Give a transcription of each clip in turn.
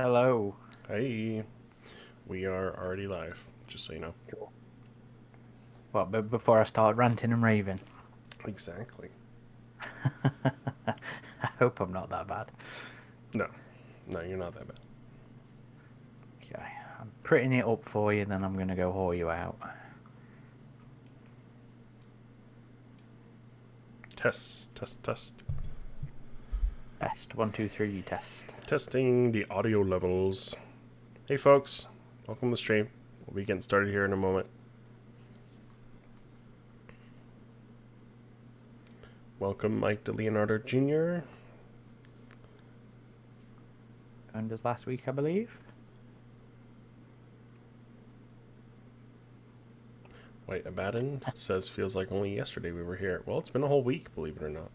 Hello. Hey, we are already live, just so you know. Cool. Well, but before I start ranting and raving, Exactly. I hope I'm not that bad. No, no, you're not that bad. Okay, I'm prettying it up for you, then I'm gonna go haul you out. Test, test, test. Test 1, 2, 3. Test. Testing the audio levels. Hey, folks, welcome to the stream. We'll be getting started here in a moment. Welcome, Mike DeLeonardo Jr. And as last week, I believe. White Abaddon says feels like only yesterday we were here. Well, it's been a whole week, believe it or not.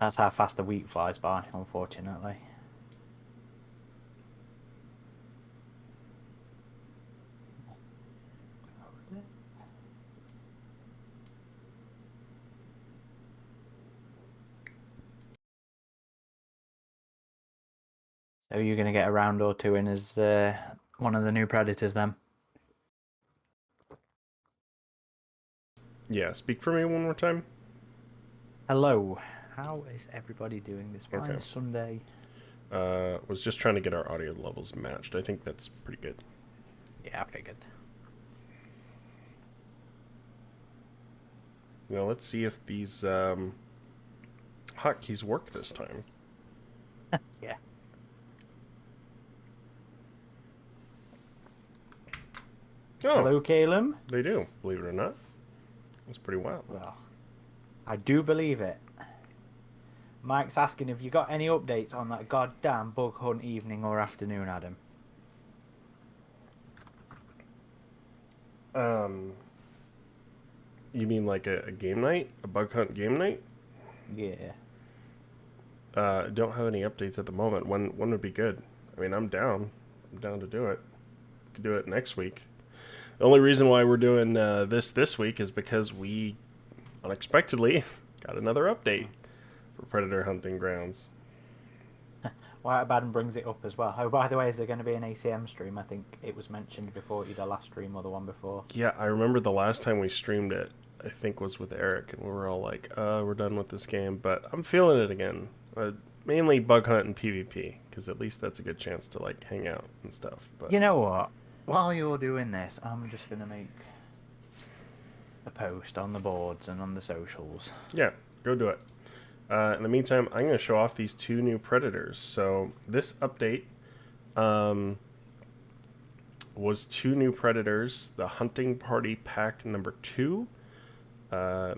That's how fast the week flies by, unfortunately. So you're gonna get a round or two in as one of the new predators, then? Yeah, speak for me one more time. Hello. How is everybody doing this Okay. fine Sunday? Was just trying to get our audio levels matched. I think that's pretty good. Yeah, I figured. Now let's see if these hotkeys work this time. Yeah. Oh, Hello, Caleb. they do, believe it or not. That's pretty wild. Well, I do believe it. Mike's asking if you got any updates on that goddamn bug hunt evening or afternoon, Adam. Um, you mean like a game night? A bug hunt game night? Yeah. Don't have any updates at the moment. When would be good? I mean, I'm down. I'm down to do it. Could do it next week. The only reason why we're doing this week is because we unexpectedly got another update for Predator Hunting Grounds. White Abaddon brings it up as well. Oh, by the way, is there going to be an ACM stream? I think it was mentioned before, either last stream or the one before. Yeah, I remember the last time we streamed it, I think was with Eric, and we were all like, we're done with this game, but I'm feeling it again. Mainly bug hunt and PvP, because at least that's a good chance to like hang out and stuff. But You know what? While you're doing this, I'm just going to make a post on the boards and on the socials. yeah, go do it. In the meantime, I'm going to show off these two new predators. So this update was two new predators. The Hunting Party Pack number 2.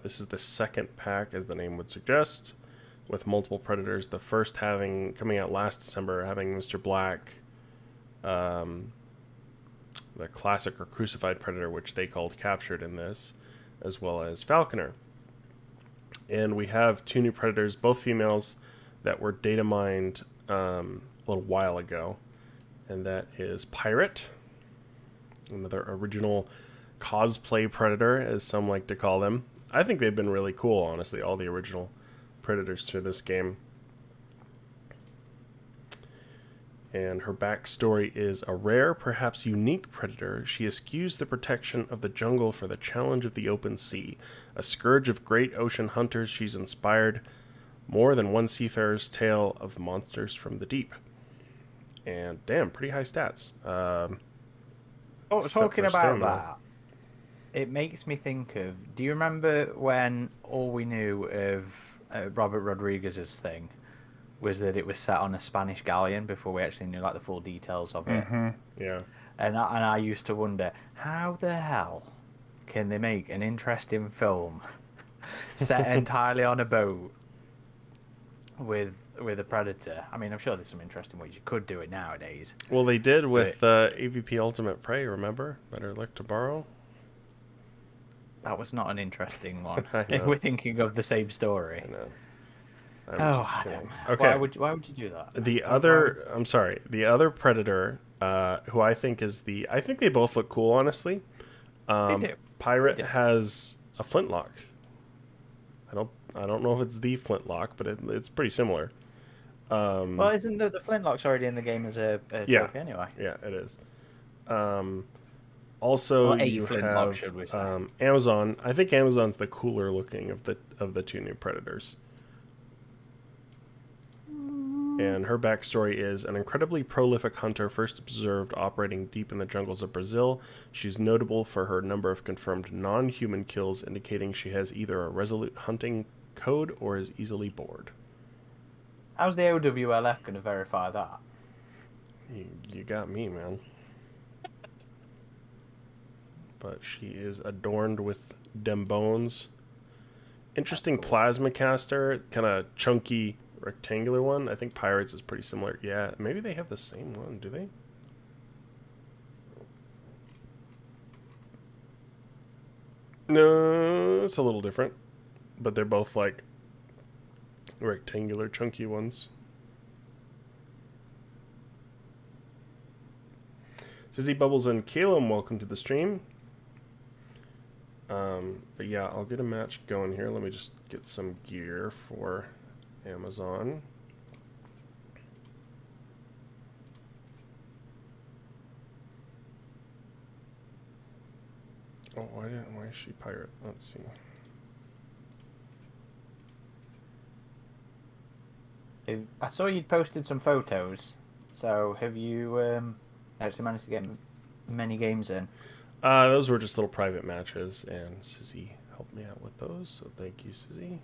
This is the second pack, as the name would suggest, with multiple predators. The first coming out last December, having Mr. Black, the classic or crucified predator, which they called captured in this, as well as Falconer. And we have two new predators, both females, that were data mined a little while ago, and that is Pirate, another original cosplay predator, as some like to call them. I think they've been really cool, honestly, all the original predators to this game. And her backstory is a rare, perhaps unique predator. She eschews the protection of the jungle for the challenge of the open sea. A scourge of great ocean hunters, she's inspired more than one seafarer's tale of monsters from the deep. And damn, pretty high stats. Oh, Except talking for about stamina. that, it makes me think of. Do you remember when all we knew of Robert Rodriguez's thing was that it was set on a Spanish galleon before we actually knew like the full details of it? Yeah. And I used to wonder how the hell can they make an interesting film set entirely on a boat with a predator? I mean, I'm sure there's some interesting ways you could do it nowadays, Well, they did but with AVP Ultimate Prey, remember? Better Luck Tomorrow? that was not an interesting one. I If know. we're thinking of the same story. I know. I'm Oh, just Adam, kidding. Okay. why would you do that? The Why would other, I'm sorry, the other Predator, who I think is I think they both look cool, honestly. they do? They Pirate do. has a flintlock. I don't know if it's the flintlock, but it's pretty similar. Well, isn't the flintlock's already in the game as a Yeah, trophy anyway? yeah, it is. Also, Or a you flintlock, have should we say? Amazon. I think Amazon's the cooler looking of the two new Predators. And her backstory is an incredibly prolific hunter first observed operating deep in the jungles of Brazil. She's notable for her number of confirmed non-human kills, indicating she has either a resolute hunting code or is easily bored. How's the OWLF going to verify that? You got me, man. But she is adorned with dem bones. Interesting cool. plasma caster, kind of chunky rectangular one. I think Pirates is pretty similar. Yeah, maybe they have the same one, do they? No, it's a little different. But they're both like rectangular chunky ones. Sizzy Bubbles and Calum, welcome to the stream. But yeah, I'll get a match going here. Let me just get some gear for Amazon. Oh, why is she pirate? Let's see. I saw you'd posted some photos. So have you actually managed to get many games in? Those were just little private matches, and Sizzy helped me out with those, so thank you, Sizzy.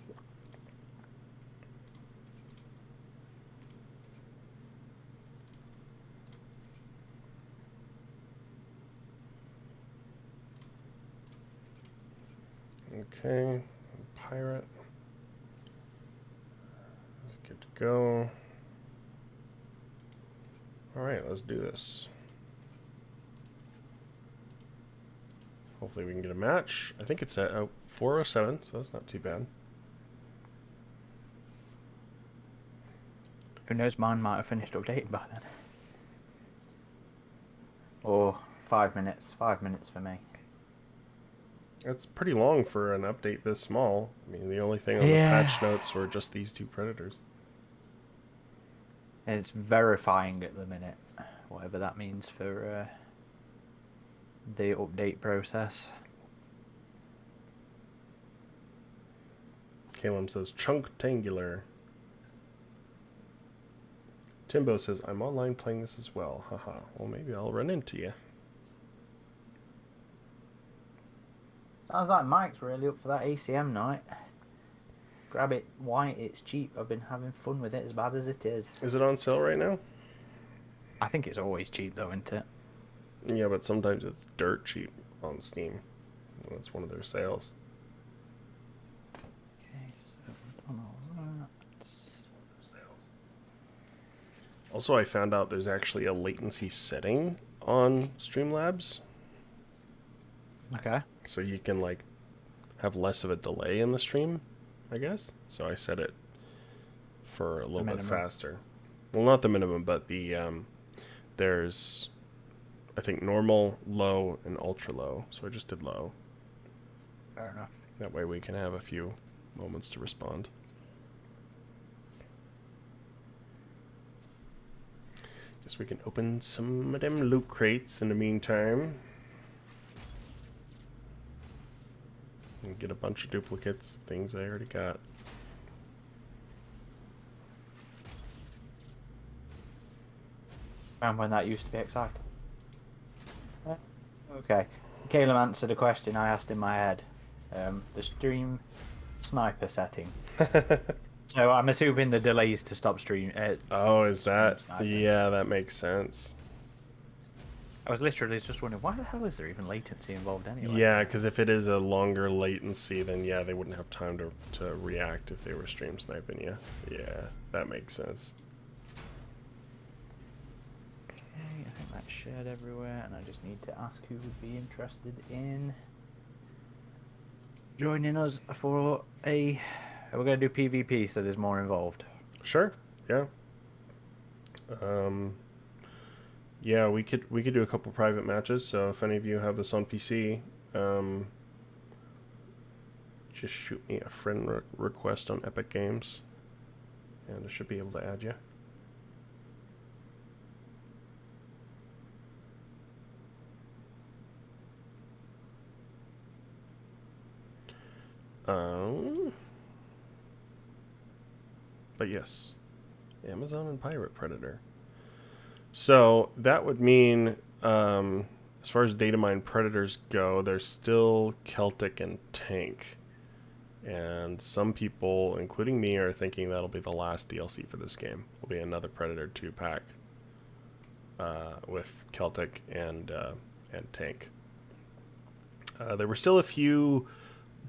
Okay, pirate. That's good to go. Alright, let's do this. Hopefully we can get a match. I think it's at 4:07, so that's not too bad. Who knows, mine might have finished updating by then. Or 5 minutes. 5 minutes for me. That's pretty long for an update this small. I mean, the only thing on the patch notes were just these two Predators. It's verifying at the minute, whatever that means for the update process. Calum says chunktangular. Timbo says I'm online playing this as well. Haha. Well, maybe I'll run into you. Sounds like Mike's really up for that ACM night. Grab it white, it's cheap. I've been having fun with it as bad as it is. Is it on sale right now? I think it's always cheap though, isn't it? Yeah, but sometimes it's dirt cheap on Steam. That's one of their sales. Okay, so done all that. Also, I found out there's actually a latency setting on Streamlabs. Okay. So you can like have less of a delay in the stream, I guess. So I set it for a little bit faster. Well, not the minimum, but the there's I think normal, low, and ultra low. So I just did low. Fair enough. That way we can have a few moments to respond. Guess we can open some of them loot crates in the meantime. And get a bunch of duplicates of things I already got. Remember when that used to be exciting? Okay. Caleb answered a question I asked in my head. The stream sniper setting. So I'm assuming the delays to stop stream. Oh, is that? Sniper. Yeah, that makes sense. I was literally just wondering, why the hell is there even latency involved anyway? Yeah, because if it is a longer latency, then yeah, they wouldn't have time to react if they were stream sniping you. Yeah, that makes sense. Okay, I think that's shared everywhere, and I just need to ask who would be interested in joining us for a... We're going to do PvP, so there's more involved. Sure, yeah. Yeah, we could do a couple private matches. So if any of you have this on PC, just shoot me a friend request on Epic Games, and I should be able to add you. But yes, Amazon and Pirate Predator. So that would mean, as far as data mine predators go, there's still Celtic and Tank. And some people, including me, are thinking that'll be the last DLC for this game. Will be another Predator 2 pack with Celtic and Tank. There were still a few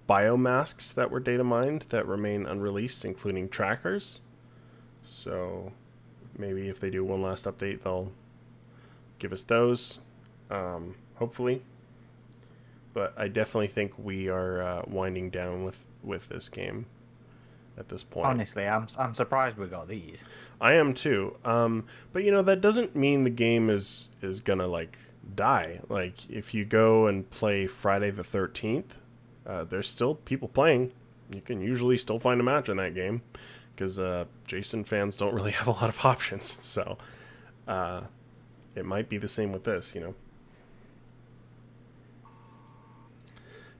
biomasks that were data mined that remain unreleased, including trackers. So maybe if they do one last update, they'll give us those, hopefully. But I definitely think we are winding down with this game at this point. Honestly, I'm surprised we got these. I am too. But that doesn't mean the game is gonna like die. Like if you go and play Friday the 13th, there's still people playing. You can usually still find a match in that game because Jason fans don't really have a lot of options. So it might be the same with this,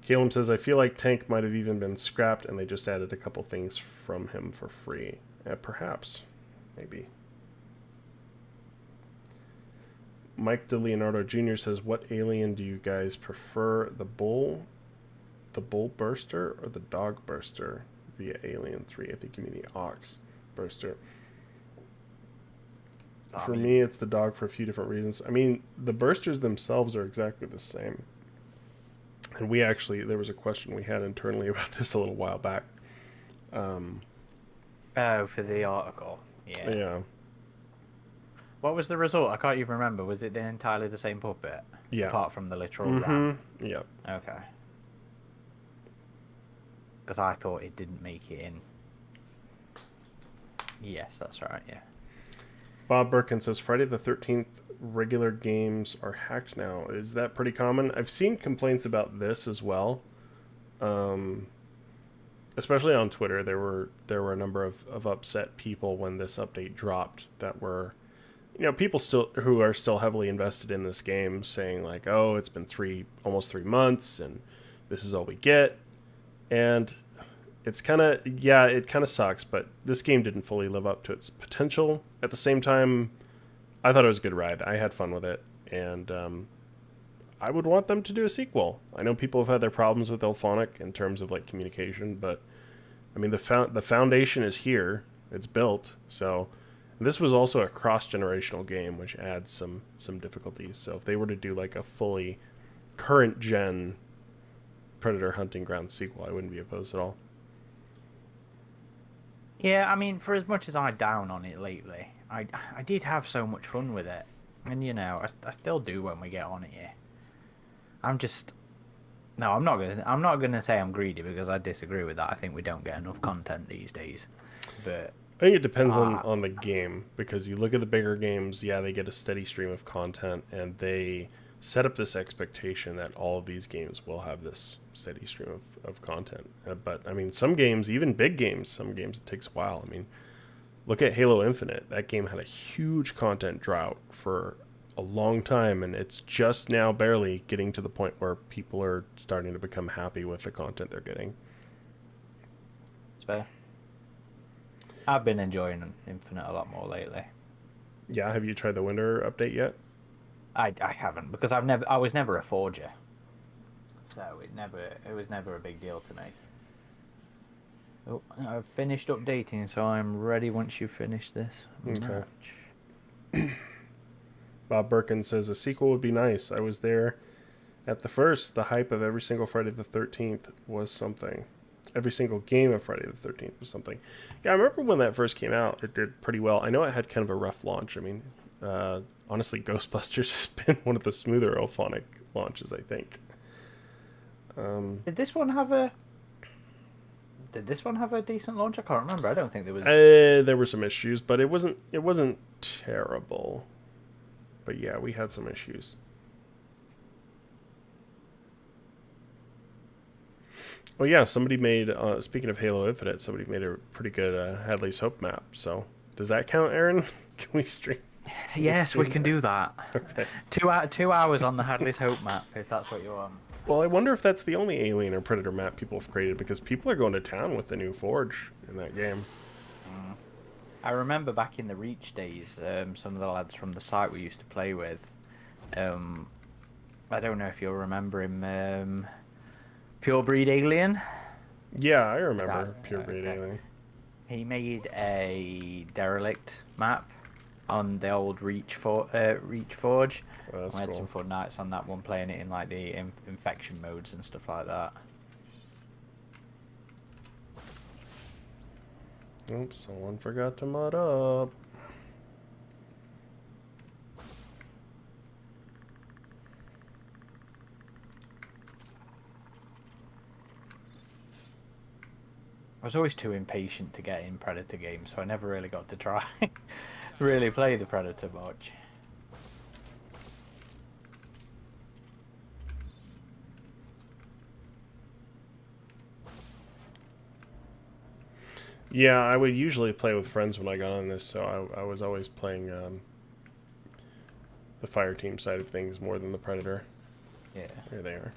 Caleb says, I feel like Tank might have even been scrapped and they just added a couple things from him for free. Perhaps. Maybe. Mike DeLeonardo Jr. says, what alien do you guys prefer? The bull burster or the dog burster via Alien 3? I think you mean the ox burster. For me, it's the dog for a few different reasons. I mean, the bursters themselves are exactly the same. And there was a question we had internally about this a little while back. Oh, for the article. Yeah. Yeah. What was the result? I can't even remember. Was it entirely the same puppet? Yeah. Apart from the literal ram? Yep. Okay. Because I thought it didn't make it in. Yes, that's right, yeah. Bob Birkin says, Friday the 13th regular games are hacked now. Is that pretty common? I've seen complaints about this as well. Especially on Twitter, there were a number of upset people when this update dropped that were, people who are still heavily invested in this game saying like, oh, it's been almost 3 months and this is all we get. And it's it kind of sucks, but this game didn't fully live up to its potential. At the same time, I thought it was a good ride. I had fun with it, and I would want them to do a sequel. I know people have had their problems with Elphonic in terms of like communication, but I mean the foundation is here. It's built. So this was also a cross-generational game, which adds some difficulties. So if they were to do like a fully current gen Predator Hunting Grounds sequel, I wouldn't be opposed at all. Yeah, I mean, for as much as I down on it lately, I did have so much fun with it, and I still do when we get on it. Yeah, I'm not gonna say I'm greedy because I disagree with that. I think we don't get enough content these days, but I think it depends on the game, because you look at the bigger games, yeah, they get a steady stream of content and they set up this expectation that all of these games will have this steady stream of content. But I mean, some games, even big games, some games it takes a while. I mean, look at Halo Infinite. That game had a huge content drought for a long time, and it's just now barely getting to the point where people are starting to become happy with the content they're getting. It's fair. I've been enjoying Infinite a lot more lately. Yeah, have you tried the winter update yet? I haven't, because I was never a forger, so it was never a big deal to me. Oh, I've finished updating, so I'm ready once you finish this match. Bob Birkin says a sequel would be nice. I was there at the first. The hype of every single Friday the 13th was something. Every single game of Friday the 13th was something. Yeah, I remember when that first came out, it did pretty well. I know it had kind of a rough launch. I mean, honestly, Ghostbusters has been one of the smoother Elphonic launches, I think. Did this one have a decent launch? I can't remember. I don't think there was. There were some issues, but it wasn't terrible. But yeah, we had some issues. Well, yeah, somebody made, speaking of Halo Infinite, somebody made a pretty good Hadley's Hope map. So does that count, Aaron? Can we stream? Yes, we can do that. Okay. 2 hours on the Hadley's Hope map, if that's what you want. Well, I wonder if that's the only Alien or Predator map people have created, because people are going to town with the new Forge in that game. I remember back in the Reach days, some of the lads from the site we used to play with. I don't know if you'll remember him. Pure Breed Alien. Yeah, I remember Pure Breed Okay. Alien. He made a derelict map on the old Reach Forge. Oh, that's I had some cool. fun nights on that one, playing it in like the infection modes and stuff like that. Oops, someone forgot to mod up. I was always too impatient to get in Predator games, so I never really got to try really play the Predator much. Yeah, I would usually play with friends when I got on this, so I was always playing the fire team side of things more than the Predator. Yeah. Here they are.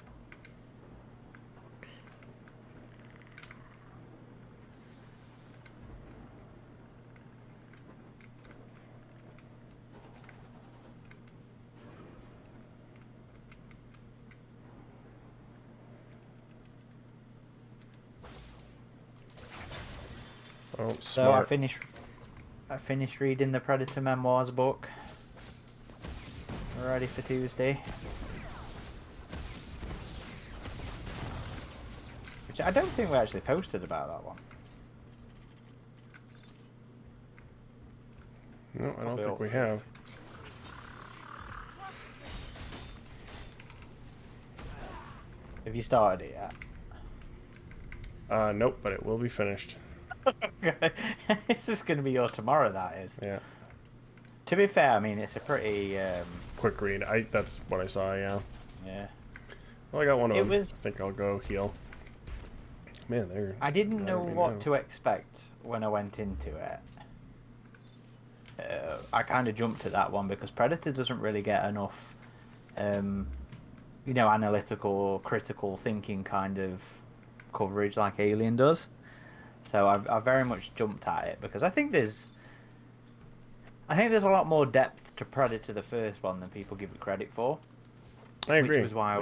Oh, So I smart. finished reading the Predator Memoirs book. We're ready for Tuesday. Which I don't think we actually posted about that one. No, I don't Probably think we ought have. Have you started it yet? Nope, but it will be finished. This is going to be your tomorrow, that is. Yeah. To be fair, I mean, it's a pretty... Quick read. That's what I saw, yeah. yeah. Well, I got one of It them. was... I think I'll go heal. Man, they're... I didn't know already what know. to expect when I went into it. I kind of jumped at that one because Predator doesn't really get enough, you know, analytical, critical thinking kind of coverage like Alien does. So I very much jumped at it because I think there's a lot more depth to Predator the first one than people give it credit for. I agree. Which was why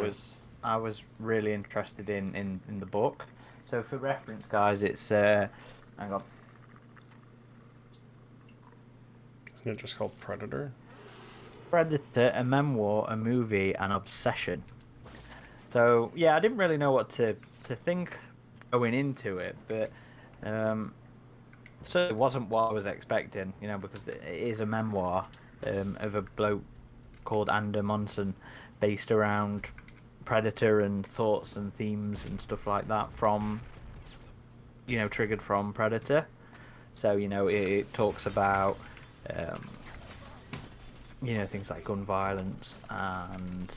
I was really interested in the book. So for reference, guys, it's hang on. Isn't it just called Predator? Predator, a memoir, a movie, an obsession. So yeah, I didn't really know what to think going into it, but so it wasn't what I was expecting, you know, because it is a memoir of a bloke called Ander Monson, based around Predator and thoughts and themes and stuff like that from, you know, triggered from Predator. So, you know, it talks about, you know, things like gun violence and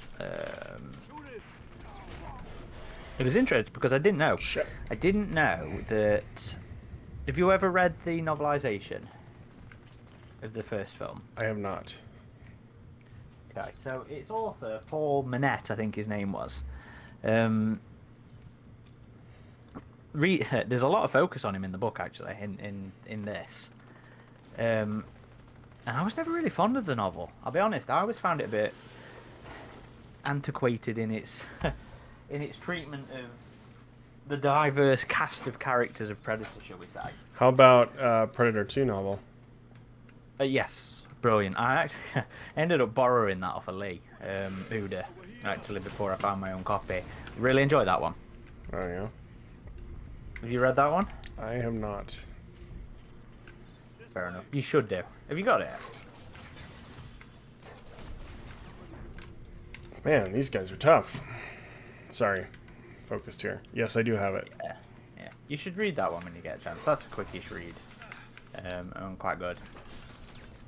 it was interesting because I didn't know. Shit. I didn't know that. Have you ever read the novelization of the first film? I have not. Okay, so its author, Paul Manette, I think his name was. There's a lot of focus on him in the book, actually, in this. And I was never really fond of the novel. I'll be honest. I always found it a bit antiquated in its in its treatment of the diverse cast of characters of Predator, shall we say? How about Predator 2 novel? Yes, brilliant. I actually ended up borrowing that off of Lee Uda, actually, before I found my own copy. Really enjoyed that one. Oh, yeah. Have you read that one? I have not. Fair enough. You should do. Have you got it? Man, these guys are tough. Sorry. Focused here. Yes, I do have it. Yeah. Yeah. You should read that one when you get a chance. That's a quickish read. And quite good.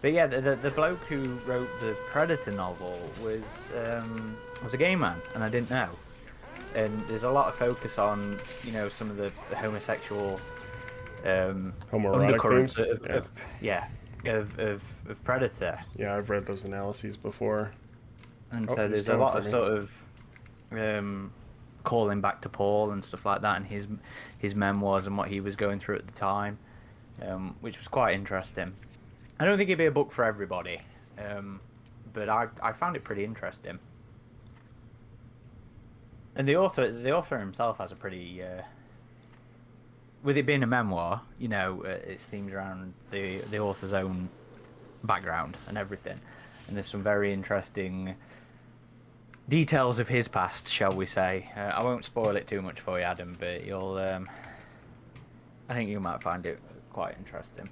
But yeah, the bloke who wrote the Predator novel was a gay man, and I didn't know. And there's a lot of focus on, you know, some of the homosexual Homoerotic undercurrents themes? of Predator. Yeah, I've read those analyses before. And Oh, so he's there's a coming lot for of me. sort of calling back to Paul and stuff like that, and his memoirs and what he was going through at the time, which was quite interesting. I don't think it'd be a book for everybody, but I found it pretty interesting. And the author himself has a pretty, with it being a memoir, you know, it's themed around the author's own background and everything, and there's some very interesting details of his past, shall we say. I won't spoil it too much for you, Adam, but you'll, I think you might find it quite interesting.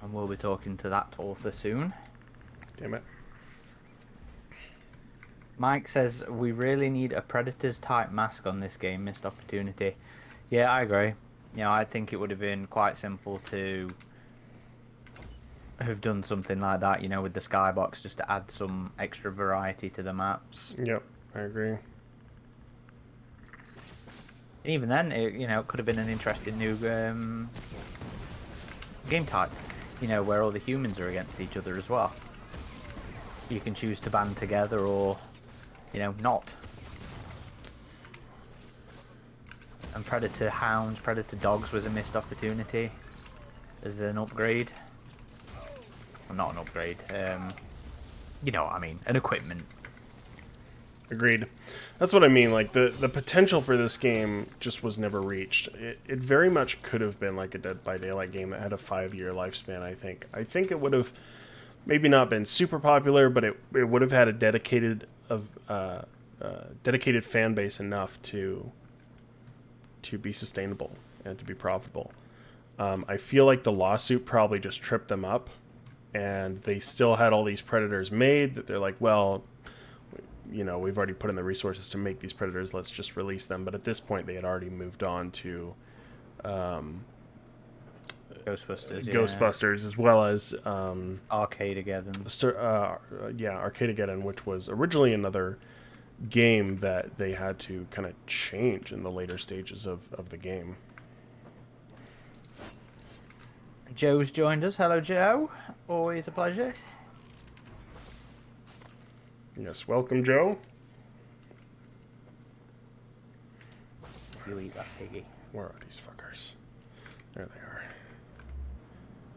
And we'll be talking to that author soon. Damn it. Mike says, we really need a Predators type mask on this game, missed opportunity. Yeah, I agree. You know, I think it would have been quite simple to have done something like that, you know, with the skybox, just to add some extra variety to the maps. Yep, I agree. And even then, it, you know, it could have been an interesting new game type, you know, where all the humans are against each other as well. You can choose to band together or, you know, not. And Predator Hounds, Predator Dogs was a missed opportunity as an upgrade. Well, not an upgrade, you know what I mean, an equipment. Agreed. That's what I mean, like, the potential for this game just was never reached. It very much could have been like a Dead by Daylight game that had a 5-year lifespan, I think. I think it would have maybe not been super popular, but it would have had a dedicated fan base enough to be sustainable and to be profitable. I feel like the lawsuit probably just tripped them up, and they still had all these Predators made that they're like, well, you know, we've already put in the resources to make these Predators, let's just release them. But at this point, they had already moved on to Ghostbusters, as well as Arcadegeddon. Yeah, Arcadegeddon, which was originally another game that they had to kind of change in the later stages of the game. Joe's joined us. Hello, Joe. Always a pleasure. Yes, welcome, Joe. You eat that piggy. Where are these fuckers? There they are.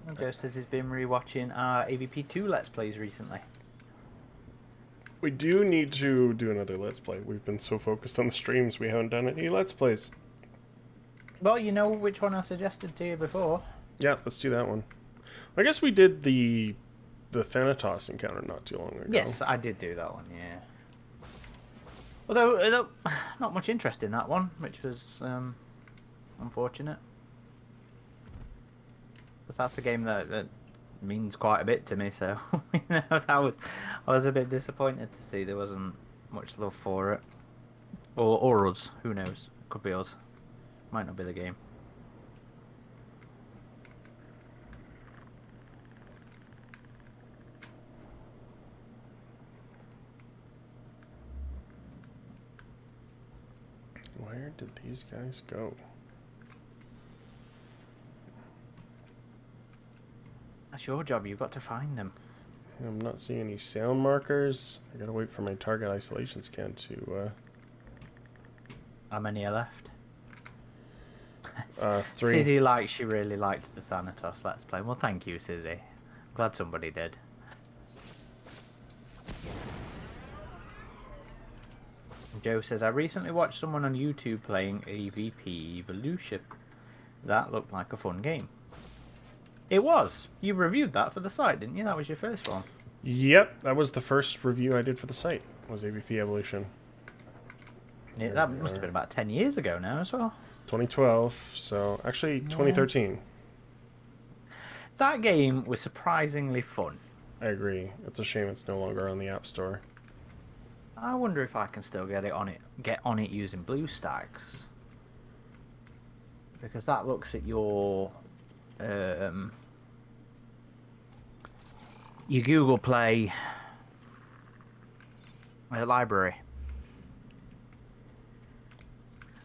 And Joe says he's been rewatching our AVP 2 Let's Plays recently. We do need to do another Let's Play. We've been so focused on the streams, we haven't done any Let's Plays. Well, you know which one I suggested to you before. Yeah, let's do that one. I guess we did the Thanatos encounter not too long ago. Yes, I did do that one, yeah. Although not much interest in that one, which was unfortunate. Because that's a game that means quite a bit to me, so you know, I was a bit disappointed to see there wasn't much love for it. Or us, who knows? Could be us. Might not be the game. Where did these guys go? That's your job, you've got to find them. I'm not seeing any sound markers. I gotta wait for my target isolation scan to How many are left? 3. Sizzy she really liked the Thanatos Let's Play. Well, thank you, Sizzy. Glad somebody did. Joe says, I recently watched someone on YouTube playing AVP Evolution. That looked like a fun game. It was. You reviewed that for the site, didn't you? That was your first one. Yep, that was the first review I did for the site, was AVP Evolution. Yeah, that must have been about 10 years ago now as well. 2012, so actually 2013. That game was surprisingly fun. I agree. It's a shame it's no longer on the App Store. I wonder if I can still get on it using BlueStacks. Because that looks at your Google Play library.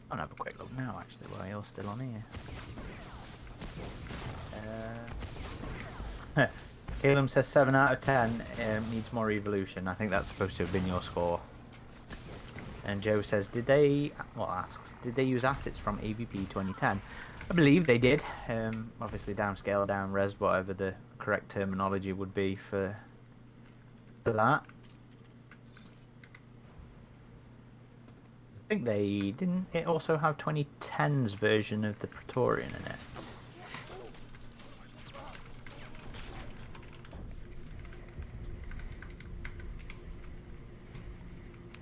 I'll have a quick look now, actually, while you're still on here. Calum says 7 out of 10 needs more evolution. I think that's supposed to have been your score. And Joe says, asks, did they use assets from AVP 2010? I believe they did. Obviously downscale, down res, whatever the correct terminology would be for that. I think they didn't. It also have 2010's version of the Praetorian in it.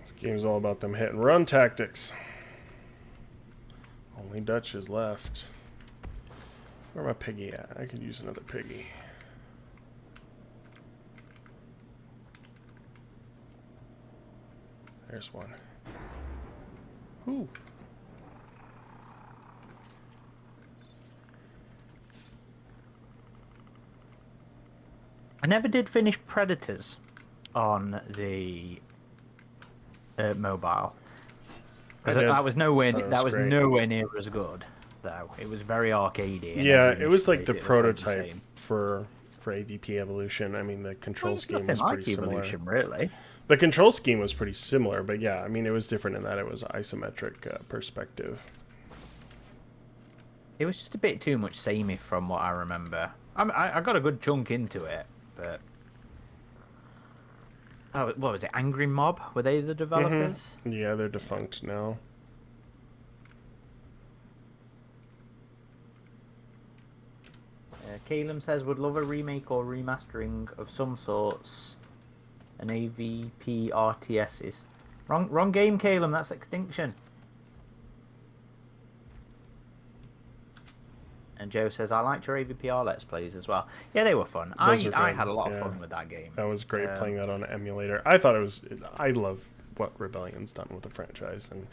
This game's all about them hit and run tactics. Only Dutch is left. Where my piggy at? I could use another piggy. There's one. Ooh. I never did finish Predators on the mobile. That was nowhere. That was nowhere near as good, though. It was very arcadey. Yeah, it was like the prototype for AVP Evolution. I mean, the control scheme was pretty similar. Evolution, really. The control scheme was pretty similar, but yeah, I mean, it was different in that it was isometric perspective. It was just a bit too much samey from what I remember. I got a good chunk into it, but... Oh, what was it? Angry Mob? Were they the developers? Mm-hmm. Yeah, they're defunct now. Caleb says, would love a remake or remastering of some sorts. An AVP RTS is... Wrong game, Caleb. That's Extinction. And Joe says, I liked your AVPR Let's Plays as well. Yeah, they were fun. I had a lot of fun with that game. That was great playing that on an emulator. I thought it was... I love what Rebellion's done with the franchise, and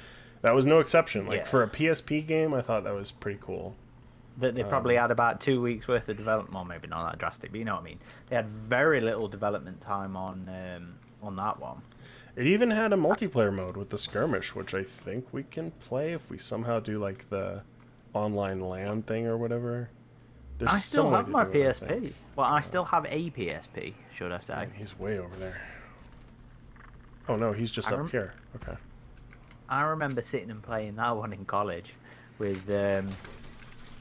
that was no exception. Like, for a PSP game, I thought that was pretty cool. That they probably had about 2 weeks worth of development. Well, maybe not that drastic, but you know what I mean. They had very little development time on that one. It even had a multiplayer mode with the skirmish, which I think we can play if we somehow do like the online LAN thing or whatever. I still have my PSP. Well, I still have a PSP, should I say? Man, he's way over there. Oh no, he's just up here. Okay. I remember sitting and playing that one in college with the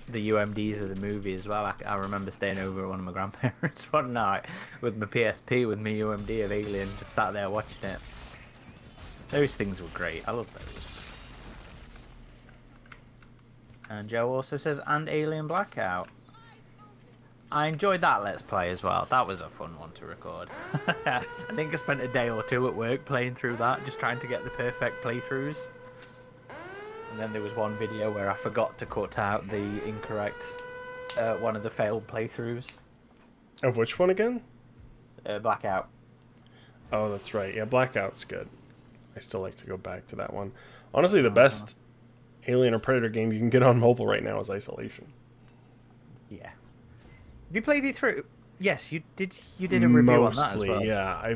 UMDs of the movie as well. I remember staying over at one of my grandparents one night with my PSP with my UMD of Alien, just sat there watching it. Those things were great. I love those. And Joe also says, and Alien Blackout. I enjoyed that Let's Play as well. That was a fun one to record. I think I spent a day or two at work playing through that, just trying to get the perfect playthroughs. And then there was one video where I forgot to cut out the incorrect one of the failed playthroughs. Of which one again? Blackout. Oh, that's right. Yeah, Blackout's good. I still like to go back to that one. Honestly, the best Alien or Predator game you can get on mobile right now is Isolation. Yeah. Have you played it through? Yes, you did. You did a review on that as well. Yeah.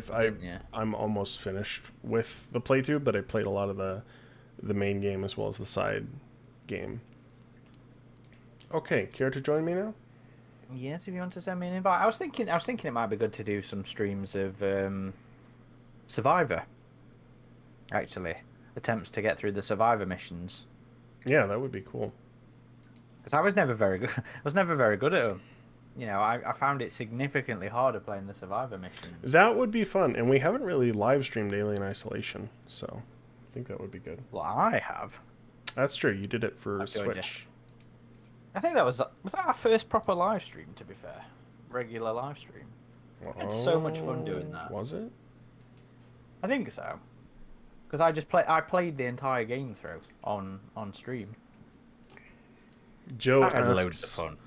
I'm almost finished with the playthrough, but I played a lot of the main game as well as the side game. Okay, care to join me now? Yes, if you want to send me an invite. I was thinking it might be good to do some streams of Survivor. Actually, attempts to get through the Survivor missions. Yeah, that would be cool. Because I was never very good. I was never very good at them. You know, I found it significantly harder playing the Survivor missions. That would be fun, and we haven't really live streamed Alien Isolation, so I think that would be good. Well, I have. That's true. You did it for Switch. I think that was that our first proper live stream. To be fair, regular live stream. We had so much fun doing that. Was it? I think so. Because I played the entire game through on stream. Joe had asks, loads of fun.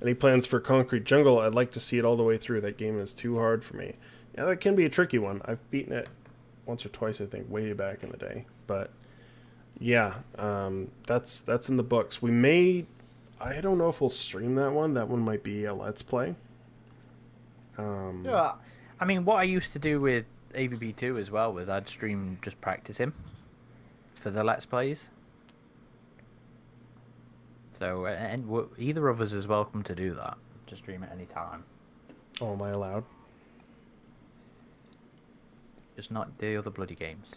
Any plans for Concrete Jungle? I'd like to see it all the way through. That game is too hard for me. Yeah, that can be a tricky one. I've beaten it once or twice, I think, way back in the day. But yeah, that's in the books. We may. I don't know if we'll stream that one. That one might be a Let's Play. Yeah, I mean, what I used to do with AVP2 as well was I'd stream just practicing for the Let's Plays. So, and either of us is welcome to do that. To stream at any time. Oh, am I allowed? just not the other bloody games.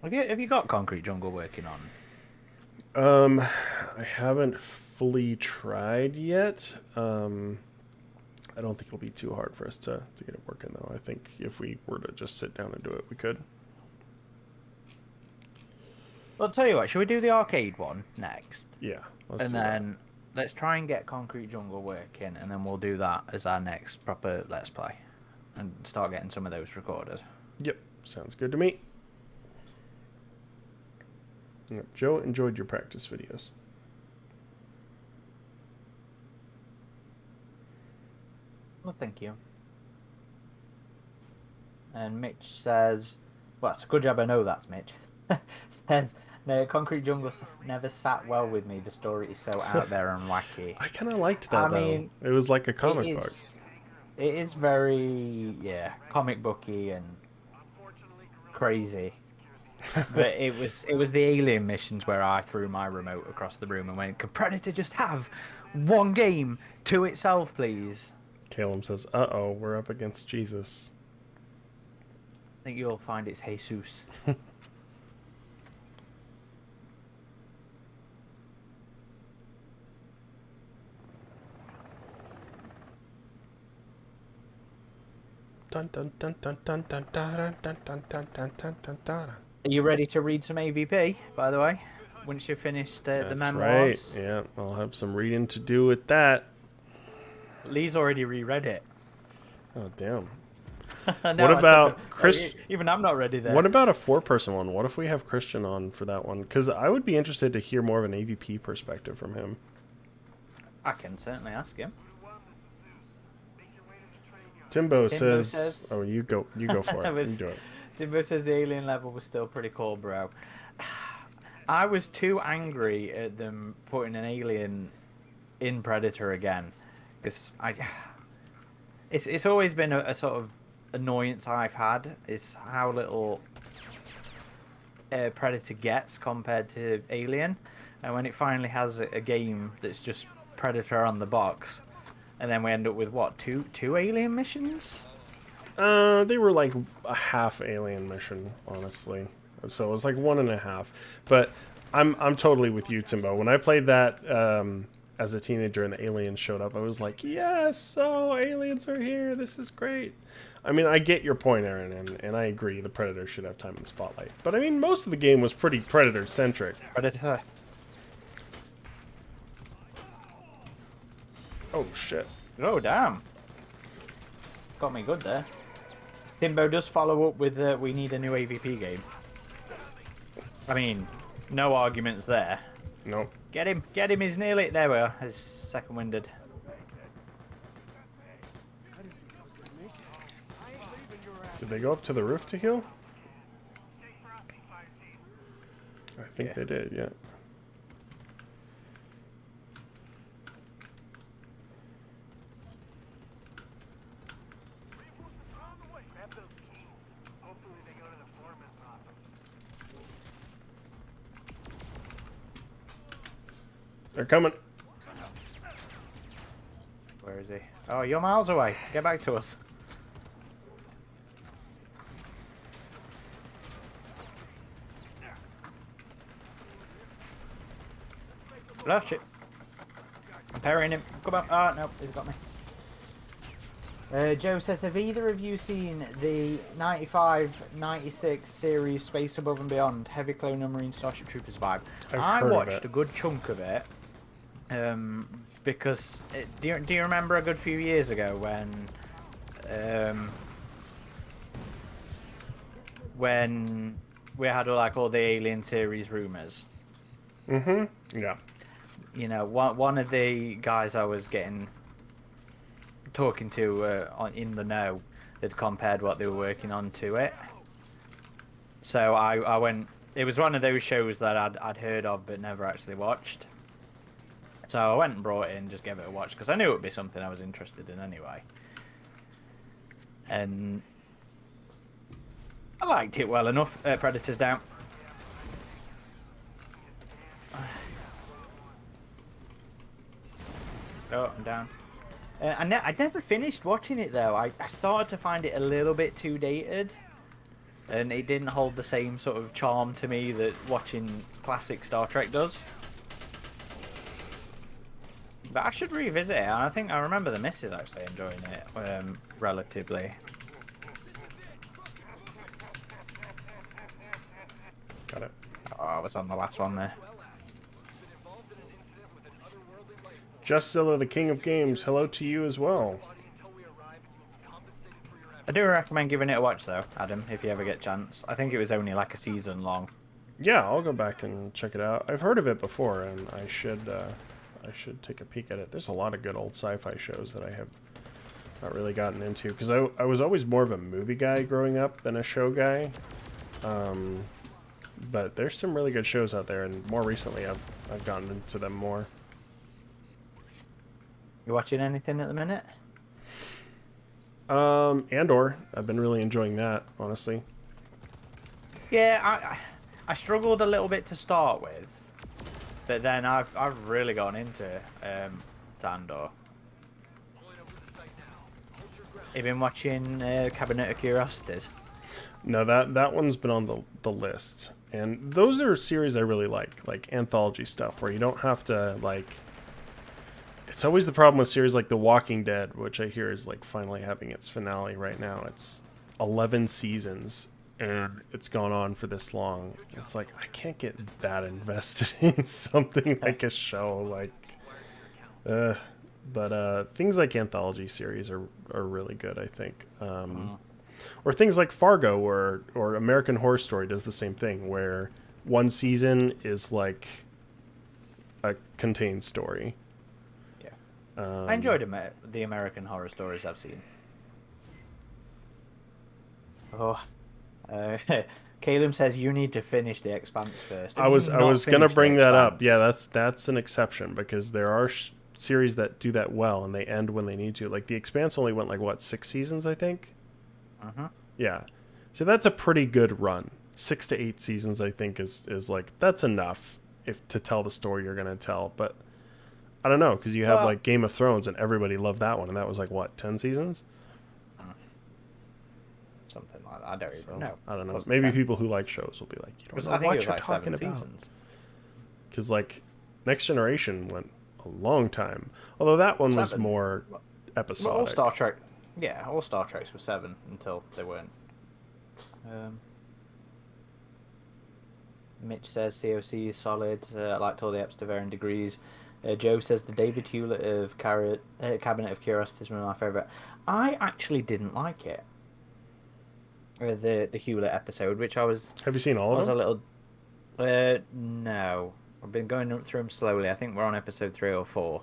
Have you got Concrete Jungle working on? I haven't fully tried yet. I don't think it'll be too hard for us to get it working, though. I think if we were to just sit down and do it, we could. Well, I'll tell you what, should we do the arcade one next? Yeah. And then let's try and get Concrete Jungle working, and then we'll do that as our next proper Let's Play. And start getting some of those recorded. Yep. Sounds good to me. Yep. Joe enjoyed your practice videos. Well, thank you. And Mitch says, well, it's a good job I know that's Mitch. Says, no, Concrete Jungle never sat well with me. The story is so out there and wacky. I kind of liked that, though. It was like a comic book. It is very, yeah, comic booky and crazy. But it was the alien missions where I threw my remote across the room and went, "Can Predator just have one game to itself, please?" Caleb says, "Uh-oh, we're up against Jesus." I think you'll find it's Jesus. Dun dun dun dun dun dun dun dun dun dun dun dun dun dun. Are you ready to read some AVP, by the way? Once you've finished the That's memoirs? right. Yeah, I'll have some reading to do with that. Lee's already reread it. Oh, damn. No, What about Christian? Even I'm not ready there. What about a four-person one? What if we have Christian on for that one? Because I would be interested to hear more of an AVP perspective from him. I can certainly ask him. Timbo says, "Oh, you go for it. You do it." Timbo says the alien level was still pretty cool, bro. I was too angry at them putting an alien in Predator again, because it's always been a sort of annoyance I've had is how little Predator gets compared to Alien, and when it finally has a game that's just Predator on the box, and then we end up with what, two Alien missions? They were like a half alien mission, honestly. So it was like 1.5. But I'm totally with you, Timbo. When I played that as a teenager and the aliens showed up, I was like, yes, oh, aliens are here. This is great. I mean, I get your point, Aaron, and I agree. The Predator should have time in the spotlight. But I mean, most of the game was pretty Predator-centric. Predator. Oh, shit. Oh, damn. Got me good there. Timbo does follow up with we need a new AVP game. I mean, no arguments there. Nope. Get him, he's nearly... There we are, he's second winded. Did they go up to the roof to heal? I think they did, yeah. They're coming. Where is he? Oh, you're miles away. Get back to us. Oh, shit. I'm parrying him. Come on. Oh, no, he's got me. Joe says, have either of you seen the 95-96 series Space Above and Beyond Heavy Clone Marine Starship Troopers vibe? I watched a good chunk of it because do you remember a good few years ago when we had like all the Alien series rumors? Mm-hmm. Yeah. You know, one of the guys I was talking to in the know had compared what they were working on to it. So I went. It was one of those shows that I'd heard of but never actually watched. So I went and brought it in, just gave it a watch because I knew it would be something I was interested in anyway. And I liked it well enough. Predator's down. Oh, I'm down. I never finished watching it though. I started to find it a little bit too dated, and it didn't hold the same sort of charm to me that watching classic Star Trek does. But I should revisit it. And I think I remember the missus actually enjoying it relatively. Got it. Oh, I was on the last one there. Justzilla, the king of games, hello to you as well. I do recommend giving it a watch though, Adam, if you ever get a chance. I think it was only like a season long. Yeah, I'll go back and check it out. I've heard of it before, and I should take a peek at it. There's a lot of good old sci-fi shows that I have not really gotten into, because I was always more of a movie guy growing up than a show guy. But there's some really good shows out there, and more recently I've gotten into them more. You watching anything at the minute? Andor. I've been really enjoying that, honestly. Yeah, I struggled a little bit to start with, but then I've really gone into Andor. You been watching Cabinet of Curiosities? No, that one's been on the list, and those are a series I really like anthology stuff where you don't have to like. It's always the problem with series like The Walking Dead, which I hear is like finally having its finale right now. It's 11 seasons and it's gone on for this long. It's like I can't get that invested in something like a show like but things like anthology series are really good, I think. Or things like Fargo or American Horror Story does the same thing where one season is like a contained story. I enjoyed the American Horror Stories I've seen. Oh, Caleb says you need to finish The Expanse first. I was gonna bring that up. Yeah, that's an exception because there are series that do that well and they end when they need to. Like The Expanse only went like what 6 seasons, I think. Yeah, so that's a pretty good run. 6 to 8 seasons, I think, is like that's enough to tell the story you're gonna tell, but. I don't know, because you have like Game of Thrones and everybody loved that one, and that was like what 10 seasons, something like that. I don't even know. I don't know. Maybe 10. People who like shows will be like, you don't know what you're talking about. Because like Next Generation went a long time, although that one was more episodic. Well, all Star Trek, all Star Treks were 7 until they weren't. Mitch says COC is solid. I liked all the eps to varying degrees. Joe says the David Hewlett of Cabinet of Curiosities is one of my favourite. I actually didn't like it. The Hewlett episode, which I was... Have you seen all of them? I was a little... no. I've been going through them slowly. I think we're on episode 3 or 4.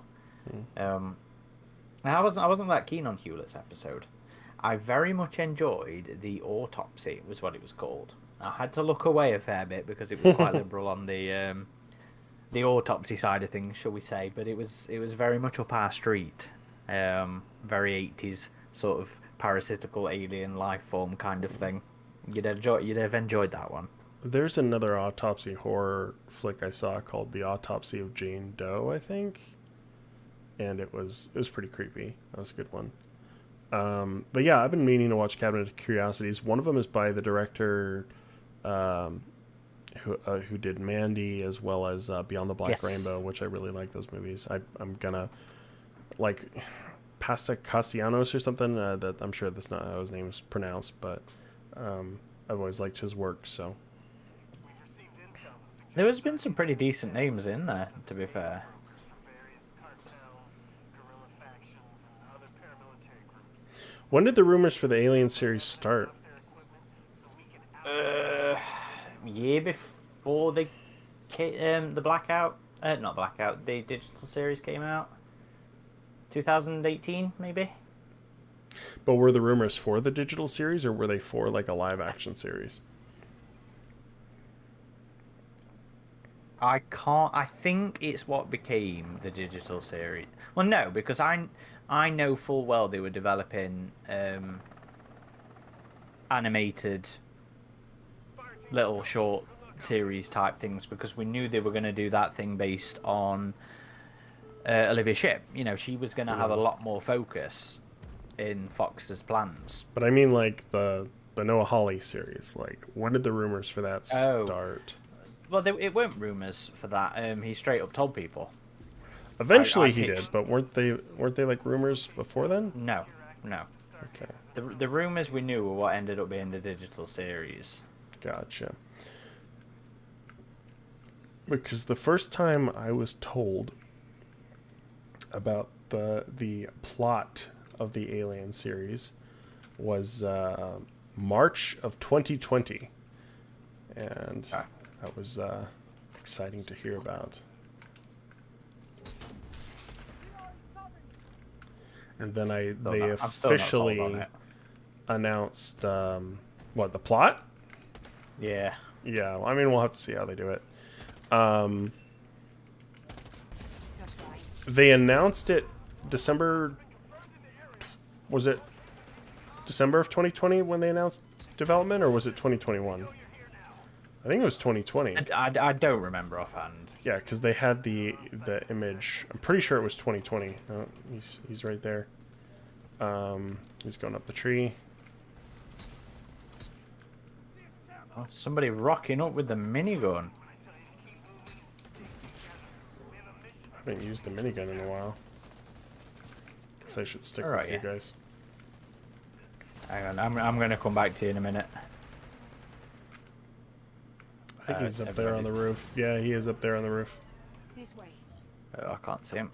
I wasn't that keen on Hewlett's episode. I very much enjoyed the Autopsy, was what it was called. I had to look away a fair bit because it was quite liberal on the autopsy side of things, shall we say, but it was very much up our street. Very 80s sort of parasitical alien life form kind of thing. You'd have enjoyed that one. There's another autopsy horror flick I saw called The Autopsy of Jane Doe, I think. And it was pretty creepy. That was a good one. But yeah, I've been meaning to watch Cabinet of Curiosities. One of them is by the director who did Mandy, as well as Beyond the Black Rainbow, which I really like those movies. I'm gonna like Pasta Castellanos or something. That I'm sure that's not how his name is pronounced, but I've always liked his work. So there has been some pretty decent names in there, to be fair. When did the rumors for the Alien series start? Year before the Blackout, not Blackout, the digital series came out. 2018, maybe. But were the rumors for the digital series, or were they for like a live action series? I think it's what became the digital series. Well, no, because I know full well they were developing animated little short series type things, because we knew they were going to do that thing based on Olivia Shipp. You know, she was going to have a lot more focus in Fox's plans. But I mean, like the Noah Hawley series. Like, when did the rumors for that Oh. start? Well, it weren't rumors for that. He straight up told people. Eventually, I he pitched- did, but weren't they like rumors before then? No, no. Okay, The rumors we knew were what ended up being the digital series. gotcha. Because the first time I was told about the plot of the Alien series was March of 2020, and Ah. that was exciting to hear about. And then they I'm still not sold officially on it. announced what, the plot? Yeah. Yeah, well, I mean, we'll have to see how they do it. They announced it December. Was it December of 2020 when they announced development, or was it 2021? I think it was 2020. I don't remember offhand. Yeah, because they had the image. I'm pretty sure it was 2020. Oh, he's right there. He's going up the tree. Oh, somebody rocking up with the minigun. I haven't used the minigun in a while. Guess I should stick Alright, with you yeah. guys. Hang on, I'm going to come back to you in a minute. I think he's up there on the everybody's- roof. Yeah, he is up there on the roof. This way. Oh, I can't see him.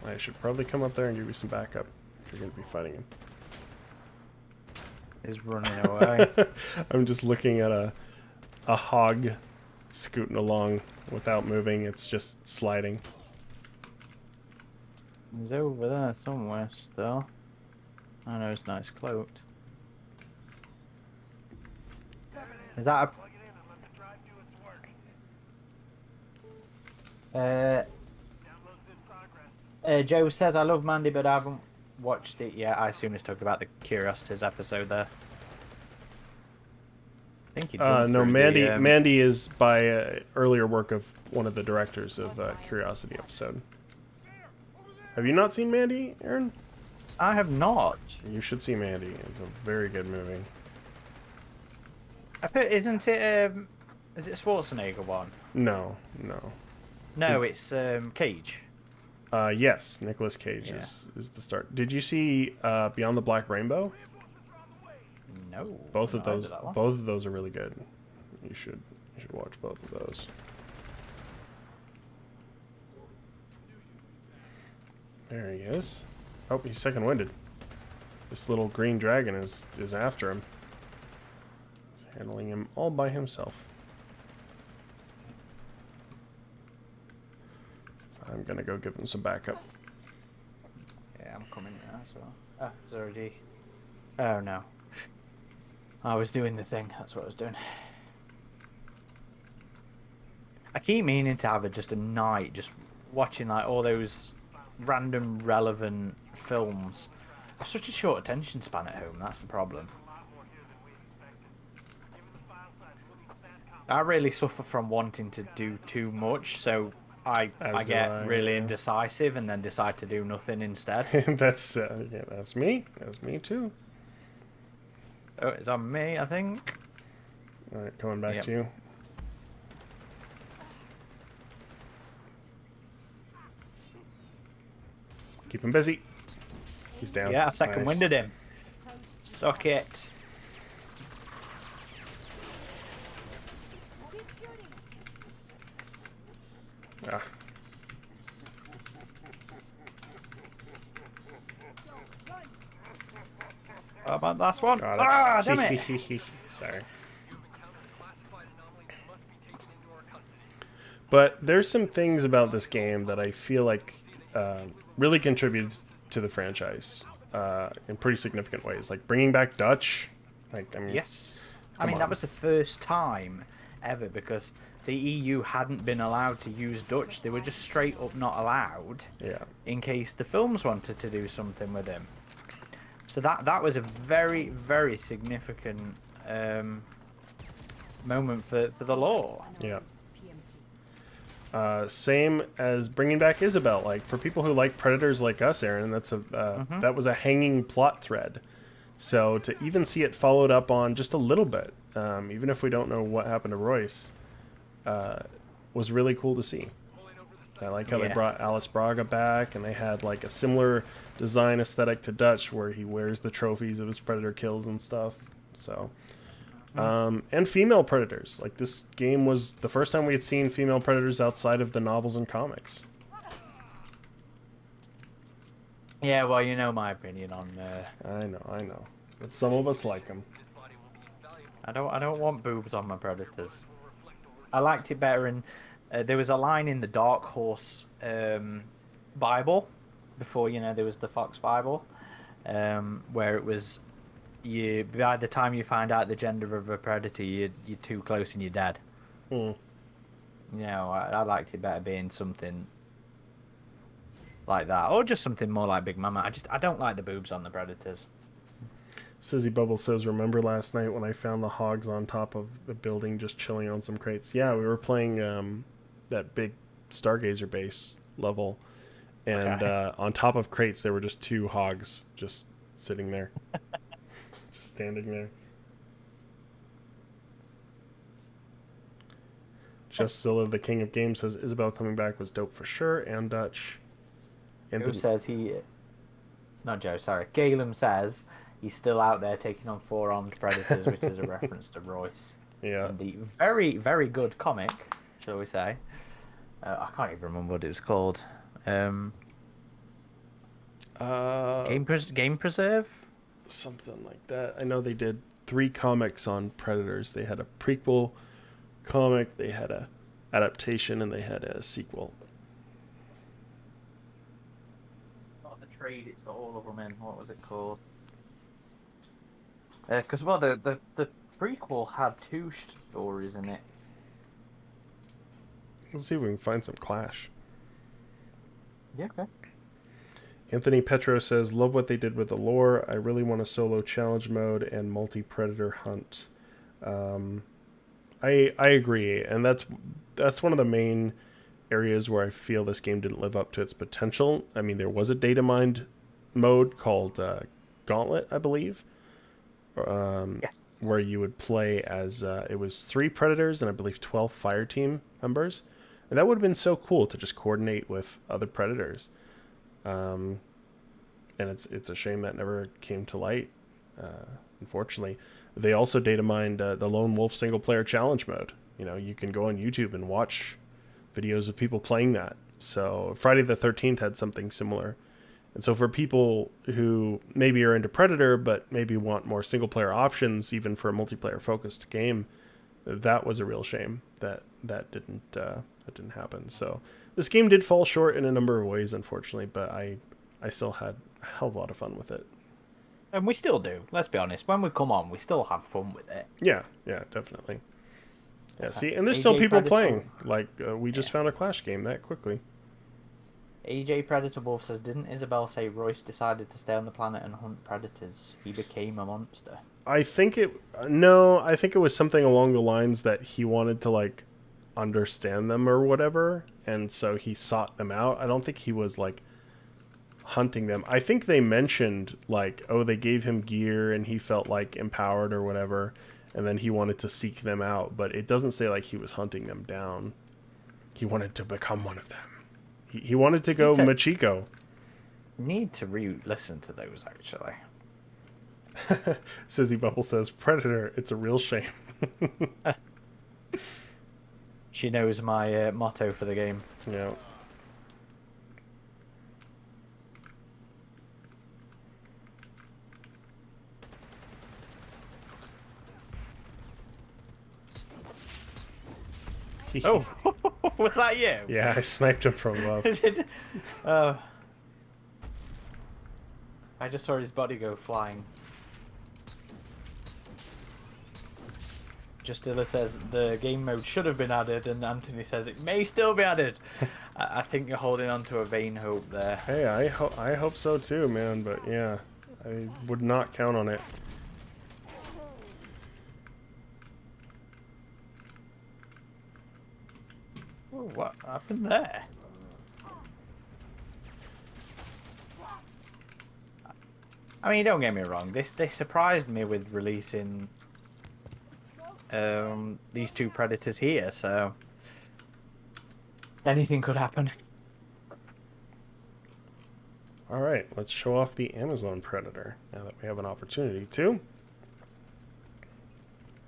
I should probably come up there and give you some backup if you're going to be fighting him. He's running away. I'm just looking at a hog scooting along without moving. It's just sliding. He's over there somewhere still. I know it's nice cloaked. Is that a... Joe says, I love Mandy, but I haven't watched it yet. I assume he's talking about the Curiosities episode there. I think he No, Mandy. Mandy is by earlier work of one of the directors of Curiosity episode. Have you not seen Mandy, Aaron? I have not. You should see Mandy. It's a very good movie. Isn't it, is it Schwarzenegger one? No, no. No, it's Cage. Yes, Nicolas Cage Yeah. is the start. Did you see Beyond the Black Rainbow? No. Both of no, I those, did that one. both of those are really good. You should watch both of those. There he is. Oh, he's second winded. This little green dragon is after him. He's handling him all by himself. I'm gonna go give him some backup. Yeah, I'm coming now as well. Ah, it's already... Oh, no. I was doing the thing. That's what I was doing. I keep meaning to have just a night just watching like all those random relevant films. I have such a short attention span at home. That's the problem. I really suffer from wanting to do too much, so I As do get I, really yeah. indecisive and then decide to do nothing instead. That's yeah, that's me. That's me too. Oh, it's on me, I think. All right, coming back Yep. to you. Keep him busy. He's down. Yeah, I second Nice. winded him. Suck it. Ah. How about the last one? Got it. Ah, damn it. Sorry. But there's some things about this game that I feel like really contributed to the franchise in pretty significant ways. Like bringing back Dutch. Like, I mean, Yes. I Come mean, on. that was the first time ever because the EU hadn't been allowed to use Dutch. They were just straight up not allowed yeah. in case the films wanted to do something with him. So that was a very, very significant moment for the lore. Yeah. Same as bringing back Isabel. Like for people who like Predators like us, Aaron, that's that was a hanging plot thread. So to even see it followed up on just a little bit, even if we don't know what happened to Royce, was really cool to see. I like how they brought Alice Braga back, and they had like a similar design aesthetic to Dutch, where he wears the trophies of his Predator kills and stuff. So. And female predators. Like, this game was the first time we had seen female predators outside of the novels and comics. Yeah, well, you know my opinion on. I know. But some of us like them. I don't want boobs on my predators. I liked it better in. There was a line in the Dark Horse Bible before there was the Fox Bible, where it was. By the time you find out the gender of a predator, you're too close and you're dead. I liked it better being something like that, or just something more like Big Mama. I don't like the boobs on the predators. Sizzy Bubble says, "Remember last night when I found the hogs on top of the building just chilling on some crates?" Yeah, we were playing that big Stargazer base level, and on top of crates there were just 2 hogs just sitting there. Just standing there. Just Zilla, the king of games, says Isabel coming back was dope for sure, and Dutch. Who says he... Not Joe, sorry. Galen says he's still out there taking on 4-armed predators, which is a reference to Royce. Yeah. And the very, very good comic, shall we say. I can't even remember what it was called. Game Preserve? Something like that. I know they did 3 comics on Predators. They had a prequel comic, they had a adaptation, and they had a sequel. Not the trade, it's got all of them in. What was it called? Because the prequel had 2 stories in it. Let's see if we can find some clash. Yeah, okay. Anthony Petro says, "Love what they did with the lore. I really want a solo challenge mode and multi-predator hunt." I agree, and that's one of the main areas where I feel this game didn't live up to its potential. I mean, there was a data mined mode called Gauntlet, I believe, Yes. where you would play as it was 3 predators and I believe 12 fire team members, and that would have been so cool to just coordinate with other predators. And it's a shame that never came to light, unfortunately. They also data mined the Lone Wolf single player challenge mode. You can go on YouTube and watch videos of people playing that. So Friday the 13th had something similar. And so for people who maybe are into Predator but maybe want more single player options, even for a multiplayer focused game, that was a real shame that didn't happen. So this game did fall short in a number of ways, unfortunately, but I still had a hell of a lot of fun with it. And we still do. Let's be honest. When we come on, we still have fun with it. Yeah, definitely. Yeah, see, and there's still people playing. Like, we just found a Clash game that quickly. AJ Predator Wolf says, "Didn't Isabel say Royce decided to stay on the planet and hunt predators? He became a monster." I think it was something along the lines that he wanted to, like, understand them or whatever, and so he sought them out. I don't think he was, like, hunting them. I think they mentioned, like, they gave him gear and he felt, like, empowered or whatever, and then he wanted to seek them out, but it doesn't say, like, he was hunting them down. He wanted to become one of them. He wanted to go Machiko. Need to re-listen to those, actually. Sizzy Bubble says, "Predator, it's a real shame." She knows my motto for the game. Yeah. Oh, was that you? Yeah, I sniped him from above. I just saw his body go flying. Justilla says the game mode should have been added, and Anthony says it may still be added. I think you're holding on to a vain hope there. Hey, I hope so too, man. But yeah, I would not count on it. Oh, what happened there? I mean, don't get me wrong. They surprised me with releasing these two predators here, so anything could happen. All right, let's show off the Amazon Predator now that we have an opportunity to.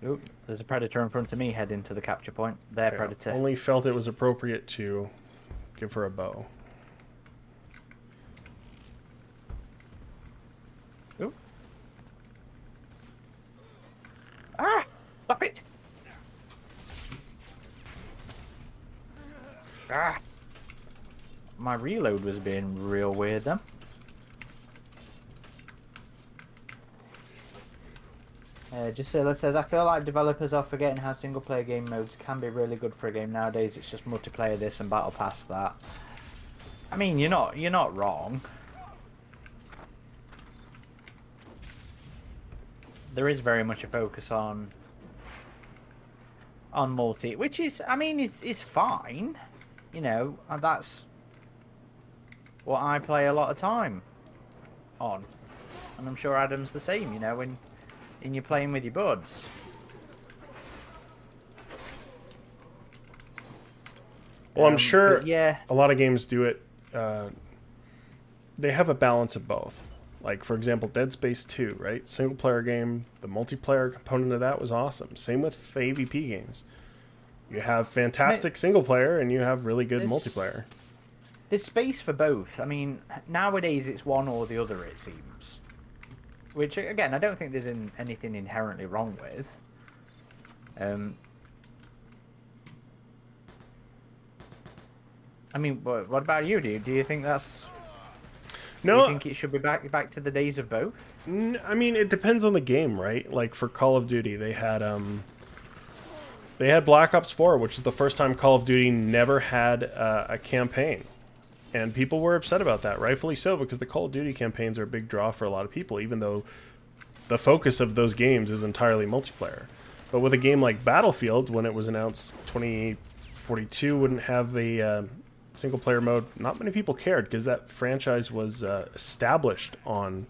Oop, there's a predator in front of me heading to the capture point. Their Yeah, predator. only felt it was appropriate to give her a bow. Oop. Ah! Stop it! Ah! My reload was being real weird then. Just says, I feel like developers are forgetting how single player game modes can be really good for a game nowadays. It's just multiplayer this and battle pass that. I mean, you're not wrong. There is very much a focus on multi, which is, I mean, is fine. You know, and that's what I play a lot of time on, and I'm sure Adam's the same. You know, when you're playing with your buds. Well, I'm sure yeah, a lot of games do it. They have a balance of both. Like, for example, Dead Space 2, right? Single player game, the multiplayer component of that was awesome. Same with AVP games. You have fantastic single player and you have really good multiplayer. There's space for both. I mean, nowadays it's one or the other, it seems. Which, again, I don't think there's anything inherently wrong with. I mean, what about you? Do you think that's... No, do you think it should be back to the days of both? I mean, it depends on the game, right? Like, for Call of Duty, they had Black Ops 4, which is the first time Call of Duty never had a campaign. And people were upset about that, rightfully so, because the Call of Duty campaigns are a big draw for a lot of people, even though the focus of those games is entirely multiplayer. But with a game like Battlefield, when it was announced 2042 wouldn't have the single-player mode, not many people cared, because that franchise was established on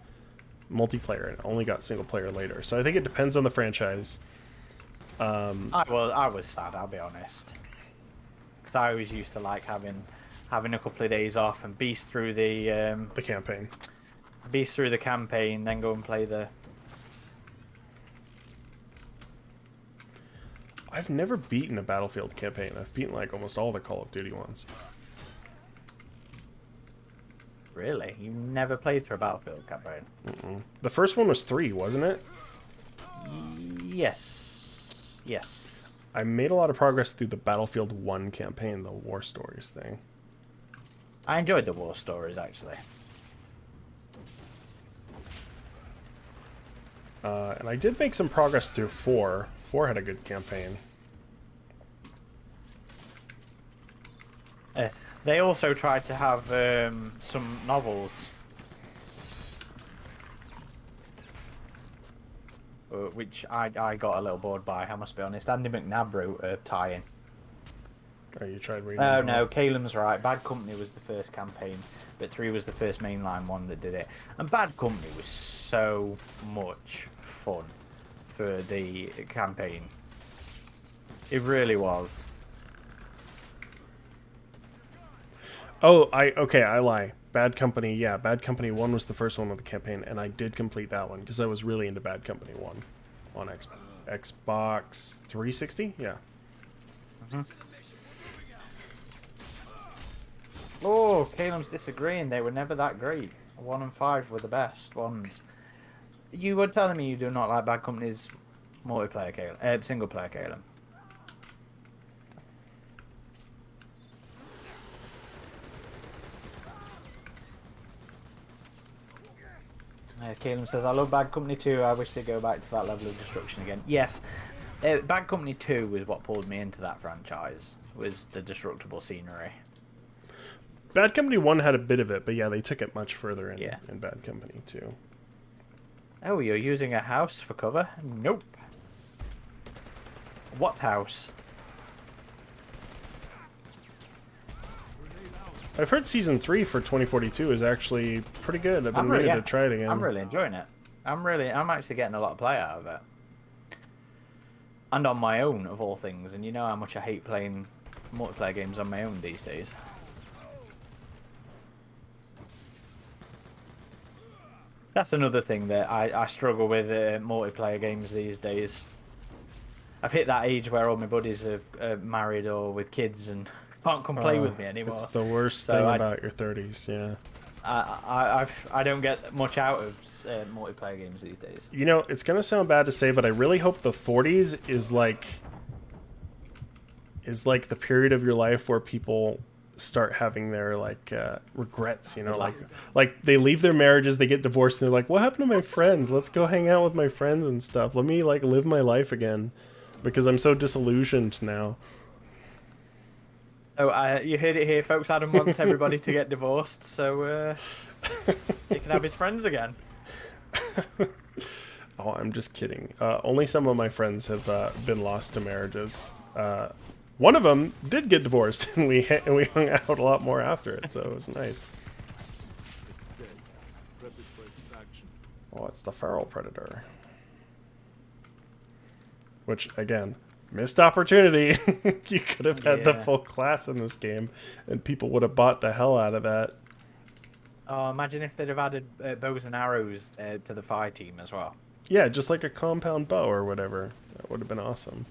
multiplayer and only got single-player later. So I think it depends on the franchise. I was sad, I'll be honest. Because I always used to like having a couple of days off and beast through the campaign. Beast through the campaign, then go and play the... I've never beaten a Battlefield campaign. I've beaten like almost all the Call of Duty ones. Really? You never played through a Battlefield campaign? The first one was 3, wasn't it? Yes. Yes. I made a lot of progress through the Battlefield 1 campaign, the War Stories thing. I enjoyed the War Stories, actually. And I did make some progress through 4. 4 had a good campaign. They also tried to have some novels. Which I got a little bored by, I must be honest. Andy McNabb wrote a tie-in. Oh, you tried reading Oh, them no, all? Caleb's right. Bad Company was the first campaign, but 3 was the first mainline one that did it. And Bad Company was so much fun for the campaign. It really was. Oh, I lie. Bad Company, yeah, Bad Company 1 was the first one with the campaign, and I did complete that one, because I was really into Bad Company 1 on Xbox 360, yeah. Oh, Caleb's disagreeing. They were never that great. 1 and 5 were the best ones. You were telling me you do not like Bad Company's multiplayer, Caleb, single player, Caleb. Caleb says, I love Bad Company 2. I wish they'd go back to that level of destruction again. Yes, Bad Company 2 was what pulled me into that franchise, was the destructible scenery. Bad Company 1 had a bit of it, but yeah, they took it much further in Bad Company 2. Oh, you're using a house for cover? Nope. What house? I've heard season 3 for 2042 is actually pretty good. I've been meaning to try it again. I'm really enjoying it. I'm actually getting a lot of play out of it. And on my own, of all things. And you know how much I hate playing multiplayer games on my own these days. That's another thing that I struggle with multiplayer games these days. I've hit that age where all my buddies are married or with kids and can't come play with me anymore. It's the worst thing about your 30s, yeah. I don't get much out of multiplayer games these days. You know, it's gonna sound bad to say, but I really hope the 40s is like the period of your life where people start having their regrets. You know, like they leave their marriages, they get divorced, and they're like, "What happened to my friends? Let's go hang out with my friends and stuff. Let me like live my life again, because I'm so disillusioned now." Oh, you heard it here, folks. Adam wants everybody to get divorced, so he can have his friends again. Oh, I'm just kidding. Only some of my friends have been lost to marriages. One of them did get divorced, and we hung out a lot more after it, so it was nice. Oh, it's the feral predator. Which, again, missed opportunity. You could have had the full class in this game, and people would have bought the hell out of that. Oh, imagine if they'd have added bows and arrows to the fire team as well. Yeah, just like a compound bow or whatever. That would have been awesome.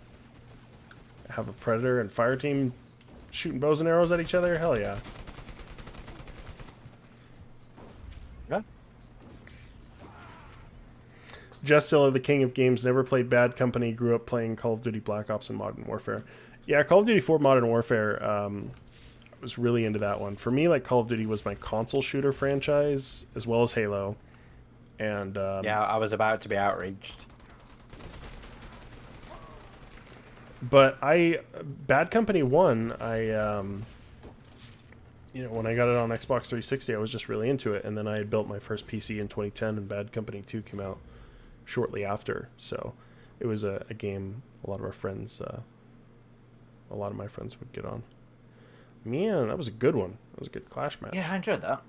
Have a predator and fire team shooting bows and arrows at each other? Hell yeah. Yeah. Justilla, the king of games, never played Bad Company, grew up playing Call of Duty Black Ops and Modern Warfare. Yeah, Call of Duty 4 Modern Warfare, I was really into that one. For me, like, Call of Duty was my console shooter franchise, as well as Halo. And yeah, I was about to be outraged. But Bad Company 1, you know, when I got it on Xbox 360, I was just really into it. And then I had built my first PC in 2010, and Bad Company 2 came out shortly after. So it was a game a lot of my friends would get on. Man, that was a good one. That was a good Clash match. Yeah, I enjoyed that.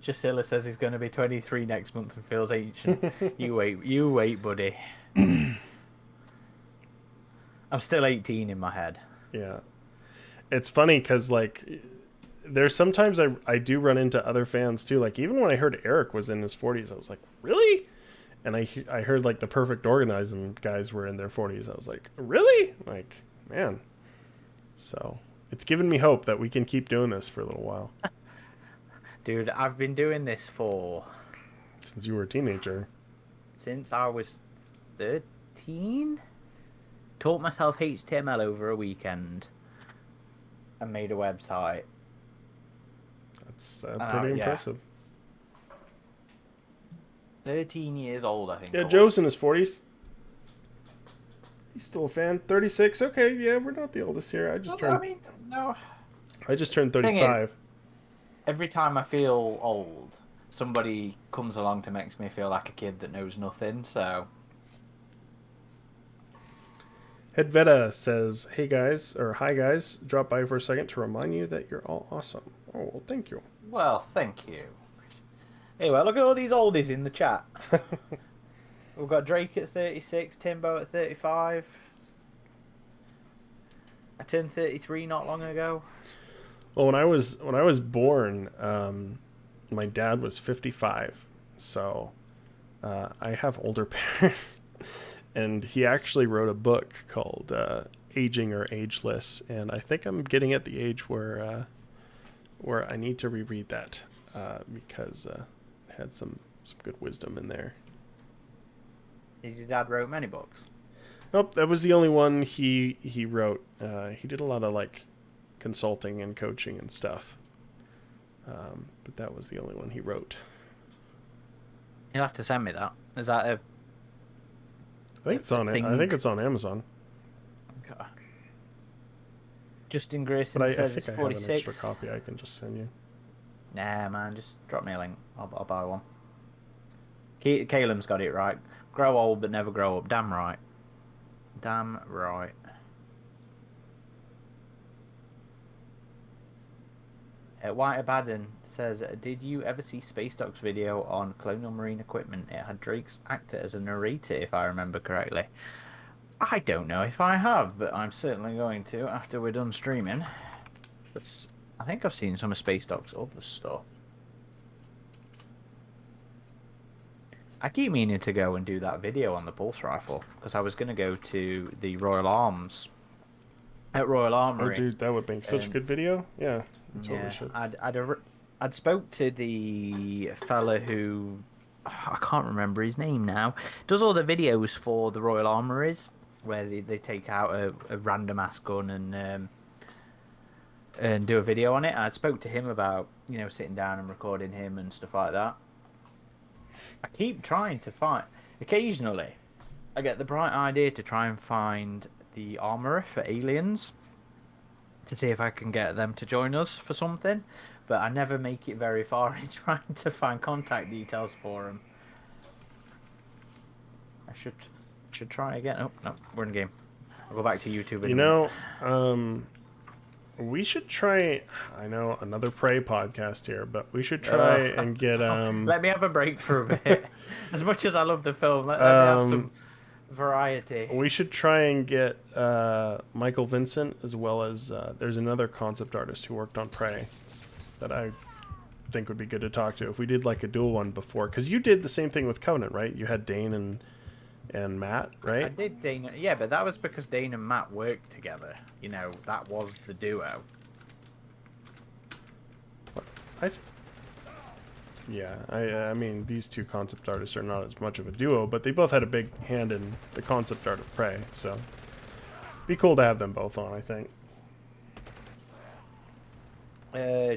Jasilla says he's going to be 23 next month and feels ancient. You wait, buddy. I'm still 18 in my head. Yeah. It's funny because, like, there's sometimes I do run into other fans, too. Like, even when I heard Eric was in his 40s, I was like, really? And I heard, like, the Perfect Organism guys were in their 40s. I was like, really? Like, man. So, it's given me hope that we can keep doing this for a little while. Dude, I've been doing this since you were a teenager. Since I was 13? Taught myself HTML over a weekend. And made a website. That's pretty impressive. 13 years old, I think. Yeah, Joe's in his 40s. He's still a fan. 36. Okay, yeah, we're not the oldest here. I just turned 35. Every time I feel old, somebody comes along to make me feel like a kid that knows nothing, so... Hedveta says, hey guys, or hi guys, drop by for a second to remind you that you're all awesome. Oh, well, thank you. Well, thank you. Anyway, look at all these oldies in the chat. We've got Drake at 36, Timbo at 35. I turned 33 not long ago. Well, when I was born, my dad was 55, so I have older parents, and he actually wrote a book called Aging or Ageless, and I think I'm getting at the age where I need to reread that because it had some good wisdom in there. Did your dad wrote many books? Nope, that was the only one he wrote. He did a lot of like consulting and coaching and stuff, but that was the only one he wrote. You'll have to send me that. Is that a... I think it's on it. I think it's on Amazon. Okay. Justin Grayson but says I think it's I have an 46. extra copy I can just send you. Nah, man, just drop me a link. I'll buy one. Caleb's got it right. Grow old but never grow up. Damn right. Damn right. White Abaddon says, "Did you ever see Space Dock's video on Colonial Marine equipment? It had Drake's actor as a narrator, if I remember correctly." I don't know if I have, but I'm certainly going to after we're done streaming. But I think I've seen some of Space Dock's other stuff. I keep meaning to go and do that video on the pulse rifle because I was going to go to the Royal Arms at Royal Armory. Oh, dude, that would make such a good video. Yeah, totally yeah, should. I'd spoke to the fella who I can't remember his name now. Does all the videos for the Royal Armories where they take out a random ass gun and do a video on it. I spoke to him about sitting down and recording him and stuff like that. I keep trying to find. Occasionally, I get the bright idea to try and find the armorer for Aliens to see if I can get them to join us for something, but I never make it very far in trying to find contact details for them. I should try again. Oh no, we're in the game. I'll go back to YouTube. We should try. I know another Prey podcast here, but we should try and get. Let me have a break for a bit. As much as I love the film, let me have some variety. We should try and get Michael Vincent, as well as there's another concept artist who worked on Prey that I think would be good to talk to if we did like a dual one before. Because you did the same thing with Covenant, right? You had Dane and Matt, right? I did Dane, yeah, but that was because Dane and Matt worked together. That was the duo. I mean, these two concept artists are not as much of a duo, but they both had a big hand in the concept art of Prey, so be cool to have them both on, I think.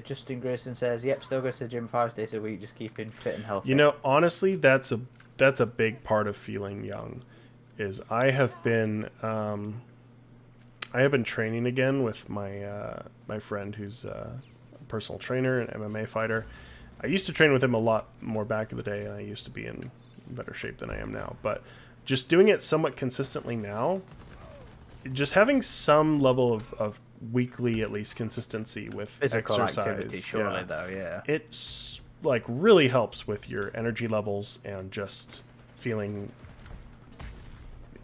Justin Grayson says, "Yep, still go to the gym 5 days a week, just keeping fit and healthy." Honestly, that's a big part of feeling young. Is I have been training again with my friend who's a personal trainer and MMA fighter. I used to train with him a lot more back in the day, and I used to be in better shape than I am now. But just doing it somewhat consistently now, just having some level of weekly, at least, consistency with physical exercise, activity, surely, though, yeah. It's like really helps with your energy levels and just feeling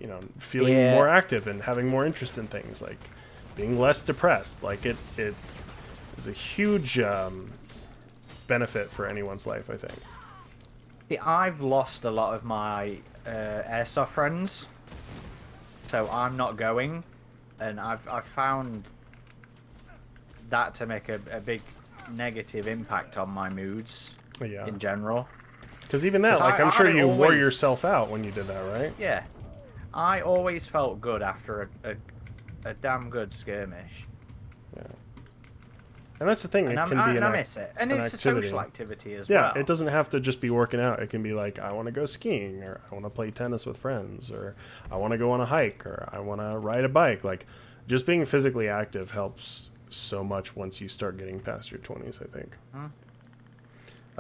more active and having more interest in things, like being less depressed. Like it is a huge benefit for anyone's life, I think. See, I've lost a lot of my airsoft friends, so I'm not going, and I've found that to make a big negative impact on my moods in general. Because even that, like, I'm sure you wore yourself out when you did that, right? Yeah. I always felt good after a damn good skirmish. Yeah. And that's the thing, and I miss it. And it's activity. A social activity as well. Yeah, it doesn't have to just be working out. It can be like, I want to go skiing, or I want to play tennis with friends, or I want to go on a hike, or I want to ride a bike. Like, just being physically active helps so much once you start getting past your 20s, I think.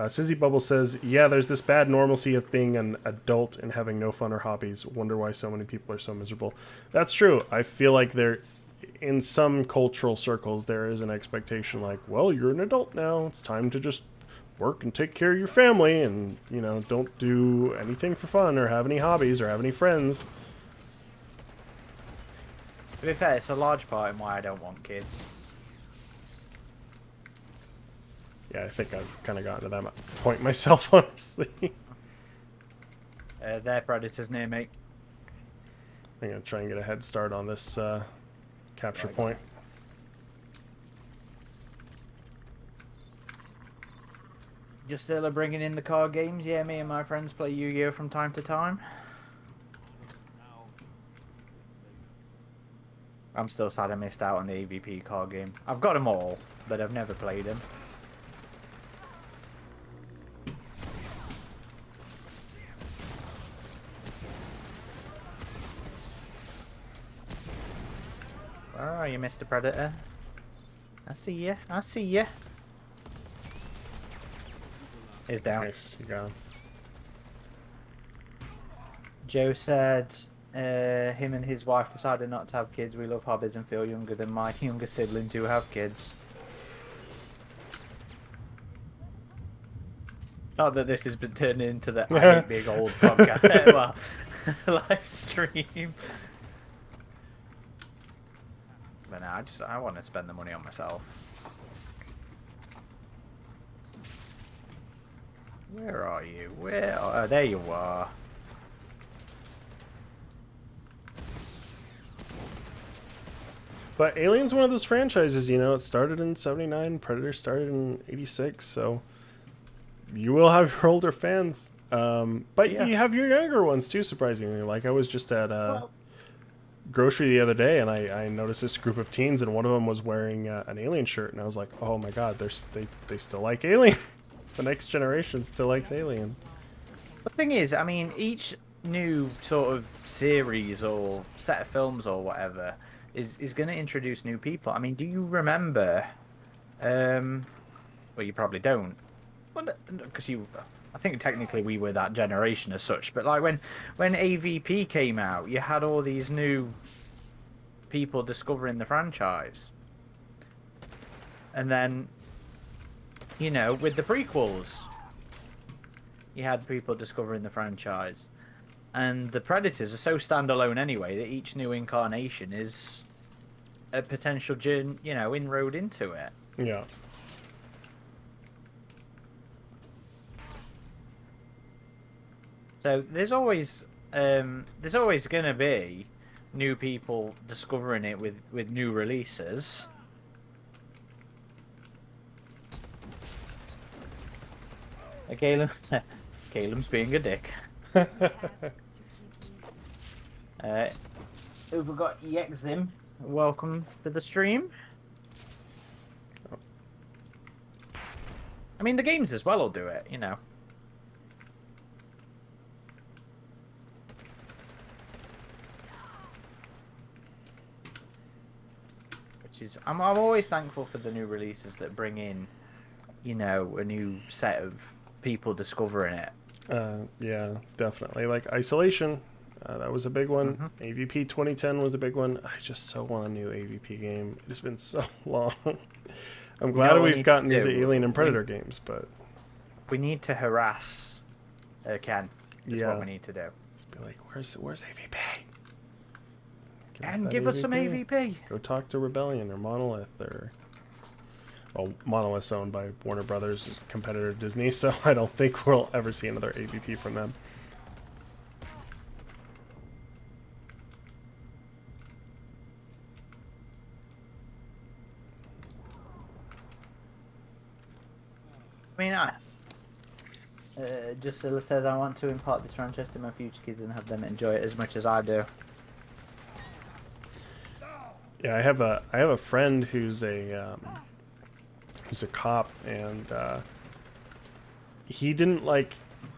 Sizzy Bubble says, "Yeah, there's this bad normalcy of being an adult and having no fun or hobbies. Wonder why so many people are so miserable." That's true. I feel like in some cultural circles, there is an expectation like, well, you're an adult now. It's time to just work and take care of your family and, don't do anything for fun or have any hobbies or have any friends. To be fair, it's a large part in why I don't want kids. Yeah, I think I've kind of gotten to that point myself, honestly. They're predators near me. I'm going to try and get a head start on this capture point. You still are bringing in the card games? Yeah, me and my friends play Yu-Gi-Oh! From time to time. I'm still sad I missed out on the AVP card game. I've got them all, but I've never played them. Where are you, Mr. Predator? I see ya. I see ya. He's down. Nice, you got him. Joe said him and his wife decided not to have kids. We love hobbies and feel younger than my younger siblings who have kids. Not that this has been turned into the I hate big old podcast. Well, live stream. But no, I want to spend the money on myself. Where are you? Oh, there you are. But Alien's one of those franchises, you know, it started in 79, Predator started in 86, so you will have your older fans. But Yeah. you have your younger ones too, surprisingly. Like, I was just at Well, grocery the other day, and I noticed this group of teens, and one of them was wearing an Alien shirt, and I was like, oh my god, they still like Alien. The next generation still likes Alien. the thing is, I mean, each new sort of series or set of films or whatever is going to introduce new people. I mean, do you remember? Well, you probably don't. Well, because I think technically we were that generation as such. But like when AVP came out, you had all these new people discovering the franchise, and then, you know, with the prequels, you had people discovering the franchise. And the Predators are so standalone anyway that each new incarnation is a potential, inroad into it. Yeah. So there's always gonna be new people discovering it with new releases. Caleb, Caleb's being a dick. We've got Yexim. Welcome to the stream. I mean, the games as well will do it, you know. Which is, I'm always thankful for the new releases that bring in, you know, a new set of people discovering it. Yeah, definitely. Like Isolation, that was a big one. Mm-hmm. AVP 2010 was a big one. I just so want a new AVP game. It's been so long. I'm glad we've gotten these Alien and Predator games, but we need to harass Ken. Is what we need to do. Just be like, where's AVP? Give us some AVP. Go talk to Rebellion or Monolith or... Well, Monolith's owned by Warner Brothers, competitor Disney, so I don't think we'll ever see another AVP from them. I mean, Jusilla says, I want to impart this franchise to my future kids and have them enjoy it as much as I do. Yeah, I have a friend who's a cop, and he didn't like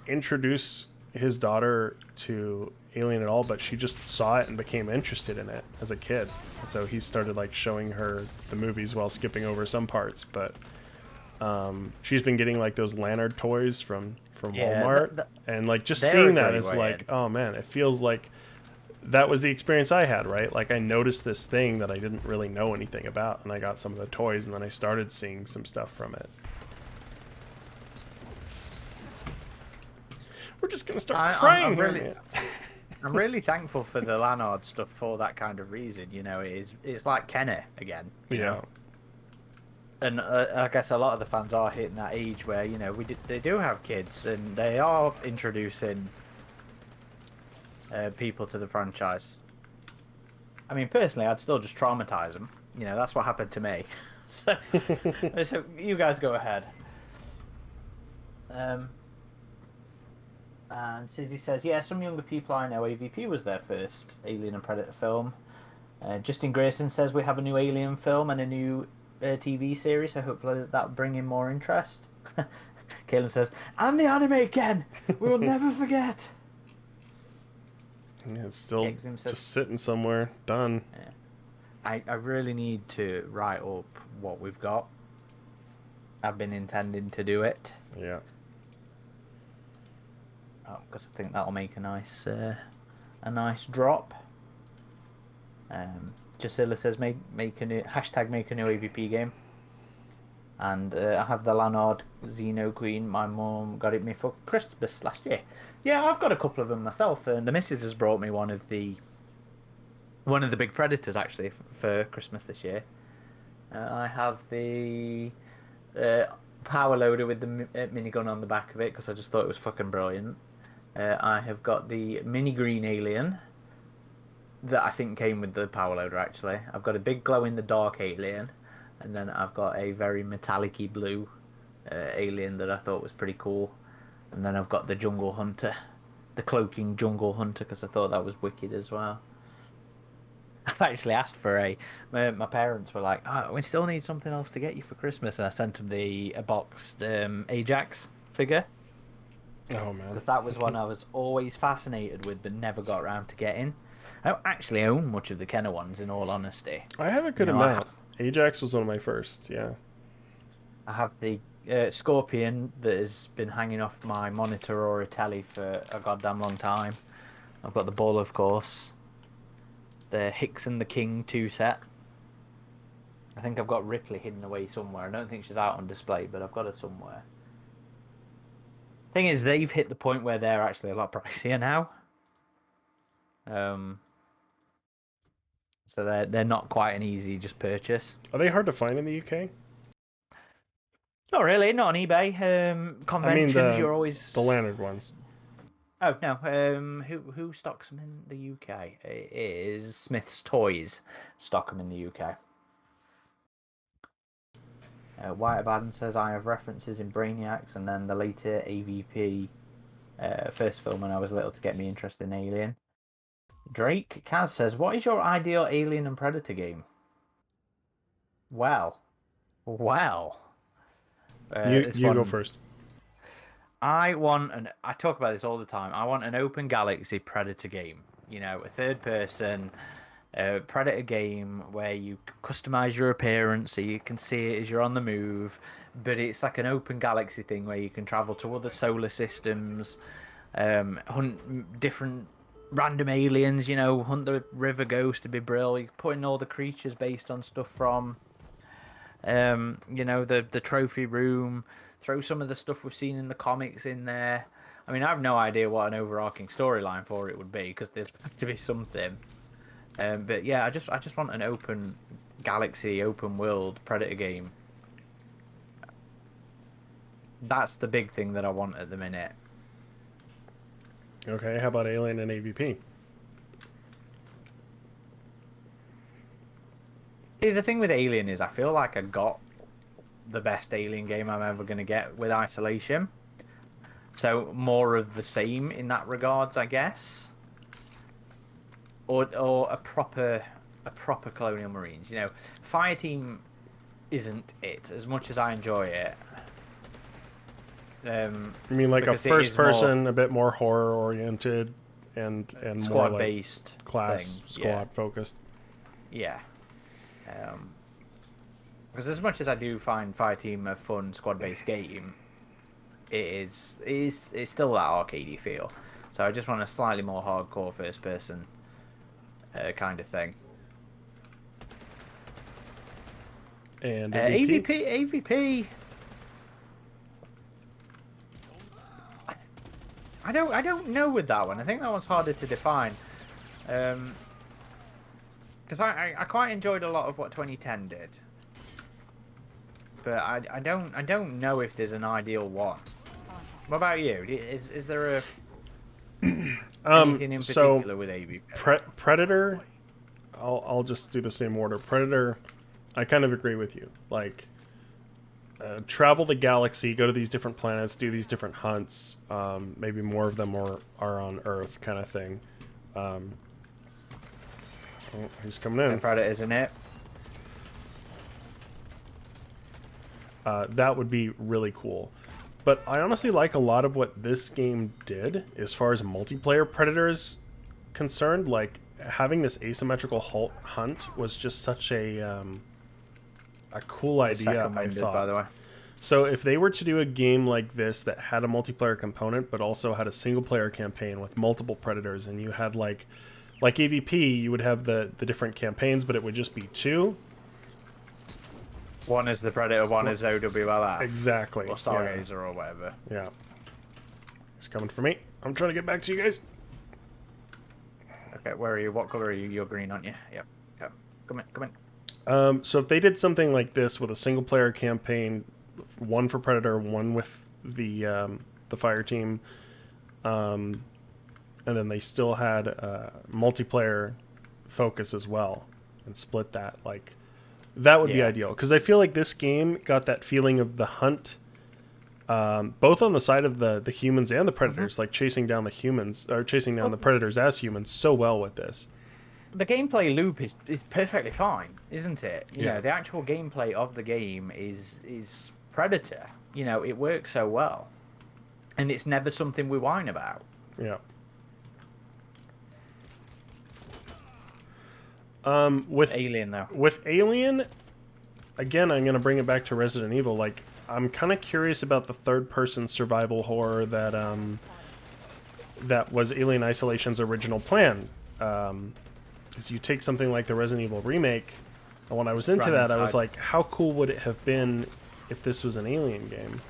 introduce his daughter to Alien at all, but she just saw it and became interested in it as a kid. And so he started like showing her the movies while skipping over some parts, but she's been getting like those Lannard toys from Walmart, and like just seeing that is like, oh man, it feels like that was the experience I had, right? Like I noticed this thing that I didn't really know anything about, and I got some of the toys, and then I started seeing some stuff from it. We're just gonna start crying. I'm really thankful for the Lannard stuff for that kind of reason. You know, it's like Kenny again. You know? And I guess a lot of the fans are hitting that age where, you know, they do have kids and they are introducing people to the franchise. I mean, personally, I'd still just traumatize them. You know, that's what happened to me. So you guys go ahead. And Sizzy says, yeah, some younger people I know, AVP was their first Alien and Predator film. Justin Grayson says we have a new Alien film and a new TV series, so hopefully that'll bring in more interest. Caleb says, and the anime again! We will never forget! Yeah, it's still just sitting somewhere, done. Yeah. I really need to write up what we've got. I've been intending to do it. Yeah. Because I think that'll make a nice drop. Jusilla says make a new #make a new AVP game. And I have the Lanard Xeno Queen. My mum got it me for Christmas last year. Yeah, I've got a couple of them myself, and the missus has brought me one of the big Predators actually for Christmas this year. I have the uh, power loader with the minigun on the back of it because I just thought it was fucking brilliant. I have got the mini green alien that I think came with the power loader actually. I've got a big glow in the dark alien, and then I've got a very metallic-y blue alien that I thought was pretty cool. And then I've got the jungle hunter, the cloaking jungle hunter, because I thought that was wicked as well. I've actually asked for my parents were like, oh, we still need something else to get you for Christmas, and I sent them a boxed Ajax figure. Oh man, Because that was one I was always fascinated with, but never got around to getting. I don't actually own much of the Kenner ones, in all honesty. I have a good You know, amount. Ajax was one of my first. Yeah. I have the Scorpion that has been hanging off my monitor or a telly for a goddamn long time. I've got the Bull, of course. The Hicks and the King 2 set. I think I've got Ripley hidden away somewhere. I don't think she's out on display, but I've got her somewhere. Thing is, they've hit the point where they're actually a lot pricier now. So they're not quite an easy just purchase. Are they hard to find in the UK? Not really, not on eBay. Conventions, you're always the Leonard ones. Oh no, who stocks them in the UK? It is Smith's Toys stock them in the UK. White Abaddon says I have references in Brainiacs, and then the later AVP first film when I was little to get me interested in Alien. Drake Kaz says, what is your ideal Alien and Predator game? Well. You go first. I talk about this all the time. I want an open galaxy Predator game. You know, a third person Predator game where you customize your appearance so you can see it as you're on the move, but it's like an open galaxy thing where you can travel to other solar systems, hunt different random aliens, you know, hunt the river ghost to be brill. You put in all the creatures based on stuff from you know, the trophy room, throw some of the stuff we've seen in the comics in there. I mean, I have no idea what an overarching storyline for it would be, because there'd have to be something. But yeah, I just want an open galaxy, open world Predator game. That's the big thing that I want at the minute. Okay, how about Alien and AVP? See, the thing with Alien is I feel like I got the best Alien game I'm ever going to get with Isolation. So more of the same in that regards, I guess. Or a proper Colonial Marines. You know, Fireteam isn't it, as much as I enjoy it. You mean like a first person, a bit more horror oriented, and squad more based like class thing. squad focused. Yeah. Because as much as I do find Fireteam a fun squad based game, it's still that arcadey feel. So I just want a slightly more hardcore first person kind of thing. And AVP. I don't know with that one. I think that one's harder to define. Because I quite enjoyed a lot of what 2010 did, but I don't know if there's an ideal one. What about you? Is there a anything in particular with AVP? Predator. I'll just do the same order. Predator. I kind of agree with you. Like, travel the galaxy, go to these different planets, do these different hunts. Maybe more of them are on Earth, kind of thing. Oh, he's coming in. Predator, isn't it? That would be really cool. But I honestly like a lot of what this game did as far as multiplayer Predator is concerned. Like, having this asymmetrical hunt was just such a cool idea, I thought. By the way. So if they were to do a game like this that had a multiplayer component but also had a single-player campaign with multiple Predators, and you had like AVP, you would have the different campaigns, but it would just be 2. One is the Predator, one is OWLF. Exactly. Or Stargazer or whatever. Yeah. He's coming for me. I'm trying to get back to you guys. Okay, where are you? What color are you? You're green, aren't you? Yep. Okay. Come in, come in. So if they did something like this with a single player campaign, one for Predator, one with the fire team, and then they still had multiplayer focus as well, and split that, like, that would be ideal. Because I feel like this game got that feeling of the hunt, both on the side of the humans and the predators, like chasing down the humans, or chasing down the predators as humans so well with this. The gameplay loop is perfectly fine, isn't it? You know, the actual gameplay of the game is Predator. You know, it works so well. And it's never something we whine about. Yeah. With Alien, though. With Alien, again, I'm going to bring it back to Resident Evil. Like, I'm kind of curious about the third-person survival horror that that was Alien Isolation's original plan. Because you take something like the Resident Evil remake, and when I was into that, I was like, how cool would it have been if this was an Alien game?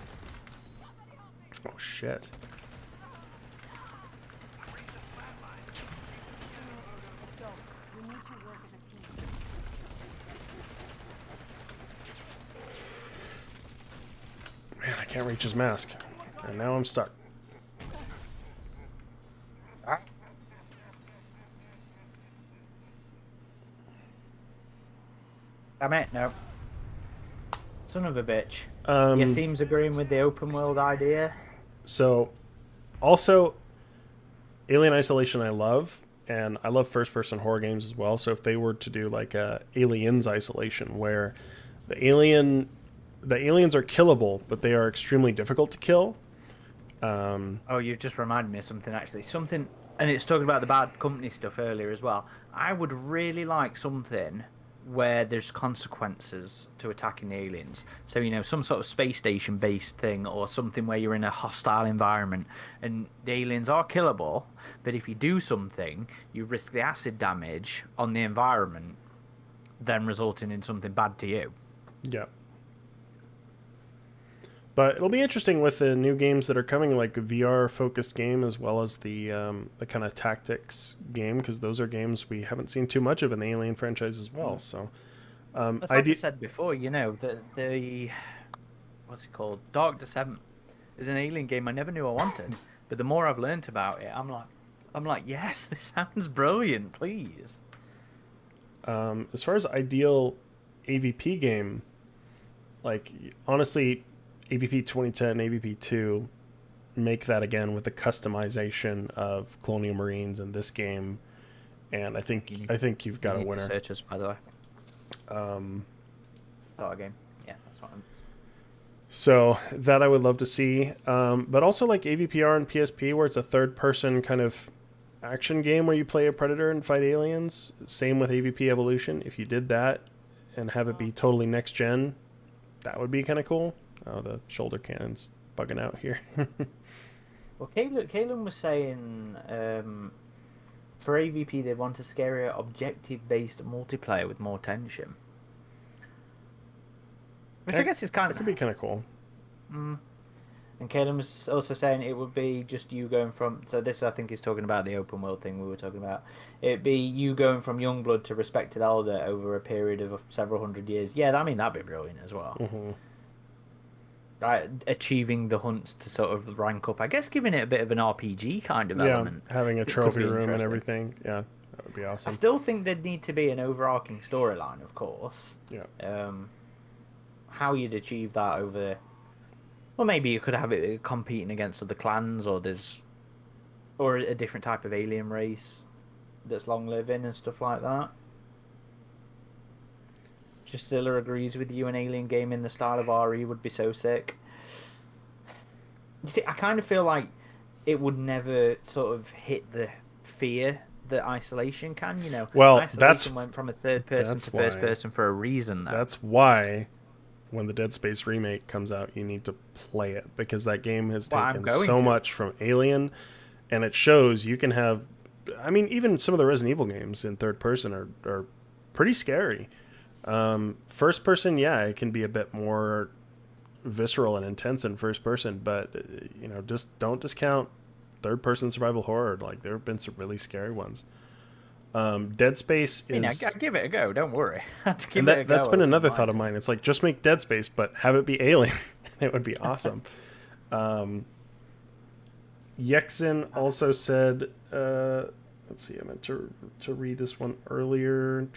Oh, shit. Man, I can't reach his mask. And now I'm stuck. Damn it, no. Son of a bitch. Yeah, seems agreeing with the open world idea. So, also, Alien Isolation I love, and I love first-person horror games as well. So if they were to do like a Aliens Isolation, where the aliens are killable, but they are extremely difficult to kill. Oh, you've just reminded me of something, actually. Something, and it's talking about the Bad Company stuff earlier as well. I would really like something where there's consequences to attacking the aliens. So, you know, some sort of space station based thing, or something where you're in a hostile environment and the aliens are killable, but if you do something, you risk the acid damage on the environment, then resulting in something bad to you. Yeah. But it'll be interesting with the new games that are coming, like a VR-focused game as well as the kind of tactics game, because those are games we haven't seen too much of in the Alien franchise as well. So, like I said before, you know, the what's it called? Dark Descent is an Alien game I never knew I wanted, but the more I've learnt about it, I'm like, yes, this sounds brilliant. Please. As far as ideal AVP game, like honestly, AVP 2010, AVP 2, make that again with the customization of Colonial Marines in this game, and I think you've got a winner. Searches, by the way. Start a game. Yeah, that's what I'm. So that I would love to see, but also like AVPR and PSP, where it's a third-person kind of action game where you play a predator and fight aliens. Same with AVP Evolution. If you did that and have it be totally next gen, that would be kind of cool. Oh, the shoulder cannon's bugging out here. Well, Kalen was saying for AVP they want a scarier objective-based multiplayer with more tension. Which I guess is kind of... It could be kind of cool. And Kalen was also saying it would be just you going from... So this, I think, is talking about the open world thing we were talking about. It'd be you going from Youngblood to Respected Elder over a period of several hundred years. Yeah, I mean, that'd be brilliant as well. Mm-hmm. Achieving the hunts to sort of rank up. I guess giving it a bit of an RPG kind of element. Having a trophy room and everything. Yeah, that would be awesome. I still think there'd need to be an overarching storyline, of course. Yeah. How you'd achieve that over... Well, maybe you could have it competing against other clans, or a different type of alien race that's long-living and stuff like that. Drusilla agrees with you, an alien game in the style of RE would be so sick. You see, I kind of feel like it would never sort of hit the fear that Isolation can, you know. Well, Isolation went from a third person to first person for a reason, though. That's why when the Dead Space remake comes out, you need to play it, because that game has taken so much from Alien, and it shows you can have... I mean, even some of the Resident Evil games in third person are pretty scary. First person, yeah, it can be a bit more visceral and intense in first person, but just don't discount third person survival horror. Like there have been some really scary ones. Dead Space I mean, is, give it a go. Don't worry. To and give it a that's go. I been wouldn't another thought mind of it. mine. It's like just make Dead Space, but have it be Alien. It would be awesome. Yexin also said, let's see, I meant to read this one earlier.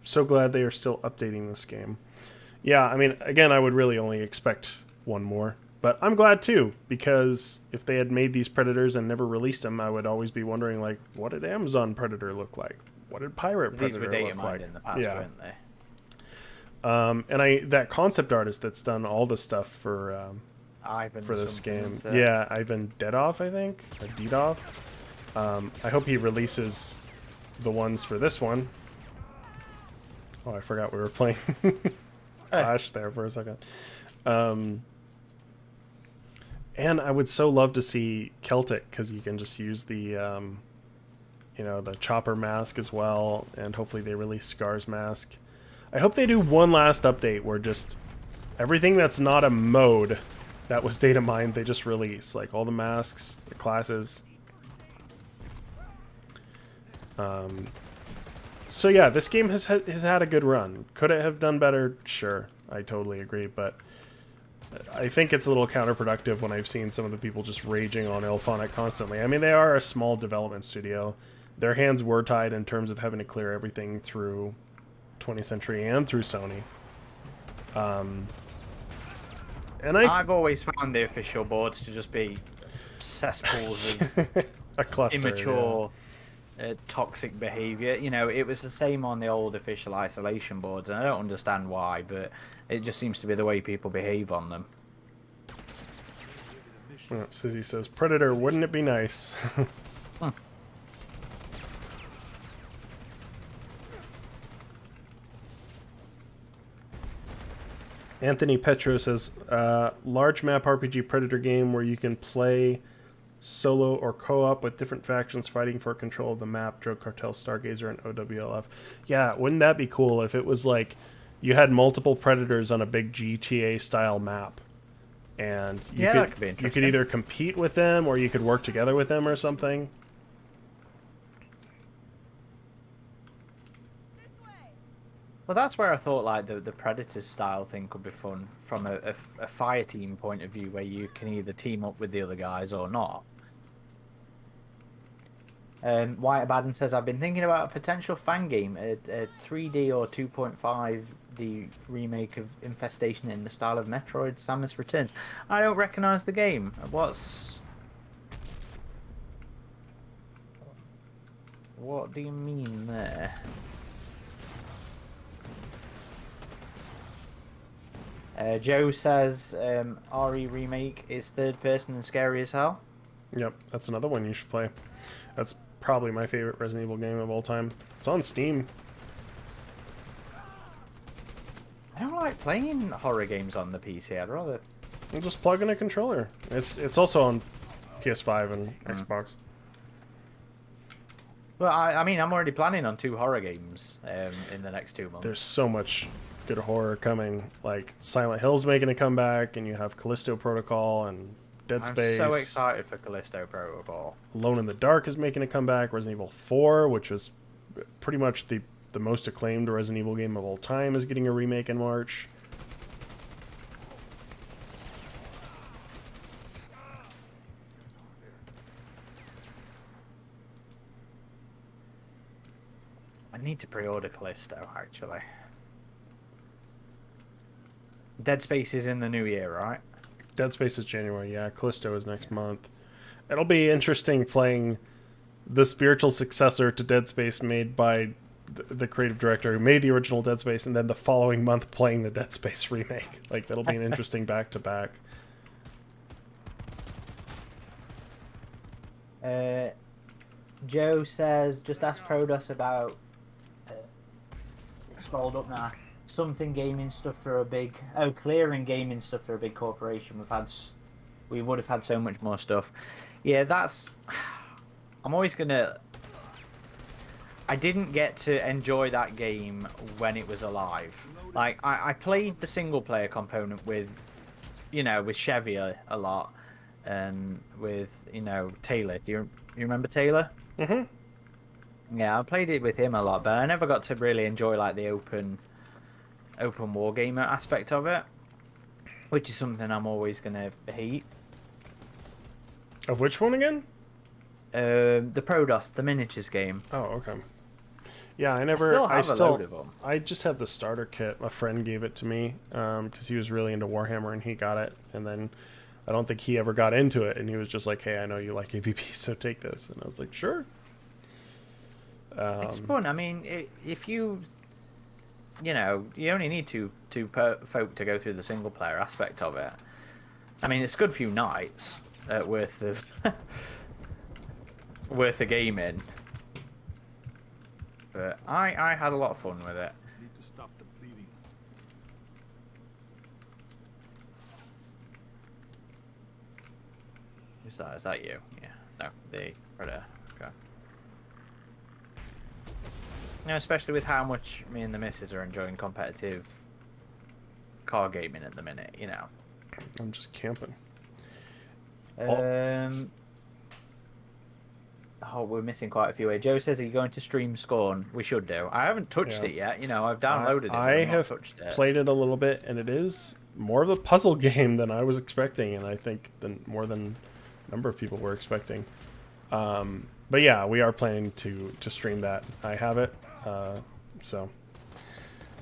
So glad they are still updating this game. Yeah, I mean, again, I would really only expect one more. But I'm glad too, because if they had made these Predators and never released them, I would always be wondering, like, what did Amazon Predator look like? What did Pirate These were Predator data look mined like? in the past, Yeah. weren't they? And that concept artist that's done all the stuff for Ivan this something, game, isn't it? yeah, Ivan Dedov, I think, or Dedov. I hope he releases the ones for this one. Oh, I forgot we were playing Clash there for a second. And I would so love to see Celtic, because you can just use the the chopper mask as well, and hopefully they release Scar's mask. I hope they do one last update where just everything that's not a mode that was data mined, they just release, like all the masks, the classes. So yeah, this game has had a good run. Could it have done better? Sure, I totally agree, but I think it's a little counterproductive when I've seen some of the people just raging on IllFonic constantly. I mean, they are a small development studio. Their hands were tied in terms of having to clear everything through 20th Century and through Sony. And I've always found the official boards to just be cesspools of a cluster, immature, toxic behavior. You know, it was the same on the old official isolation boards, and I don't understand why, but it just seems to be the way people behave on them. Oh, Sizzy says, Predator, wouldn't it be nice? Anthony Petro says, large map RPG Predator game where you can play solo or co-op with different factions fighting for control of the map, Drug Cartel, Stargazer, and OWLF. Yeah, wouldn't that be cool if it was like you had multiple Predators on a big GTA-style map, and that could be you interesting. could either compete with them or you could work together with them or something. Well, that's where I thought like the Predators style thing could be fun from a fire team point of view, where you can either team up with the other guys or not. White Abaddon says, I've been thinking about a potential fan game, a 3D or 2.5D remake of Infestation in the style of Metroid Samus Returns. I don't recognise the game. What do you mean there? Joe says RE remake is third person and scary as hell. Yep, that's another one you should play. That's probably my favorite Resident Evil game of all time. It's on Steam. I don't like playing horror games on the PC. I'd rather... We'll just plug in a controller. It's also on PS5 and Xbox. Well, I mean, I'm already planning on 2 horror games in the next 2 months. There's so much good horror coming. Like Silent Hill's making a comeback, and you have Callisto Protocol and Dead Space. I'm so excited for Callisto Protocol. Alone in the Dark is making a comeback. Resident Evil 4, which was pretty much the most acclaimed Resident Evil game of all time, is getting a remake in March. I need to pre-order Callisto, actually. Dead Space is in the new year, right? Dead Space is January, yeah. Callisto is next month. It'll be interesting playing the spiritual successor to Dead Space made by the creative director who made the original Dead Space, and then the following month playing the Dead Space remake. Like, that'll be an interesting back-to-back. Joe says, just ask Prodos about... scrolled up now. Something gaming stuff for a big... Oh, clearing gaming stuff for a big corporation. We've had We would have had so much more stuff. Yeah, that's. I'm always gonna. I didn't get to enjoy that game when it was alive. Like I played the single player component with, with Chevy a lot, and with Taylor. Do you remember Taylor? Mm-hmm. Yeah, I played it with him a lot, but I never got to really enjoy like the open wargamer aspect of it, which is something I'm always gonna hate. Of which one again? The Protoss, the miniatures game. Oh, okay. Yeah, I Still have a load of them. I just have the starter kit. A friend gave it to me because he was really into Warhammer and he got it. And then I don't think he ever got into it. And he was just like, "Hey, I know you like AVP, so take this." And I was like, "Sure." It's fun. I mean, if you only need two folk to go through the single player aspect of it. I mean, it's a good few nights worth of worth of gaming. But I had a lot of fun with it. Need to stop the bleeding. Who's that? Is that you? Yeah. No, the Predator. Okay. Especially with how much me and the missus are enjoying competitive car gaming at the minute, I'm just camping. Oh, we're missing quite a few here. Joe says, "Are you going to stream Scorn?" We should do. I haven't touched it yet. I've downloaded it. I I've not have touched it. played it a little bit, and it is more of a puzzle game than I was expecting, and I think more than a number of people were expecting. But yeah, we are planning to stream that. I have it, so.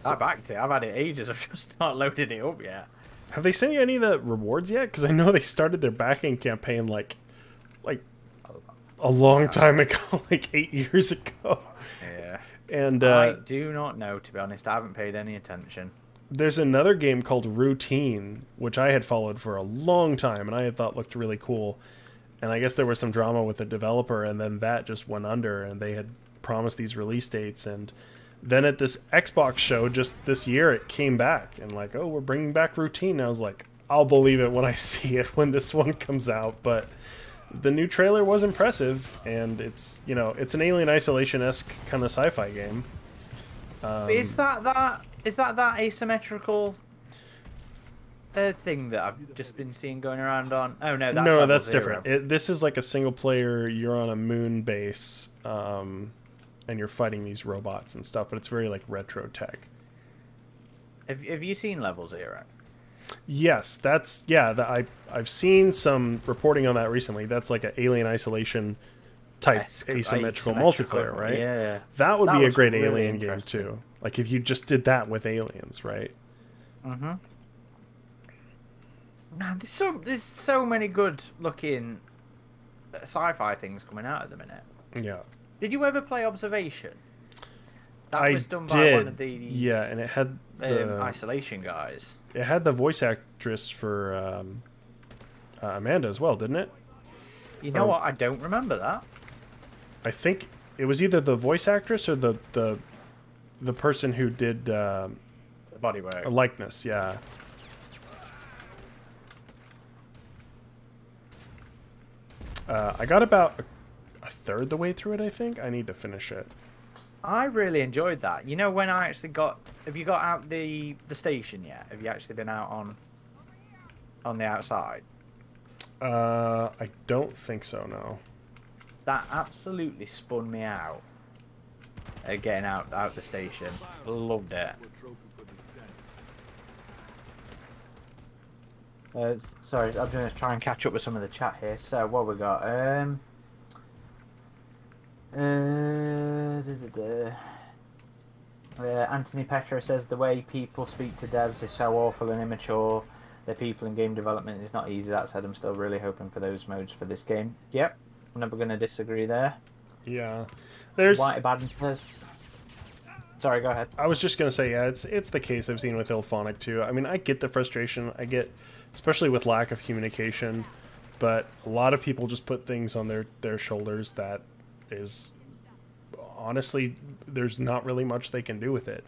I backed it. I've had it ages. I've just not loaded it up yet. Have they sent you any of the rewards yet? Because I know they started their backing campaign like a long time ago, like 8 years ago. Yeah. And I do not know, to be honest. I haven't paid any attention. there's another game called Routine, which I had followed for a long time, and I had thought looked really cool. And I guess there was some drama with the developer, and then that just went under, and they had promised these release dates. And then at this Xbox show just this year, it came back, and like, oh, we're bringing back Routine. And I was like, I'll believe it when I see it when this one comes out. But the new trailer was impressive, and it's, you know, it's an Alien Isolation-esque kind of sci-fi game. Is that asymmetrical thing that I've just been seeing going around on? Oh no, that's no, Level that's Zero. different. This is like a single player. You're on a moon base, and you're fighting these robots and stuff. But it's very like retro tech. Have you seen Level Zero? Yes, I've seen some reporting on that recently. That's like an Alien Isolation type asymmetrical multiplayer, right? Yeah. That would be a looks great really Alien game interesting. too. Like if you just did that with aliens, right? Mm-hmm. Man, there's so many good looking sci-fi things coming out at the minute. Yeah. Did you ever play Observation? That I was done by one of the Yeah, and it had the, Isolation guys. it had the voice actress for Amanda as well, didn't it? You know what? I don't remember that. I think it was either the voice actress or the person who did The bodywork. a likeness. Yeah. I got about a third the way through it. I think I need to finish it. I really enjoyed that. You know, when I actually got... Have you got out the station yet? Have you actually been out on the outside? I don't think so. No. That absolutely spun me out. Getting out the station. Loved it. Sorry, I'm going to try and catch up with some of the chat here. So, what we got? Anthony Petro says the way people speak to devs is so awful and immature. The people in game development is not easy. That said, I'm still really hoping for those modes for this game. Yep, I'm never going to disagree there. Yeah. There's. White Baden says. Sorry, go ahead. I was just gonna say, yeah, it's the case I've seen with Ilphonic too. I mean, I get the frustration. I get, especially with lack of communication, but a lot of people just put things on their shoulders that is honestly there's not really much they can do with it.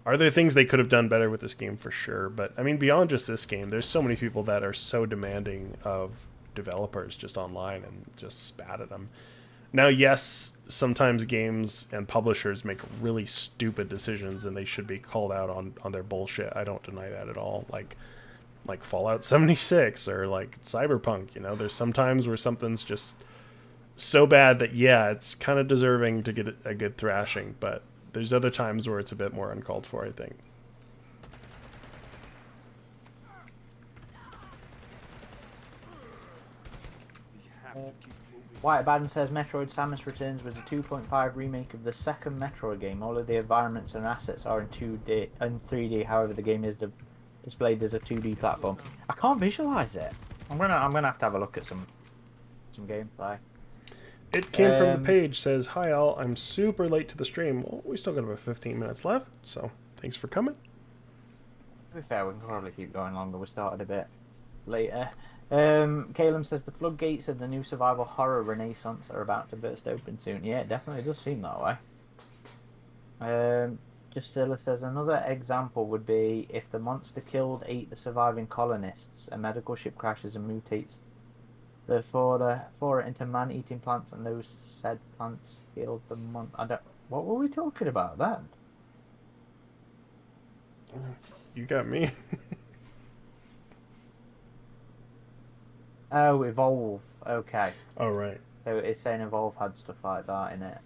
Are there things they could have done better with this game? For sure. But, I mean, beyond just this game, there's so many people that are so demanding of developers just online and just spat at them. Now, yes, sometimes games and publishers make really stupid decisions and they should be called out on their bullshit. I don't deny that at all. Like Fallout 76 or like Cyberpunk, you know, there's some times where something's just so bad that, yeah, it's kind of deserving to get a good thrashing, but there's other times where it's a bit more uncalled for, I think. White Baden says Metroid Samus Returns was a 2.5 remake of the second Metroid game. All of the environments and assets are in 2D and 3D. However, the game is displayed as a 2D platform. I can't visualize it. I'm gonna have to have a look at some gameplay. It came from the page, says, "Hi all, I'm super late to the stream." Well, we still got about 15 minutes left, so thanks for coming. To be fair, we can probably keep going longer. We started a bit later. Caleb says the floodgates of the new survival horror renaissance are about to burst open soon. Yeah, it definitely does seem that way. Justilla says another example would be if the monster ate the surviving colonists, a medical ship crashes and mutates the flora into man-eating plants, and those said plants killed the what were we talking about then? You got me. Oh, Evolve. Okay. Oh, right. So it's saying Evolve had stuff like that in it.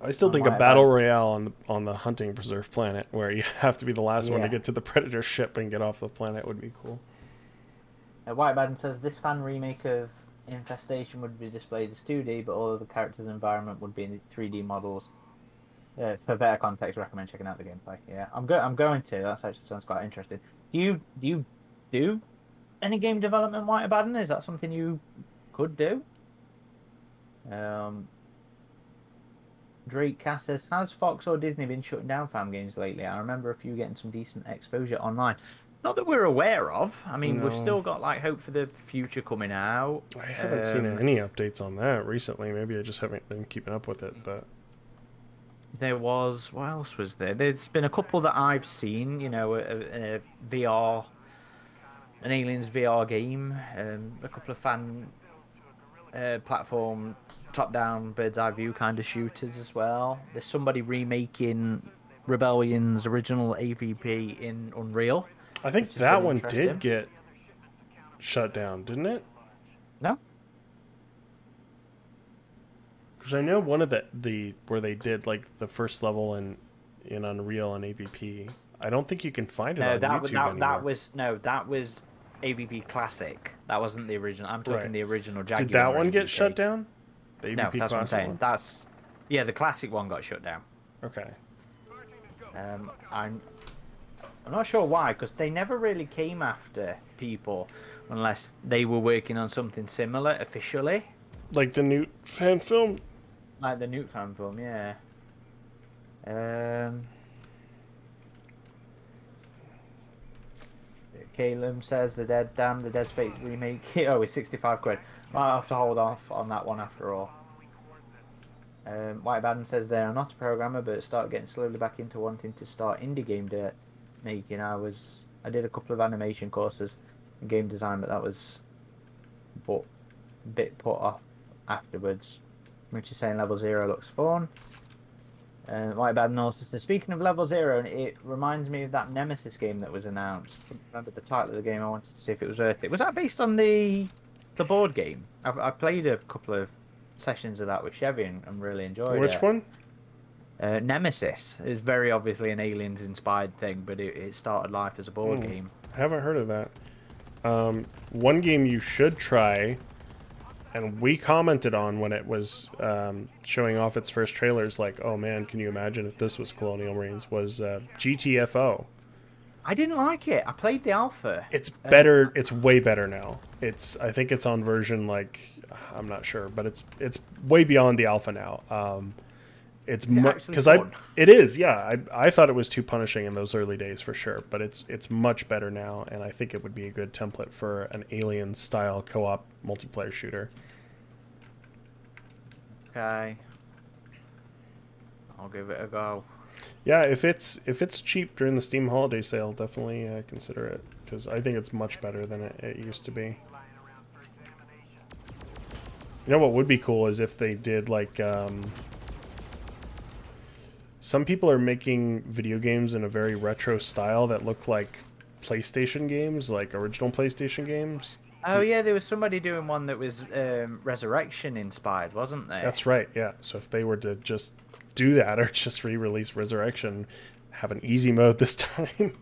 I still think a battle royale on the hunting preserve planet, where you have to be the last one to get to the predator ship and get off the planet, would be cool. White Baden says this fan remake of Infestation would be displayed as 2D, but all of the characters and environment would be in 3D models. For better context, recommend checking out the gameplay. Yeah, I'm going to. That actually sounds quite interesting. Do you do any game development, White Baden? Is that something you could do? Drake Cass says, has Fox or Disney been shutting down fan games lately? I remember a few getting some decent exposure online. Not that we're aware of. I mean, we've still got like hope for the future coming out. I haven't seen any updates on that recently. Maybe I just haven't been keeping up with it, but there was, what else was there? There's been a couple that I've seen, you know, a VR, an Aliens VR game, a couple of fan platform top-down bird's eye view kind of shooters as well. There's somebody remaking Rebellion's original AVP in Unreal. I think that one did get shut down, didn't it? No. Because I know one of the where they did like the first level in Unreal and AVP. I don't think you can find it on YouTube anymore. That was AVP Classic. That wasn't the original. I'm talking the original Jaguar. Did that one AVP. get shut down? The AVP no, that's Classic what I'm saying. One? The classic one got shut down. Okay. I'm not sure why, because they never really came after people unless they were working on something similar officially. Like the Newt fan film? Like the Newt fan film, yeah. Caleb says the Dead Space remake. Oh, it's 65 quid. Might have to hold off on that one after all. White Baden says they are not a programmer, but start getting slowly back into wanting to start indie game making. I did a couple of animation courses in game design, but that was a bit put off afterwards. Which is saying Level 0 looks fun. White Baden also says, speaking of Level 0, it reminds me of that Nemesis game that was announced. I couldn't remember the title of the game. I wanted to see if it was worth it. Was that based on the board game? I played a couple of sessions of that with Chevy and really enjoyed it. Which one? Nemesis is very obviously an Aliens inspired thing, but it started life as a board game. I haven't heard of that. One game you should try, and we commented on when it was showing off its first trailers, like, oh man, can you imagine if this was Colonial Marines, was GTFO. I didn't like it. I played the alpha. It's better. It's way better now. I think it's on version, like, I'm not sure, but it's way beyond the alpha now. It's because it is, yeah. I thought it was too punishing in those early days for sure, but it's much better now, and I think it would be a good template for an Alien style co-op multiplayer shooter. Okay. I'll give it a go. Yeah, if it's cheap during the Steam holiday sale, definitely consider it, because I think it's much better than it used to be. You know what would be cool is if they did like some people are making video games in a very retro style that look like PlayStation games, like original PlayStation games. Oh yeah, there was somebody doing one that was Resurrection inspired, wasn't there? That's right, yeah. So if they were to just do that or just re-release Resurrection, have an easy mode this time,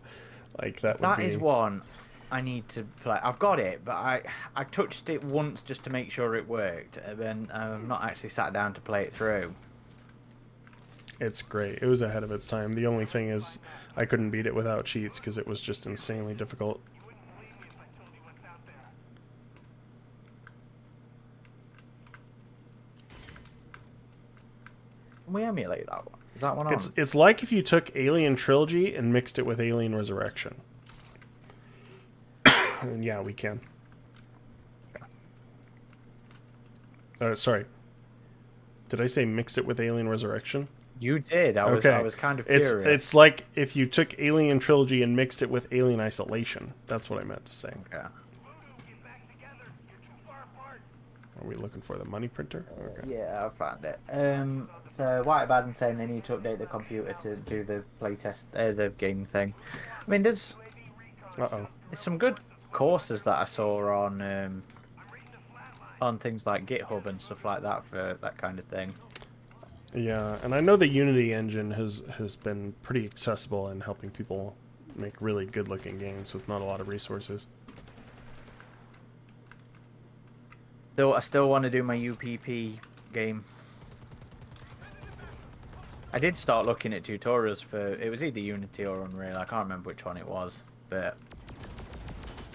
like that would be... That is one I need to play. I've got it, but I touched it once just to make sure it worked, and then I've not actually sat down to play it through. It's great. It was ahead of its time. The only thing is I couldn't beat it without cheats because it was just insanely difficult. Can we emulate that one? Is that one on? It's like if you took Alien Trilogy and mixed it with Alien Resurrection. And yeah, we can. Sorry. Did I say mixed it with Alien Resurrection? You did. I was kind of curious. curious. It's like if you took Alien Trilogy and mixed it with Alien Isolation. That's what I meant to say. Okay. Are we looking for the money printer? Okay. Yeah, I found it. So White Baden saying they need to update the computer to do the playtest, the game thing. I mean, there's some good courses that I saw on things like GitHub and stuff like that for that kind of thing. Yeah, and I know the Unity engine has been pretty accessible in helping people make really good-looking games with not a lot of resources. I still want to do my UPP game. I did start looking at tutorials for... It was either Unity or Unreal. I can't remember which one it was. But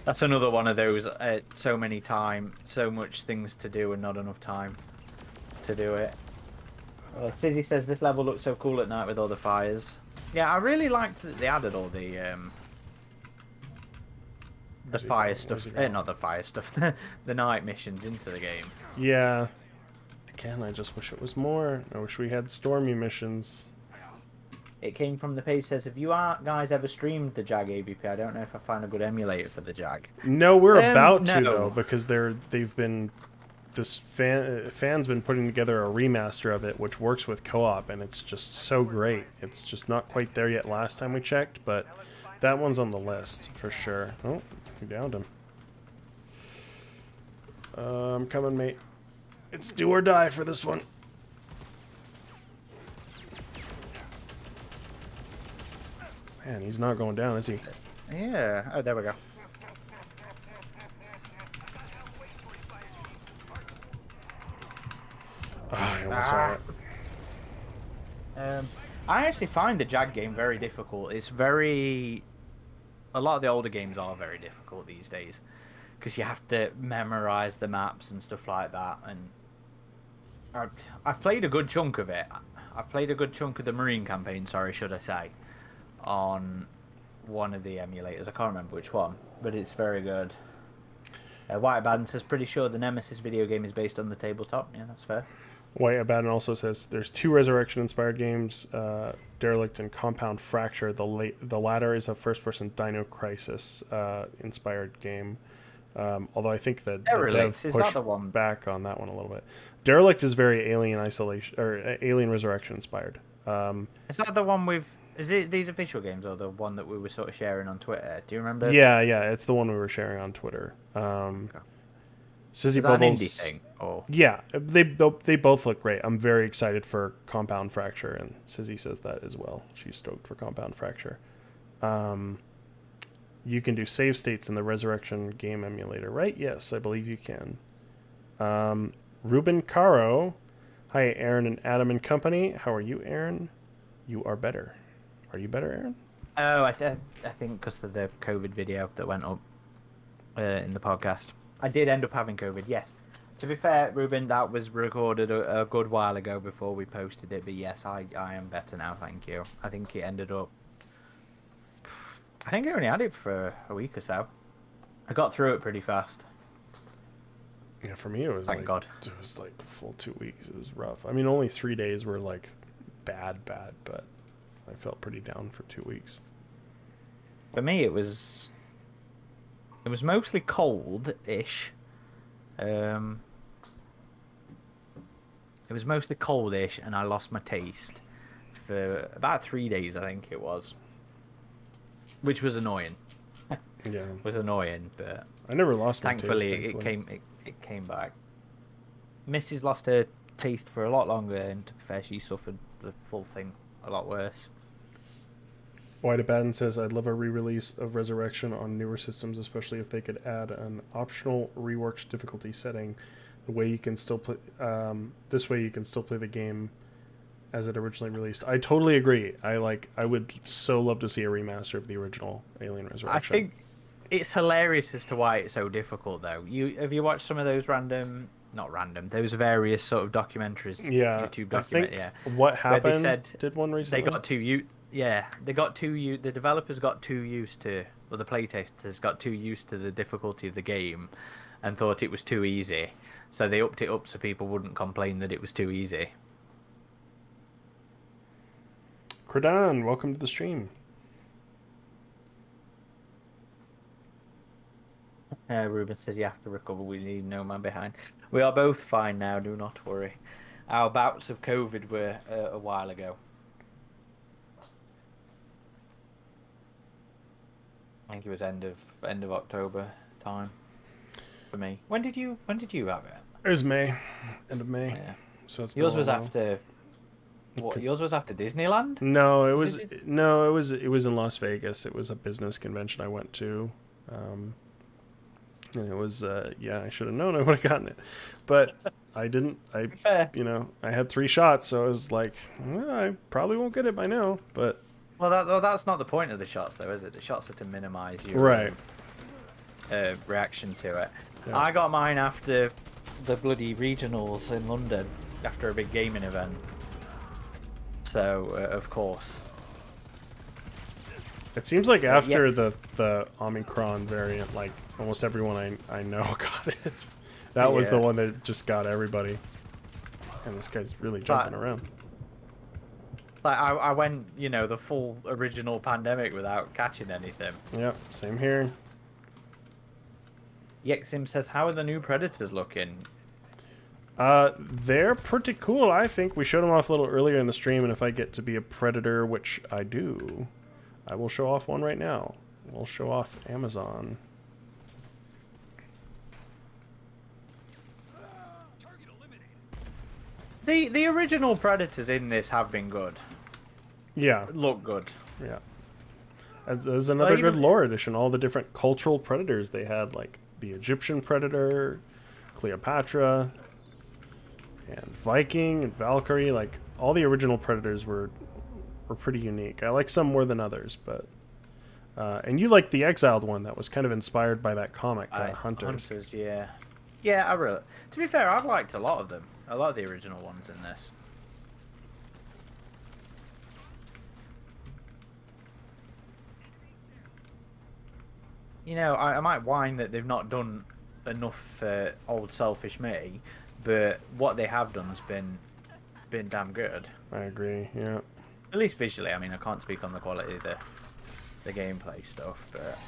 that's another one of those, so much things to do and not enough time to do it. Sizzy says this level looks so cool at night with all the fires. Yeah, I really liked that they added all the fire stuff. Not the fire stuff. The night missions into the game. Yeah. Again, I just wish it was more. I wish we had stormy missions. It came from the page says, have you guys ever streamed the Jag ABP? I don't know if I find a good emulator for the Jag. No, we're about to though, because they've been fan's been putting together a remaster of it, which works with co-op, and it's just so great. It's just not quite there yet last time we checked, but that one's on the list for sure. Oh, we downed him. I'm coming, mate. It's do or die for this one. Man, he's not going down, is he? Yeah. Oh, there we go. I almost saw it. I actually find the Jag game very difficult. It's very... A lot of the older games are very difficult these days. Because you have to memorize the maps and stuff like that. And I've played a good chunk of it. I've played a good chunk of the Marine campaign, sorry, should I say. On one of the emulators. I can't remember which one. But it's very good. White Baden says, pretty sure the Nemesis video game is based on the tabletop. Yeah, that's fair. White Abaddon also says there's 2 Resurrection-inspired games, Derelict and Compound Fracture. The latter is a first-person Dino Crisis inspired game. Although I think that the dev pushed back on that one a little bit. Derelict is very Alien Isolation or Alien Resurrection inspired. Is that the one with? Is it these official games or the one that we were sort of sharing on Twitter? Do you remember? Yeah, it's the one we were sharing on Twitter. Okay. Sizzy Is that an indie thing? Oh. Yeah, they both look great. I'm very excited for Compound Fracture, and Sizzy says that as well. She's stoked for Compound Fracture. You can do save states in the Resurrection game emulator, right? Yes, I believe you can. Ruben Caro. Hi, Aaron and Adam and company. How are you, Aaron? You are better. Are you better, Aaron? Oh, I think because of the COVID video that went up in the podcast. I did end up having COVID, yes. To be fair, Ruben, that was recorded a good while ago before we posted it, but yes, I am better now, thank you. I think it ended up... I think I only had it for a week or so. I got through it pretty fast. Yeah, for me it was Thank God. It was like full 2 weeks. It was rough. I mean, only 3 days were like bad, but I felt pretty down for 2 weeks. For me, it was mostly cold-ish. It was mostly coldish, and I lost my taste for about 3 days, I think it was, which was annoying. Yeah, It was annoying, but I never lost my thankfully taste. it came back. Mrs. lost her taste for a lot longer, and to be fair, she suffered the full thing a lot worse. White Abaddon says, I'd love a re-release of Resurrection on newer systems, especially if they could add an optional reworked difficulty setting. The way you can still play, this way you can still play the game as it originally released. I totally agree. I would so love to see a remaster of the original Alien Resurrection. I think it's hilarious as to why it's so difficult, though. Have you watched some of those those various sort of documentaries? Yeah, YouTube I think yeah. what happened. They said did one recently? The developers got too used to, or the playtesters got too used to the difficulty of the game, and thought it was too easy. So they upped it up so people wouldn't complain that it was too easy. Kradan, welcome to the stream. Ruben says you have to recover. We leave no man behind. We are both fine now. Do not worry. Our bouts of COVID were a while ago. I think it was end of October time for me. When did you have it? It was May, end of May. Yeah. So it's Yours been a was while. after. What? Yours was after Disneyland? No, it was in Las Vegas. It was a business convention I went to. And it was I should have known I would have gotten it, but I didn't. Fair. I had 3 shots, so I was like, well, I probably won't get it by now. But that's not the point of the shots, though, is it? The shots are to minimize your right reaction to it. Yeah. I got mine after the bloody regionals in London, after a big gaming event. So of course. It seems like after yes. the Omicron variant, like almost everyone I know got it. That was the one that just got everybody. And this guy's really jumping around. Like I went, the full original pandemic without catching anything. Yep, same here. Yexim says, "How are the new Predators looking?" They're pretty cool, I think. We showed them off a little earlier in the stream, and if I get to be a Predator, which I do, I will show off one right now. We'll show off Amazon. The original Predators in this have been good. Yeah. Look good. Yeah. There's another good lore edition. All the different cultural predators they had, like the Egyptian Predator, Cleopatra, and Viking and Valkyrie. Like all the original Predators were pretty unique. I like some more than others, but and you like the Exiled one that was kind of inspired by that comic, Hunters. Hunters, yeah. Yeah, I really. To be fair, I've liked a lot of them. A lot of the original ones in this. I might whine that they've not done enough for old selfish me, but what they have done has been damn good. I agree. Yeah. At least visually. I mean, I can't speak on the quality of the gameplay stuff, but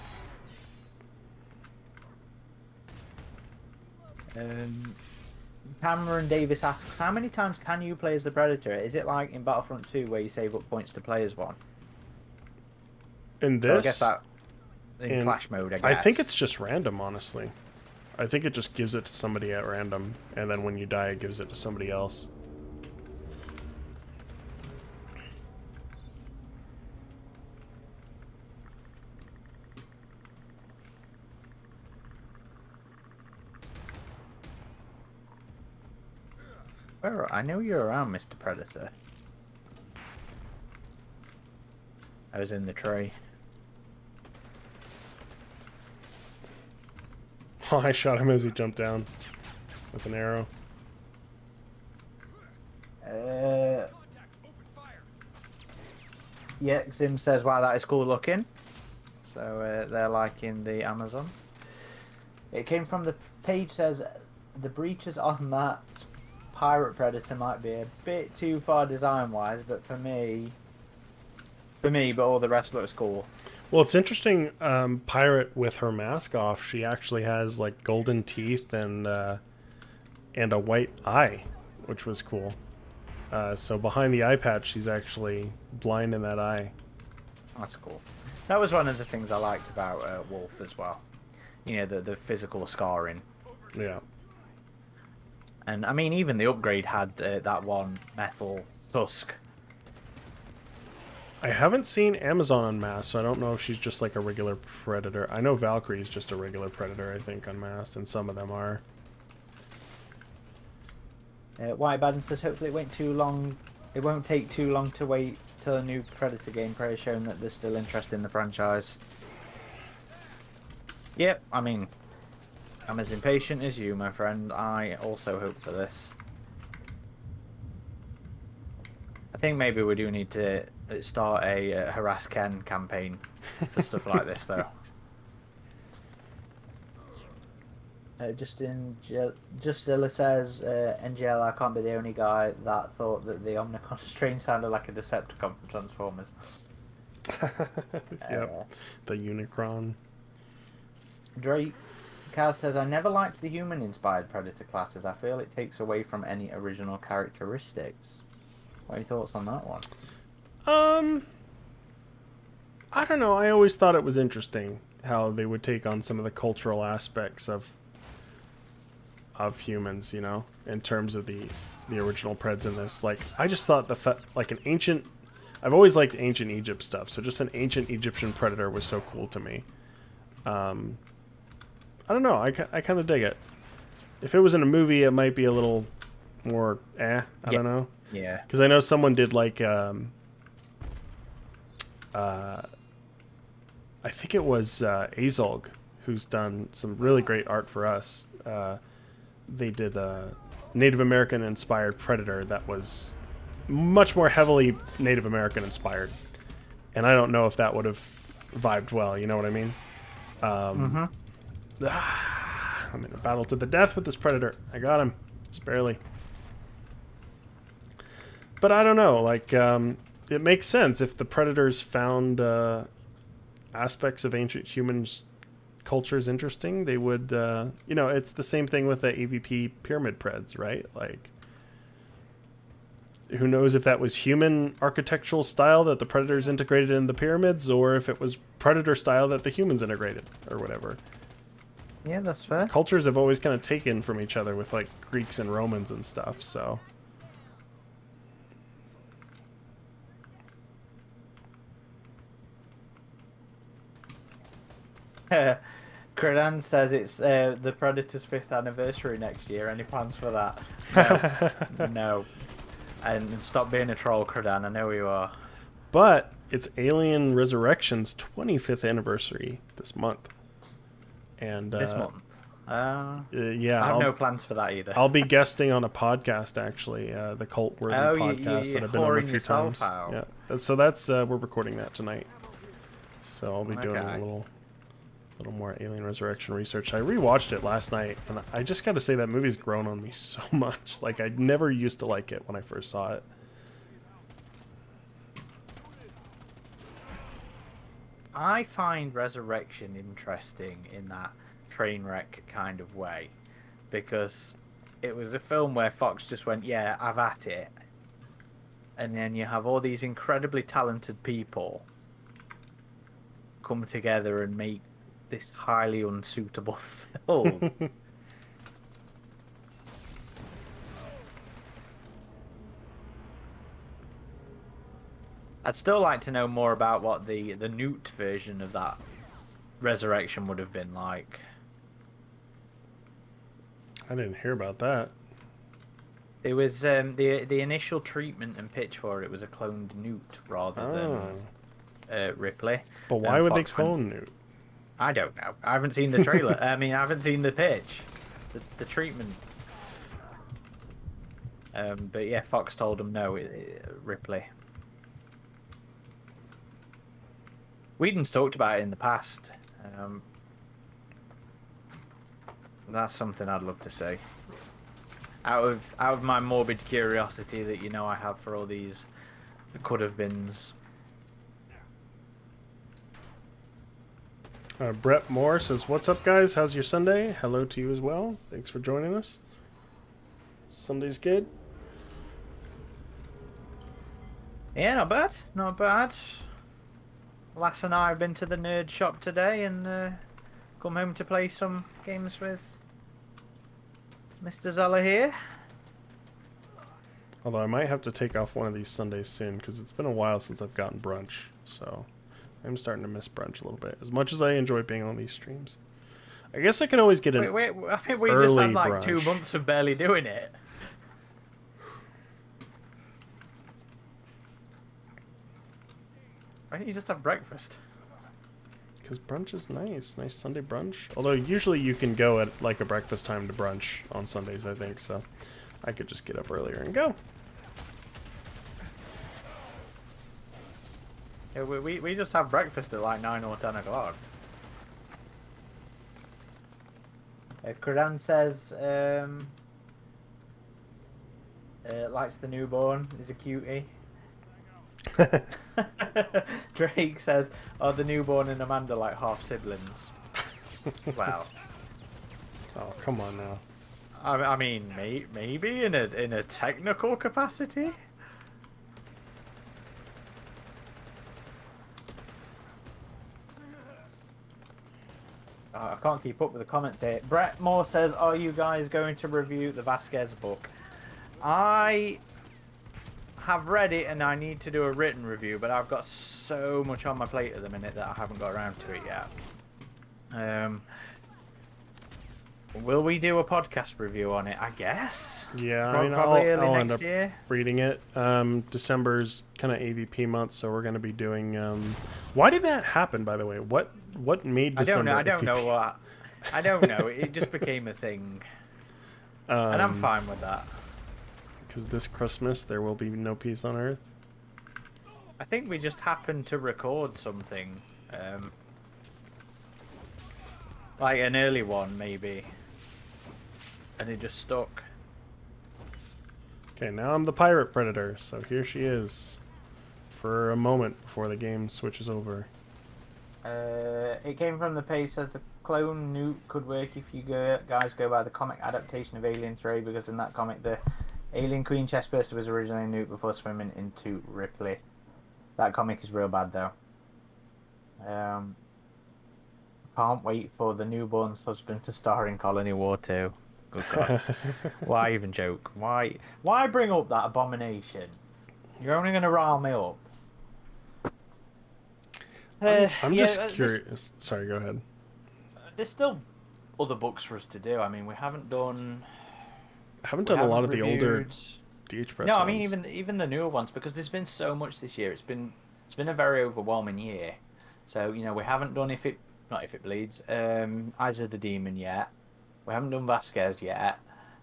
Cameron Davis asks, how many times can you play as the Predator? Is it like in Battlefront 2 where you save up points to play as one? In this, so I guess that in Clash mode, I guess. I think it's just random, honestly. I think it just gives it to somebody at random, and then when you die, it gives it to somebody else. I know you're around, Mr. Predator. I was in the tree. Oh, I shot him as he jumped down with an arrow. Yeah, Zim says, wow, that is cool looking. So they're liking the Amazon. It came from the page says, the breaches on that pirate predator might be a bit too far design-wise, but for me, but all the rest looks cool. Well, it's interesting. Pirate with her mask off, she actually has like golden teeth and a white eye, which was cool. So behind the eye patch, she's actually blind in that eye. That's cool. That was one of the things I liked about Wolf as well. You know, the physical scarring. Yeah. And I mean, even the upgrade had that one metal tusk. I haven't seen Amazon Unmasked, so I don't know if she's just like a regular predator. I know Valkyrie is just a regular predator, I think, Unmasked, and some of them are. White Baden says, hopefully it won't too long. It won't take too long to wait till a new Predator gameplay has shown that there's still interest in the franchise. Yep, I mean, I'm as impatient as you, my friend. I also hope for this. I think maybe we do need to start a Harass Ken campaign for stuff like this, though. Justilla says, NGL, I can't be the only guy that thought that the Omnicron strain sounded like a Decepticon from Transformers. Yep, the Unicron. Drake Kaz says, I never liked the human-inspired Predator classes. I feel it takes away from any original characteristics. What are your thoughts on that one? I don't know. I always thought it was interesting how they would take on some of the cultural aspects of humans, you know, in terms of the original Preds in this. Like, I just thought like an ancient... I've always liked ancient Egypt stuff, so just an ancient Egyptian predator was so cool to me. I don't know. I kind of dig it. If it was in a movie, it might be a little more I don't know. Yeah. Because I know someone did like... I think it was Azog, who's done some really great art for us. They did a Native American inspired Predator that was much more heavily Native American inspired, and I don't know if that would have vibed well. You know what I mean? I'm in a battle to the death with this Predator. I got him, just barely. But I don't know. Like, it makes sense if the Predators found aspects of ancient humans cultures interesting, they would you know, it's the same thing with the AVP pyramid Preds, right? Like, who knows if that was human architectural style that the Predators integrated in the pyramids, or if it was Predator style that the humans integrated, or whatever. Yeah, that's fair. Cultures have always kind of taken from each other with like Greeks and Romans and stuff, so Credan says it's the Predator's 5th anniversary next year. Any plans for that? No. No. And stop being a troll, Credan. I know you are. But it's Alien Resurrection's 25th anniversary this month. And this month? yeah. I have no plans for that either. I'll be guesting on a podcast, actually. The Cult Worthy podcast that I've been on a few times. Out. Yeah. So that's we're recording that tonight. So I'll be doing a little more Alien Resurrection research. I rewatched it last night, and I just got to say that movie's grown on me so much. Like, I never used to like it when I first saw it. I find Resurrection interesting in that train wreck kind of way, because it was a film where Fox just went, yeah, I've at it. And then you have all these incredibly talented people come together and make this highly unsuitable film. I'd still like to know more about what the Newt version of that Resurrection would have been like. I didn't hear about that. It was the initial treatment and pitch for it was a cloned Newt rather than Ripley. But why would they clone Newt? I don't know. I haven't seen the trailer. I mean, I haven't seen the pitch, the treatment. But yeah, Fox told them no, Ripley. Whedon's talked about it in the past. That's something I'd love to see. out of my morbid curiosity that I have for all these could have beens. Brett Moore says, "What's up, guys? How's your Sunday?" Hello to you as well. Thanks for joining us. Sunday's good. Yeah, not bad, not bad. Lass and I have been to the nerd shop today and come home to play some games with Mr. Zeller here. Although I might have to take off one of these Sundays soon because it's been a while since I've gotten brunch. So I'm starting to miss brunch a little bit. As much as I enjoy being on these streams, I guess I could always get an Wait, I think we early just had like brunch. 2 months of barely doing it. Why don't you just have breakfast? Because brunch is nice. Nice Sunday brunch. Although usually you can go at like a breakfast time to brunch on Sundays, I think. So I could just get up earlier and go. Yeah, we just have breakfast at like 9 or 10 o'clock. Kuran says likes the newborn, is a cutie. Drake says, "Are the newborn and Amanda like half siblings?" Well, Oh, come on now. I mean, maybe in a technical capacity. I can't keep up with the comments here. Brett Moore says, "Are you guys going to review the Vasquez book?" I have read it and I need to do a written review, but I've got so much on my plate at the minute that I haven't got around to it yet. Will we do a podcast review on it? I guess. Yeah, I mean, Probably I'll early end next up year. reading it. December's kind of AVP month, so we're going to be doing. Why did that happen, by the way? What made December? I don't know what. I don't know. It just became a thing, and I'm fine with that. Because this Christmas there will be no peace on Earth. I think we just happened to record something, like an early one maybe, and it just stuck. Okay, now I'm the pirate predator, so here she is, for a moment before the game switches over. It came from the pace of the clone nuke could work if you guys go by the comic adaptation of Alien 3, because in that comic the Alien Queen chestburster was originally a nuke before swimming into Ripley. That comic is real bad though. Can't wait for the newborn's husband to star in Colony War 2. Good God. Why even joke? Why bring up that abomination? You're only going to rile me up. I'm just curious. Sorry, go ahead. There's still other books for us to do. I mean, we haven't done... I haven't done a lot of the older DH Press No, ones. I mean even the newer ones, because there's been so much this year. It's been a very overwhelming year. So we haven't done If It Bleeds, Eyes of the Demon yet. We haven't done Vasquez yet.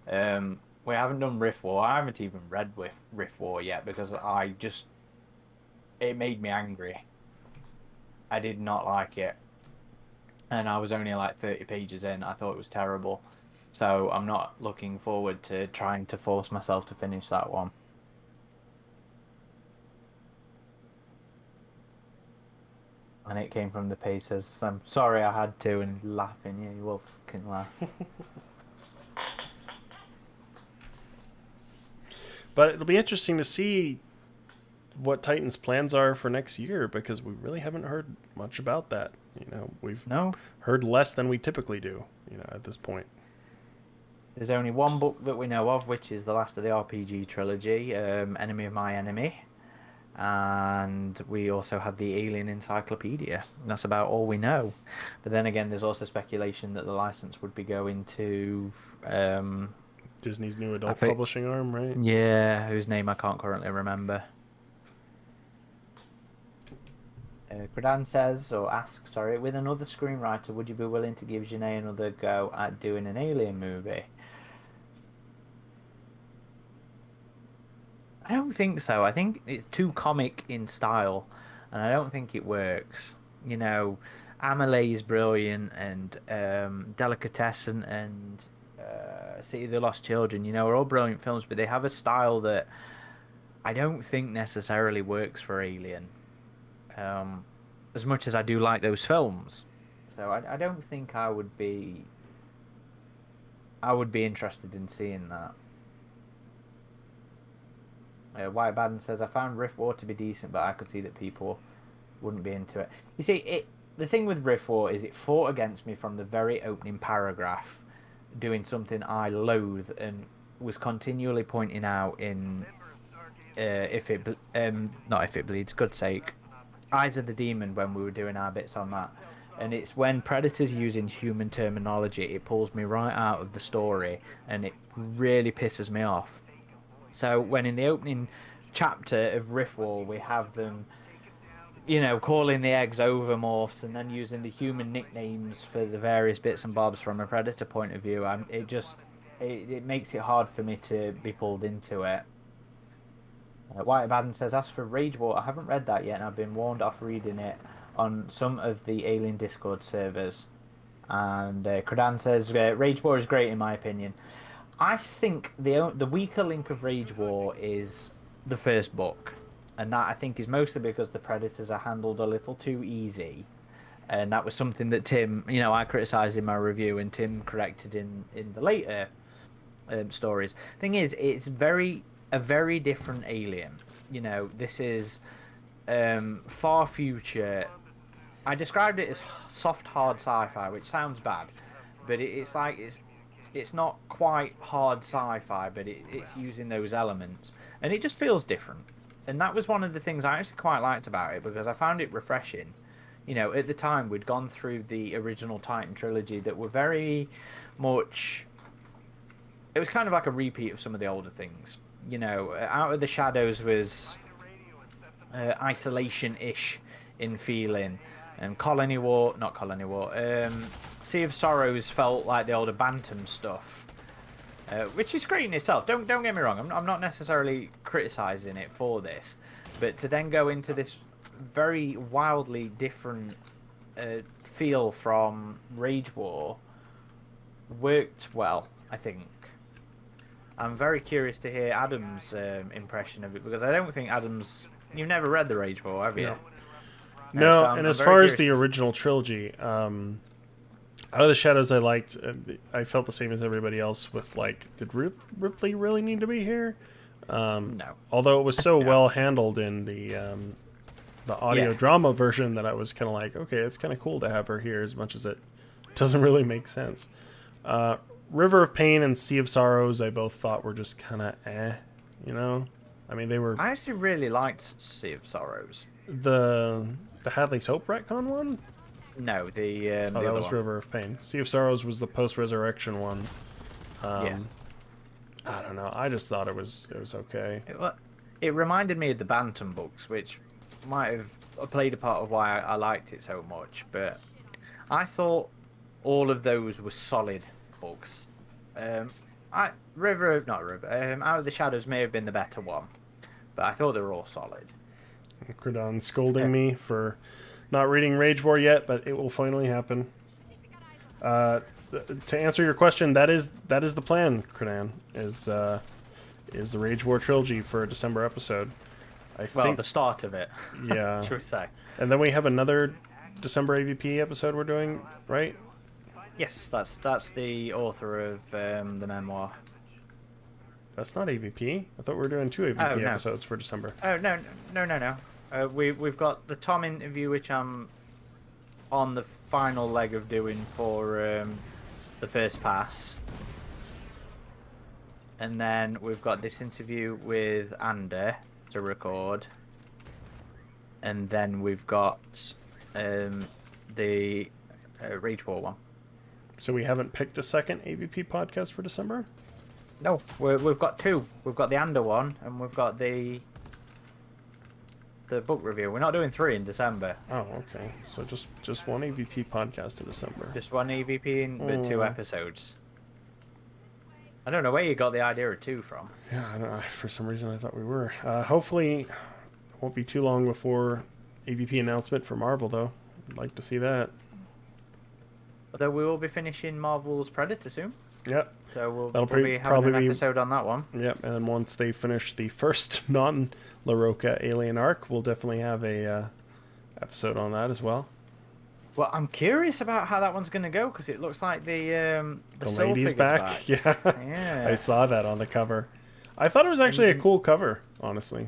We haven't done Rift War. I haven't even read Rift War yet because it made me angry. I did not like it, and I was only like 30 pages in. I thought it was terrible. So I'm not looking forward to trying to force myself to finish that one. And it came from the Pacers. I'm sorry I had to, and laughing. Yeah, you will fucking laugh. But it'll be interesting to see what Titan's plans are for next year, because we really haven't heard much about that. We've heard less than we typically do, at this point. There's only one book that we know of, which is the last of the RPG trilogy, Enemy of My Enemy. And we also have the Alien Encyclopedia. And that's about all we know. But then again, there's also speculation that the license would be going to... Disney's new adult publishing arm, right? Yeah, whose name I can't currently remember. Credan asks, with another screenwriter, would you be willing to give Janae another go at doing an Alien movie? I don't think so. I think it's too comic in style, and I don't think it works. Amelie is brilliant, and Delicatessen and City of the Lost Children, are all brilliant films, but they have a style that I don't think necessarily works for Alien. As much as I do like those films, so I don't think I would be interested in seeing that. White Baden says, I found Rift War to be decent, but I could see that people wouldn't be into it. You see, the thing with Rift War is it fought against me from the very opening paragraph, doing something I loathe and was continually pointing out in not If It Bleeds, God's sake, Eyes of the Demon, when we were doing our bits on that. And it's when Predator's using human terminology, it pulls me right out of the story, and it really pisses me off. So when in the opening chapter of Rift War we have them, calling the eggs overmorphs and then using the human nicknames for the various bits and bobs from a Predator point of view, it makes it hard for me to be pulled into it. White Baden says, as for Rage War, I haven't read that yet, and I've been warned off reading it on some of the Alien Discord servers. And Kradan says, Rage War is great in my opinion. I think the weaker link of Rage War is the first book. And that, I think, is mostly because the Predators are handled a little too easy. And that was something that Tim, I criticised in my review, and Tim corrected in the later stories. Thing is, it's a very different Alien. This is far future. I described it as soft, hard sci-fi, which sounds bad, but it's not quite hard sci-fi, but it's using those elements, and it just feels different. And that was one of the things I actually quite liked about it, because I found it refreshing. At the time, we'd gone through the original Titan trilogy that were very much... It was kind of like a repeat of some of the older things. Out of the Shadows was isolation-ish in feeling. And Sea of Sorrows felt like the older Bantam stuff. Which is great in itself. Don't get me wrong. I'm not necessarily criticising it for this, but to then go into this very wildly different feel from Rage War worked well, I think. I'm very curious to hear Adam's impression of it, because I don't think Adam's... You've never read the Rage War, have you? No, so and as far as the original trilogy, Out of the Shadows I liked. I felt the same as everybody else with, did Ripley really need to be here? No. Although it was so well handled in the audio drama version that I was kind of like, okay, it's kind of cool to have her here, as much as it doesn't really make sense. River of Pain and Sea of Sorrows I both thought were just kind of I mean, they were... I actually really liked Sea of Sorrows. The Hadley's Hope retcon one? No, the that was one. River of Pain. Sea of Sorrows was the post-resurrection one. I don't know. I just thought it was okay. It reminded me of the Bantam books, which might have played a part of why I liked it so much. But I thought all of those were solid books. Out of the Shadows may have been the better one, but I thought they were all solid. Kradan scolding me for not reading Rage War yet, but it will finally happen. To answer your question, that is the plan, Kradan, is the Rage War trilogy for a December episode. I think the start of it. Yeah. Should we say? And then we have another December AVP episode we're doing, right? Yes, that's the author of the memoir. That's not AVP. I thought we were doing 2 AVP episodes for December. Oh, no. We've got the Tom interview, which I'm on the final leg of doing for the first pass. And then we've got this interview with Andy to record. And then we've got the Rage War one. So we haven't picked a second AVP podcast for December? No, we've got 2. We've got the Ander one, and we've got the book review. We're not doing 3 in December. Oh, okay. So just one AVP podcast in December. Just one AVP, but 2 episodes. I don't know where you got the idea of 2 from. Yeah, I don't know. For some reason I thought we were. Hopefully, it won't be too long before AVP announcement for Marvel, though. I'd like to see that. Although we will be finishing Marvel's Predator soon, Yep. so we'll That'll be having probably an be episode on that one. Yep, and then once they finish the first non-LaRocca alien arc, we'll definitely have a episode on that as well. Well, I'm curious about how that one's going to go because it looks like the Soul lady's figure's back. Yeah. Yeah. I saw that on the cover. I thought it was actually a cool cover, honestly.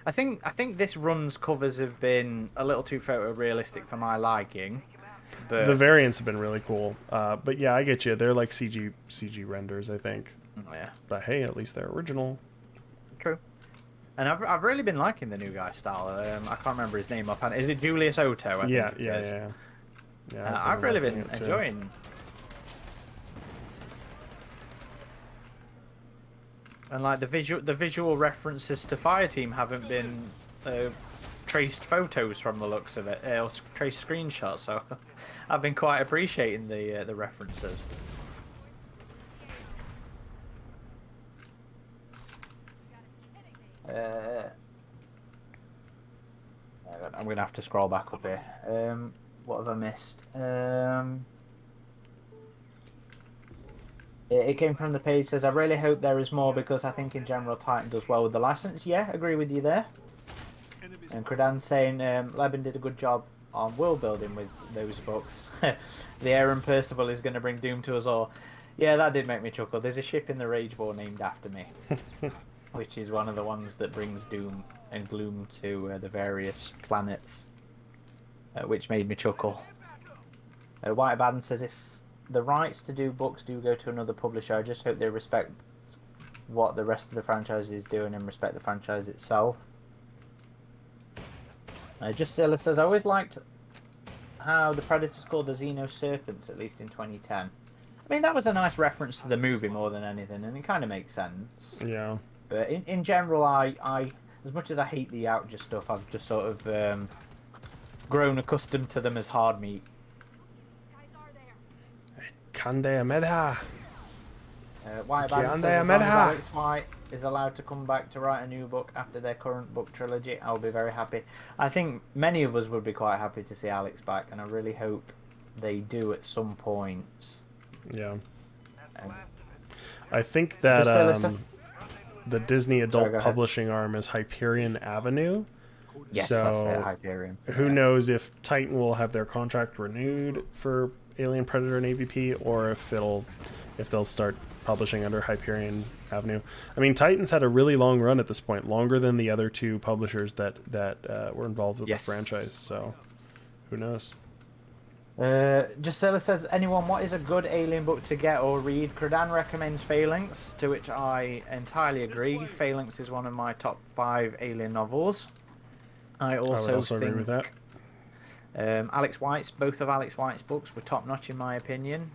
I think this run's covers have been a little too photorealistic for my liking, but The variants have been really cool. But yeah, I get you. They're like CG renders, I think. yeah, But hey, at least they're original. true. And I've really been liking the new guy's style. I can't remember his name offhand. Is it Julius Otto? I Yeah, think it yeah, is. yeah, yeah. I've really liking been it too. enjoying. And like the visual references to Fireteam haven't been traced photos from the looks of it, or traced screenshots. So I've been quite appreciating the references. I'm gonna have to scroll back up here. What have I missed? It came from the page. Says I really hope there is more because I think in general Titan does well with the license. Yeah, agree with you there. And Credan saying Leben did a good job on world building with those books. The Aaron Percival is going to bring doom to us all. Yeah, that did make me chuckle. There's a ship in the Ragebore named after me, which is one of the ones that brings doom and gloom to the various planets, which made me chuckle. White Baden says if the rights to do books do go to another publisher, I just hope they respect what the rest of the franchise is doing and respect the franchise itself. Justsilla says, I always liked how the Predators called the Xeno Serpents, at least in 2010. I mean, that was a nice reference to the movie more than anything, and it kind of makes sense. Yeah. But in general, I as much as I hate the Outja stuff, I've just sort of grown accustomed to them as hard meat. Kande Amedha. White Band says, as long as Alex White is allowed to come back to write a new book after their current book trilogy, I'll be very happy. I think many of us would be quite happy to see Alex back, and I really hope they do at some point. Yeah. I think that the Disney adult publishing arm is Hyperion Avenue. Yes, so that's it, Hyperion. Who knows if Titan will have their contract renewed for Alien Predator and AVP, or if they'll start publishing under Hyperion Avenue. I mean, Titan's had a really long run at this point, longer than the other two publishers that were involved with the franchise. So, who knows? Justsilla says, anyone, what is a good Alien book to get or read? Credan recommends Phalanx, to which I entirely agree. Phalanx is one of my top 5 Alien novels. I would also think agree with that. Both of Alex White's books were top notch in my opinion.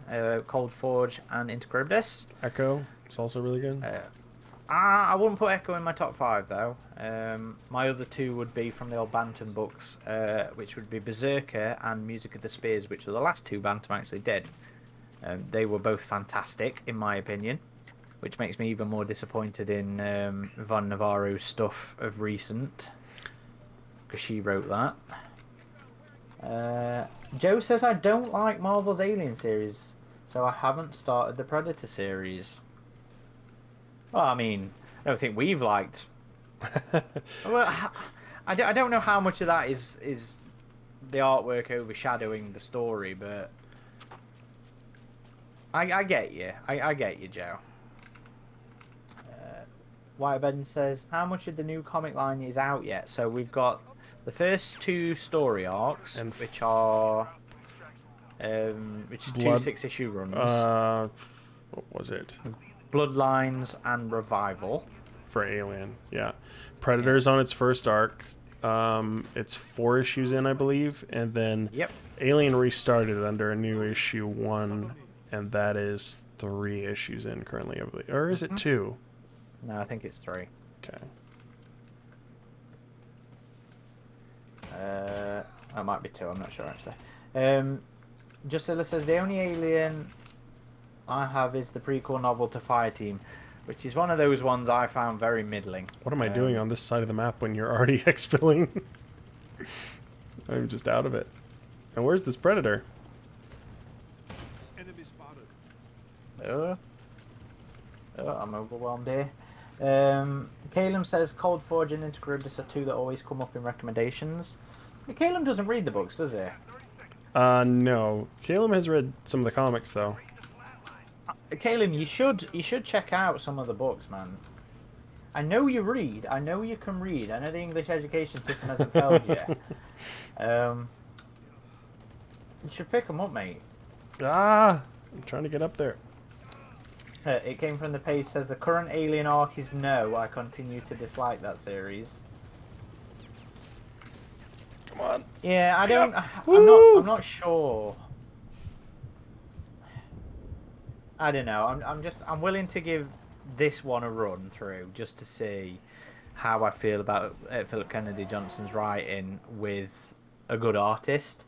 Cold Forge and Into Charybdis. Echo is also really good. I wouldn't put Echo in my top 5 though. My other 2 would be from the old Bantam books, which would be Berserker and Music of the Spears, which were the last 2 Bantam actually did. They were both fantastic in my opinion, which makes me even more disappointed in Von Navarro's stuff of recent, because she wrote that. Joe says, I don't like Marvel's Alien series, so I haven't started the Predator series. Well, I mean, I don't think we've liked. Well, I don't know how much of that is the artwork overshadowing the story, but I get you. I get you, Joe. White Ben says, how much of the new comic line is out yet? So we've got the first 2 story arcs, and which are 2 6-issue runs. What was it? Bloodlines and Revival. For Alien, yeah. Predator's on its first arc. It's 4 issues in, I believe, and then Alien restarted under a new issue 1, and that is 3 issues in currently, I believe. Or is it 2? No, I think it's 3. Okay. That might be 2, I'm not sure actually. Justsilla says, the only Alien I have is the prequel novel to Fireteam, which is one of those ones I found very middling. What am I doing on this side of the map when you're already exfilling? I'm just out of it. And where's this Predator? Oh, I'm overwhelmed here. Caleb says Cold Forge and Intercribus are two that always come up in recommendations. Caleb doesn't read the books, does he? No. Caleb has read some of the comics, though. Caleb, you should check out some of the books, man. I know you read. I know you can read. I know the English education system hasn't failed you. You should pick them up, mate. Ah! I'm trying to get up there. It came from the page. Says the current Alien arc is no. I continue to dislike that series. Come on. Yeah, I don't. Woo! I'm not sure. I don't know. I'm willing to give this one a run through just to see how I feel about Philip Kennedy Johnson's writing with a good artist.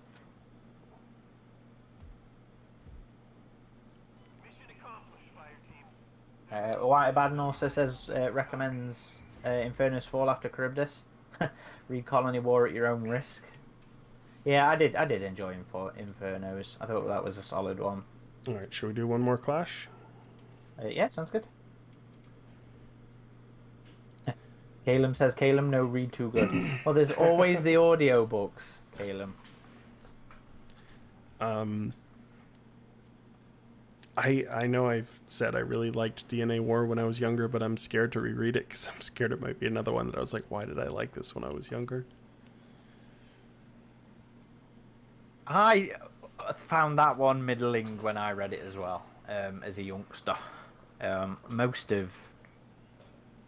White Abaddon also says recommends Inferno's Fall after Charybdis. Read Colony War at your own risk. Yeah, I did enjoy Infernos. I thought that was a solid one. All right, should we do one more clash? Yeah, sounds good. Caleb says, Caleb, no read too good. Well, there's always the audio books, Caleb. I know I've said I really liked DNA War when I was younger, but I'm scared to reread it because I'm scared it might be another one that I was like, why did I like this when I was younger? I found that one middling when I read it as well, as a youngster. Most of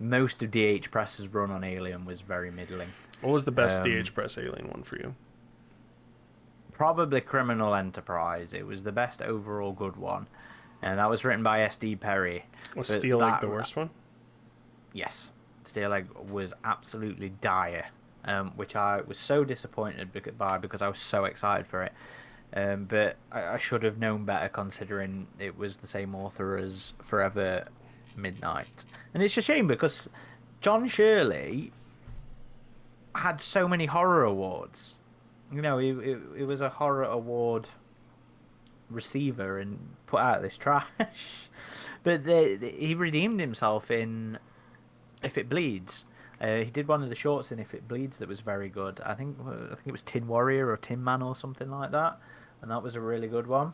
DH Press's run on Alien was very middling. What was the best DH Press Alien one for you? Probably Criminal Enterprise. It was the best overall good one. And that was written by S.D. Perry. Was Steel Egg the worst one? Yes. Steel Egg was absolutely dire, which I was so disappointed by because I was so excited for it. But I should have known better considering it was the same author as Forever Midnight. And it's a shame because John Shirley had so many horror awards. You know, it was a horror award receiver and put out this trash. But he redeemed himself in If It Bleeds. He did one of the shorts in If It Bleeds that was very good. I think it was Tin Warrior or Tin Man or something like that, and that was a really good one.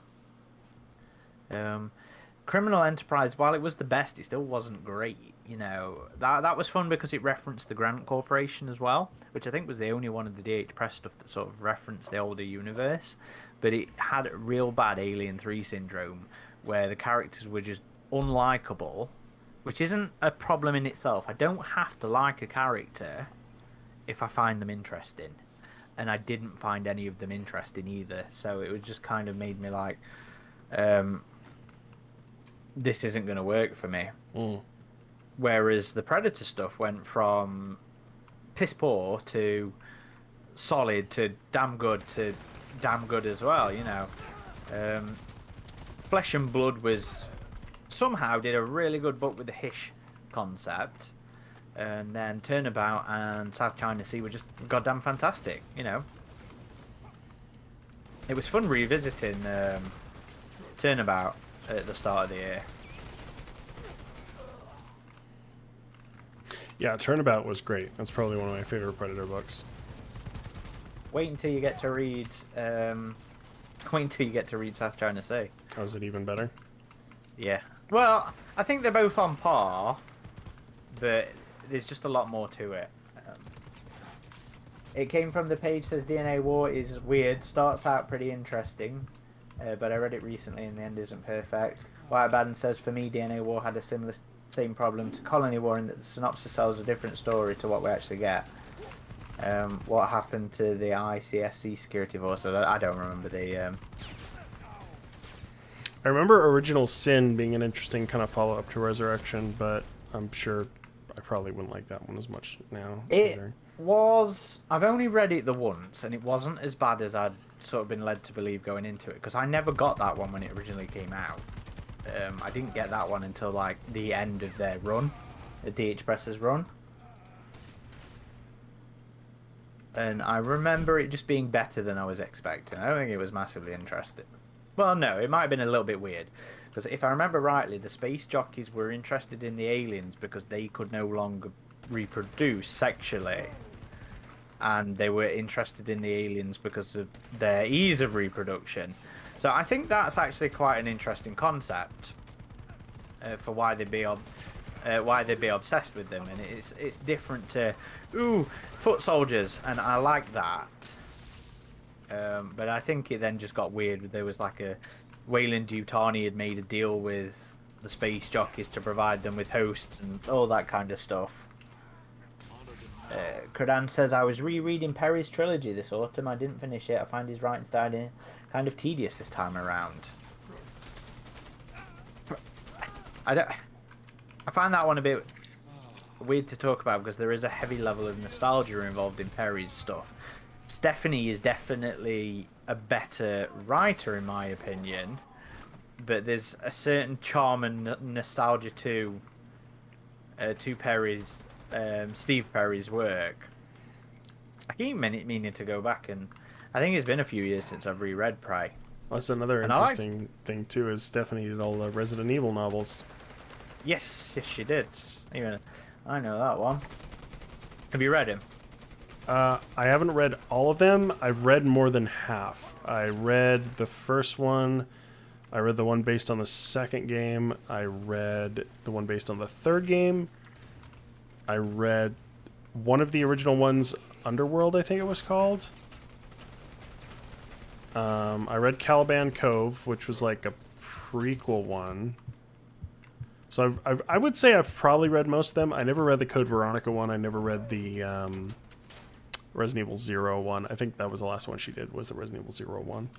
Criminal Enterprise, while it was the best, it still wasn't great. You know, that was fun because it referenced the Grant Corporation as well, which I think was the only one of the DH Press stuff that sort of referenced the older universe. But it had a real bad Alien 3 syndrome, where the characters were just unlikable, which isn't a problem in itself. I don't have to like a character if I find them interesting. And I didn't find any of them interesting either. So it was just kind of made me like, this isn't going to work for me. Whereas the Predator stuff went from piss poor to solid to damn good as well, you know. Flesh and Blood was somehow did a really good book with the Hish concept, and then Turnabout and South China Sea were just goddamn fantastic, you know. It was fun revisiting Turnabout at the start of the year. Yeah, Turnabout was great. That's probably one of my favorite Predator books. Wait until you get to read South China Sea. Oh, is it even better? Yeah. Well, I think they're both on par, but there's just a lot more to it. It came from the page, says DNA War is weird, starts out pretty interesting, but I read it recently and the end isn't perfect. White Baden says, for me, DNA War had a same problem to Colony War in that the synopsis tells a different story to what we actually get. What happened to the ICSC security forces? I don't remember the... I remember Original Sin being an interesting kind of follow-up to Resurrection, but I'm sure I probably wouldn't like that one as much now. It was... I've only read it the once, and it wasn't as bad as I'd sort of been led to believe going into it, because I never got that one when it originally came out. I didn't get that one until, like, the end of their run, the DH Press's run. And I remember it just being better than I was expecting. I don't think it was massively interesting. Well, no, it might have been a little bit weird. Because if I remember rightly, the space jockeys were interested in the aliens because they could no longer reproduce sexually, and they were interested in the aliens because of their ease of reproduction. So I think that's actually quite an interesting concept for why they'd be obsessed with them, and it's different to foot soldiers, and I like that. But I think it then just got weird. There was like a Weyland-Yutani had made a deal with the space jockeys to provide them with hosts and all that kind of stuff. Kradan says, I was rereading Perry's trilogy this autumn. I didn't finish it. I find his writing style kind of tedious this time around. I find that one a bit weird to talk about because there is a heavy level of nostalgia involved in Perry's stuff. Stephanie is definitely a better writer in my opinion, but there's a certain charm and nostalgia to Perry's Steve Perry's work. I keep meaning to go back, and I think it's been a few years since I've reread Prey. Well, that's another interesting thing too. Is Stephanie did all the Resident Evil novels? Yes, she did. Even I know that one. Have you read him? I haven't read all of them. I've read more than half. I read the first one. I read the one based on the second game. I read the one based on the third game. I read one of the original ones, Underworld, I think it was called. I read Caliban Cove, which was like a prequel one. So I would say I've probably read most of them. I never read the Code Veronica one. I never read the Resident Evil 0 one. I think that was the last one she did, was the Resident Evil 0 one.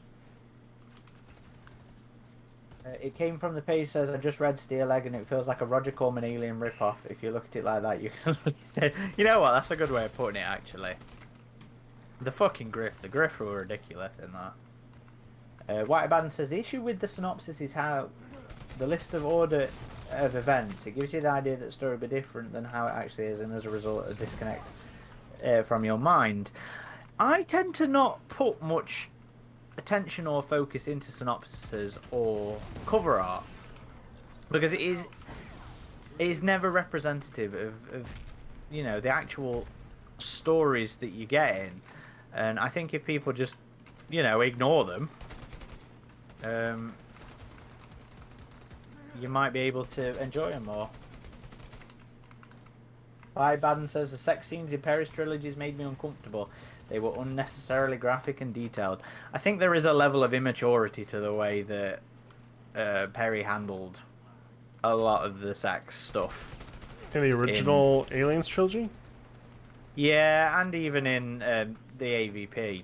It came from the page says, I just read Steel Egg and it feels like a Roger Corman Alien ripoff. If you look at it like that, you can you know what? That's a good way of putting it, actually. The fucking Griff. The Griff were ridiculous in that. White Abaddon says, the issue with the synopsis is how the list of order of events, it gives you the idea that the story will be different than how it actually is, and as a result, a disconnect from your mind. I tend to not put much attention or focus into synopsises or cover art because it is never representative of you know, the actual stories that you get in, and I think if people just, you know, ignore them, you might be able to enjoy them more. Baden says the sex scenes in Perry's trilogies made me uncomfortable. They were unnecessarily graphic and detailed. I think there is a level of immaturity to the way that Perry handled a lot of the sex stuff. In the original Aliens trilogy? Yeah, and even in the AVP.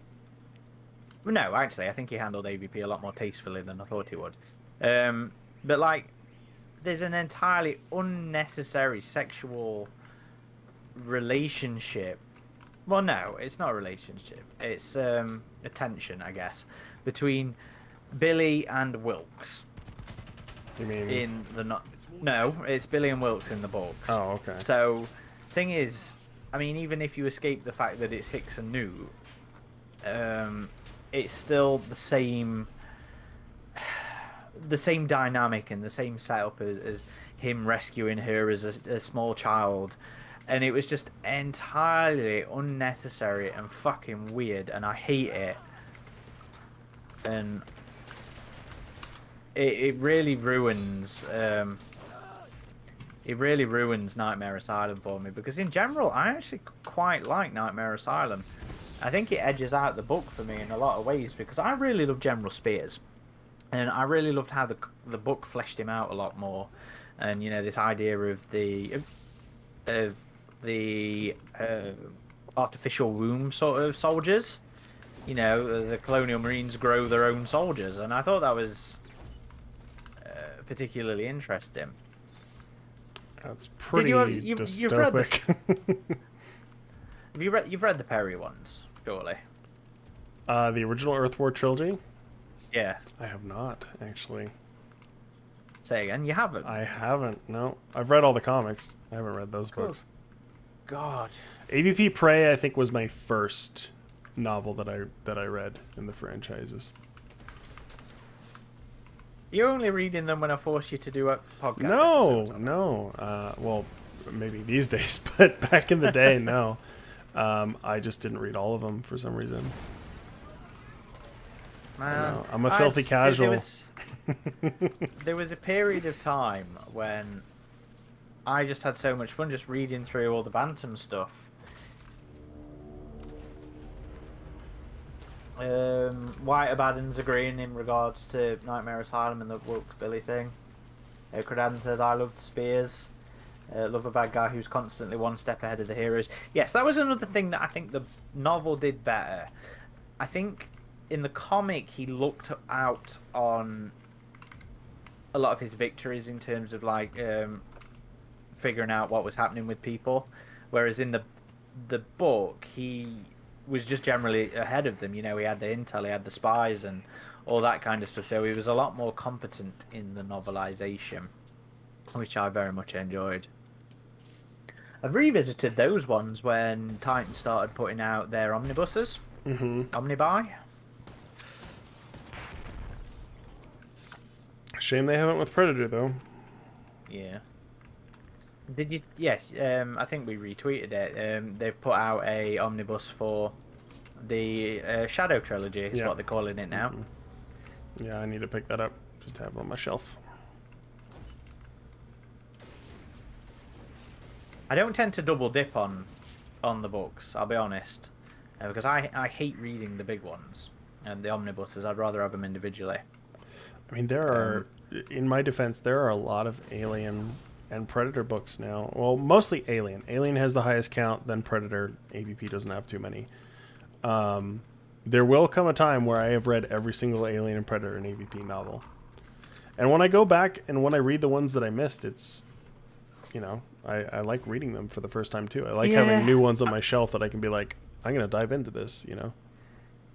No, actually, I think he handled AVP a lot more tastefully than I thought he would. But, like, there's an entirely unnecessary sexual relationship. Well, no, it's not a relationship. It's a tension, I guess, between Billy and Wilkes. You mean in the No, it's Billy and Wilkes in the books. Oh, okay. So, thing is, I mean, even if you escape the fact that it's Hicks and Newt, it's still the same dynamic and the same setup as him rescuing her as a small child. And it was just entirely unnecessary and fucking weird, and I hate it. And it really ruins Nightmare Asylum for me, because in general I actually quite like Nightmare Asylum. I think it edges out the book for me in a lot of ways, because I really love General Spears, and I really loved how the book fleshed him out a lot more, and you know, this idea of the artificial womb sort of soldiers. You know, the Colonial Marines grow their own soldiers, and I thought that was particularly interesting. That's pretty dystopic. You've read the Perry ones, surely? The original Earth War trilogy? Yeah. I have not, actually. Say again, you haven't? I haven't, no. I've read all the comics. I haven't read those books. God. AVP Prey, I think, was my first novel that I read in the franchises. You're only reading them when I force you to do a podcast No, episodes on them. no. Well, maybe these days, but back in the day, no. I just didn't read all of them for some reason. I Man, know. I'm a filthy casual. There was a period of time when I just had so much fun just reading through all the Bantam stuff. White Abaddon's agreeing in regards to Nightmare Asylum and the Wilkes-Billy thing. Credan says, I loved Spears. Love a bad guy who's constantly one step ahead of the heroes. Yes, that was another thing that I think the novel did better. I think in the comic he looked out on a lot of his victories in terms of like figuring out what was happening with people, whereas in the book he was just generally ahead of them. You know, he had the intel, he had the spies, and all that kind of stuff. So he was a lot more competent in the novelization, which I very much enjoyed. I've revisited those ones when Titan started putting out their omnibuses, omnibuy. Shame they haven't with Predator though. Yeah. Did you? Yes. I think we retweeted it. They've put out a omnibus for the Shadow trilogy. Is what they're calling it now. Yeah, I need to pick that up. Just to have it on my shelf. I don't tend to double dip on the books. I'll be honest, because I hate reading the big ones and the omnibuses. I'd rather have them individually. I mean, there are, in my defense, there are a lot of Alien and Predator books now. Well, mostly Alien. Alien has the highest count, then Predator. AVP doesn't have too many. There will come a time where I have read every single Alien and Predator and AVP novel. And when I go back and when I read the ones that I missed, it's, you know, I like reading them for the first time too. I like having new ones on my shelf that I can be like, I'm going to dive into this, you know?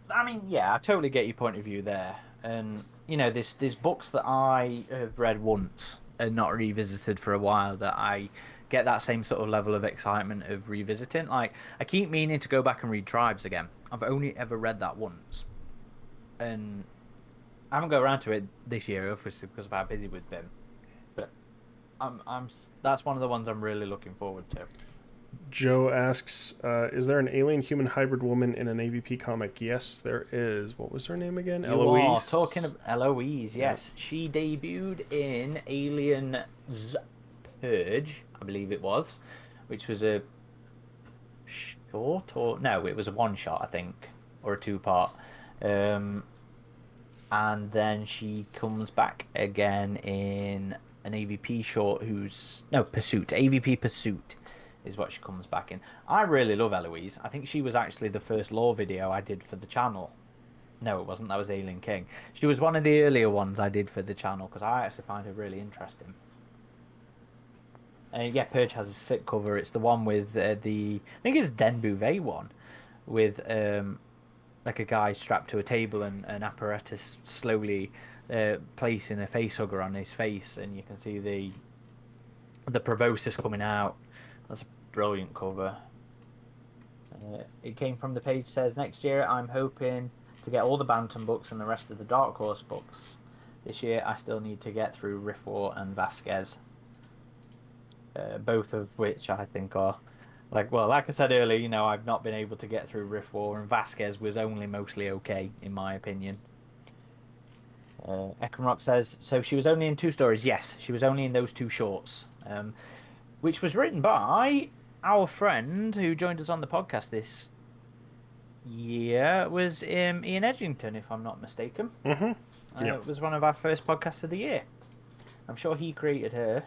I mean, yeah, I totally get your point of view there. And, you know, there's books that I have read once and not revisited for a while that I get that same sort of level of excitement of revisiting. Like, I keep meaning to go back and read Tribes again. I've only ever read that once. And I haven't got around to it this year, obviously, because of how busy we've been. But that's one of the ones I'm really looking forward to. Joe asks, is there an alien-human hybrid woman in an AVP comic? Yes, there is. What was her name again? Eloise? Talking about Eloise, yes. Yep. She debuted in Alien's Purge, I believe it was, which was a short, or... No, it was a one-shot, I think, or a two-part. And then she comes back again in an AVP short Pursuit. AVP Pursuit is what she comes back in. I really love Eloise. I think she was actually the first lore video I did for the channel. No, it wasn't. That was Alien King. She was one of the earlier ones I did for the channel because I actually find her really interesting. Yeah, Purge has a sick cover. It's the one with I think it's Den Bouvet one, with like a guy strapped to a table and an apparatus slowly placing a facehugger on his face, and you can see the proboscis coming out. That's a brilliant cover. It came from the page says, next year I'm hoping to get all the Bantam books and the rest of the Dark Horse books. This year I still need to get through Rift War and Vasquez. Both of which I think are, like I said earlier, you know, I've not been able to get through Rift War, and Vasquez was only mostly okay, in my opinion. Ekenrock says, so she was only in 2 stories. Yes, she was only in those 2 shorts. Which was written by our friend who joined us on the podcast this year, was Ian Edgington, if I'm not mistaken. It was one of our first podcasts of the year. I'm sure he created her.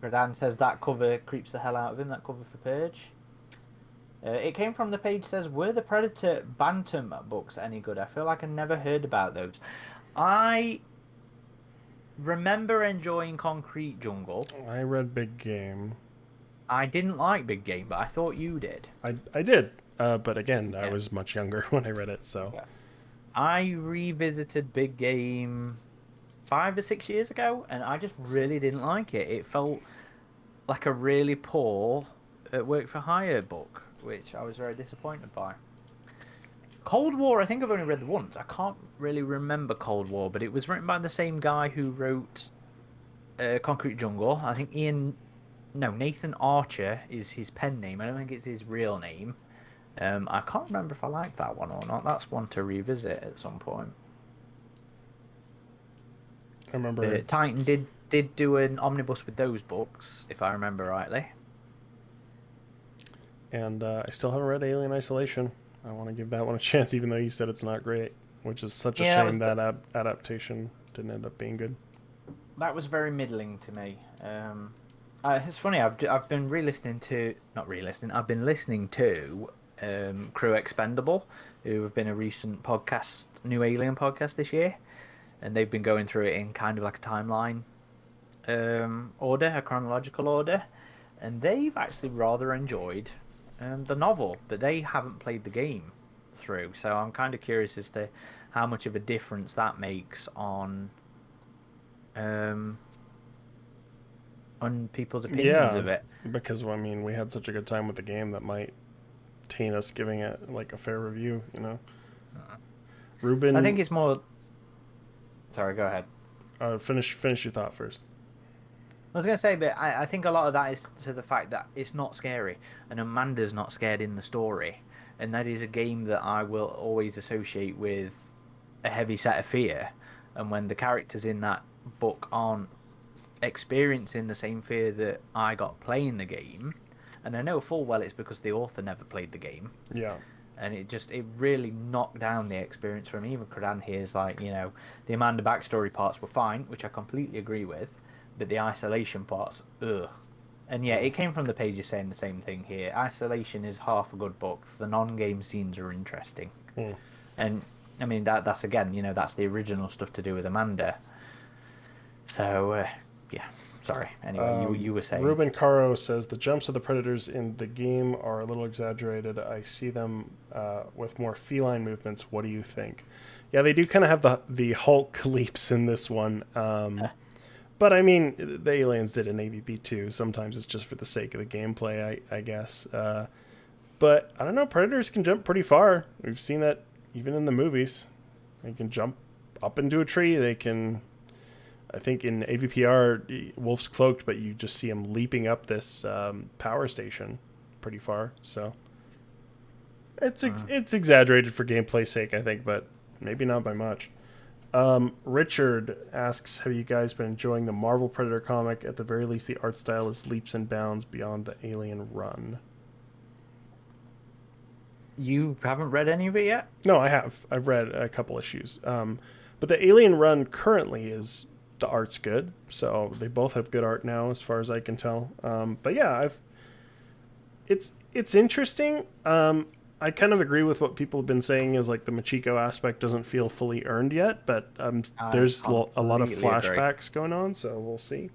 Gradan says that cover creeps the hell out of him, that cover for Purge. It came from the page says, were the Predator Bantam books any good? I feel like I never heard about those. I remember enjoying Concrete Jungle. I read Big Game. I didn't like Big Game, but I thought you did. I did, but again, I was much younger when I read it, so... Yeah. I revisited Big Game 5 or 6 years ago, and I just really didn't like it. It felt like a really poor work for hire book, which I was very disappointed by. Cold War, I think I've only read the once. I can't really remember Cold War, but it was written by the same guy who wrote Concrete Jungle. I think Nathan Archer is his pen name. I don't think it's his real name. I can't remember if I like that one or not. That's one to revisit at some point. I remember Titan did do an omnibus with those books, if I remember rightly. And I still haven't read Alien Isolation. I want to give that one a chance, even though you said it's not great, which is such a shame that adaptation didn't end up being good. That was very middling to me. It's funny. I've been I've been listening to Crew Expendable, who have been a recent podcast, new Alien podcast this year, and they've been going through it in kind of like a timeline order, a chronological order, and they've actually rather enjoyed the novel, but they haven't played the game through. So I'm kind of curious as to how much of a difference that makes on people's opinions of it. Because I mean, we had such a good time with the game that might taint us giving it like a fair review, you know. Ruben, I think it's more. Sorry, go ahead. Finish your thought first. I was going to say, but I think a lot of that is to the fact that it's not scary, and Amanda's not scared in the story, and that is a game that I will always associate with a heavy set of fear, and when the characters in that book aren't experiencing the same fear that I got playing the game, and I know full well it's because the author never played the game. Yeah. And it really knocked down the experience for me. Even Kradan here is like, you know, the Amanda backstory parts were fine, which I completely agree with, but the isolation parts, ugh. And yeah, it came from the pages saying the same thing here. Isolation is half a good book. The non-game scenes are interesting. And, I mean, that's again, you know, that's the original stuff to do with Amanda. So, yeah, sorry. Anyway, you were saying. Ruben Caro says, the jumps of the predators in the game are a little exaggerated. I see them with more feline movements. What do you think? Yeah, they do kind of have the Hulk leaps in this one. But I mean, the aliens did an AVP too. Sometimes it's just for the sake of the gameplay, I guess. But I don't know. Predators can jump pretty far. We've seen that even in the movies. They can jump up into a tree. They can. I think in AVPR, Wolf's cloaked, but you just see him leaping up this power station pretty far. So it's exaggerated for gameplay's sake, I think, but maybe not by much. Richard asks, have you guys been enjoying the Marvel Predator comic? At the very least, the art style is leaps and bounds beyond the Alien run. You haven't read any of it yet? No, I have. I've read a couple issues. But the Alien run currently is, the art's good. So they both have good art now, as far as I can tell. But yeah, it's interesting. I kind of agree with what people have been saying is like the Machiko aspect doesn't feel fully earned yet, but there's a lot of flashbacks going on, so we'll see.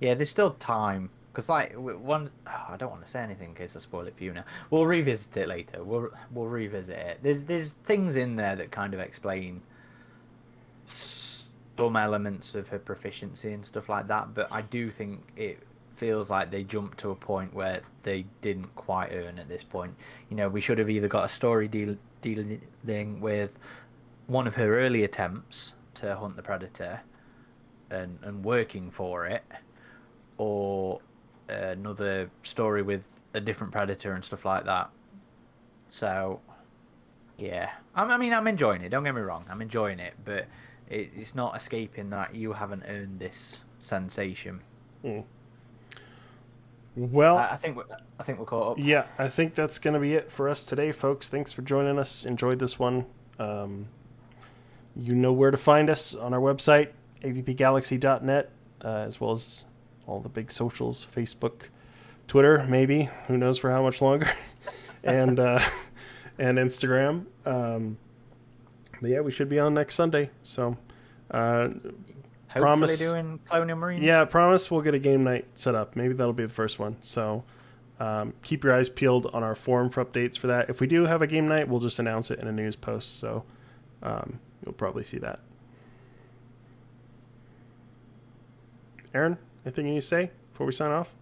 Yeah, there's still time. Because like I don't want to say anything in case I spoil it for you now. We'll revisit it later. We'll revisit it. There's things in there that kind of explain some elements of her proficiency and stuff like that, but I do think it feels like they jumped to a point where they didn't quite earn at this point. You know, we should have either got a story dealing with one of her early attempts to hunt the predator and working for it, or another story with a different predator and stuff like that. So, yeah. I mean, I'm enjoying it. Don't get me wrong. I'm enjoying it, but it's not escaping that you haven't earned this sensation. Well, I think we're caught up. Yeah, I think that's going to be it for us today, folks. Thanks for joining us. Enjoyed this one. You know where to find us on our website, avpgalaxy.net, as well as all the big socials, Facebook, Twitter, maybe. Who knows for how much longer. and Instagram. But yeah, we should be on next Sunday. So Hopefully doing Colonial Marines. Yeah, promise we'll get a game night set up. Maybe that'll be the first one. So keep your eyes peeled on our forum for updates for that. If we do have a game night, we'll just announce it in a news post. So you'll probably see that. Aaron, anything you say before we sign off?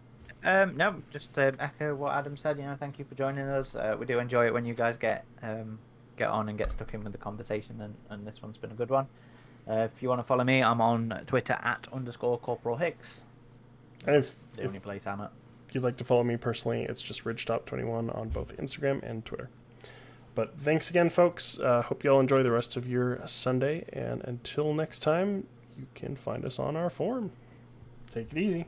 No, just echo what Adam said. You know, thank you for joining us. We do enjoy it when you guys get get on and get stuck in with the conversation, and this one's been a good one. If you want to follow me, I'm on Twitter at _Corporal Hicks. And if The only place I'm at. you'd like to follow me personally, it's just Ridgetop21 on both Instagram and Twitter. But thanks again, folks. Hope you all enjoy the rest of your Sunday. And until next time, you can find us on our forum. Take it easy.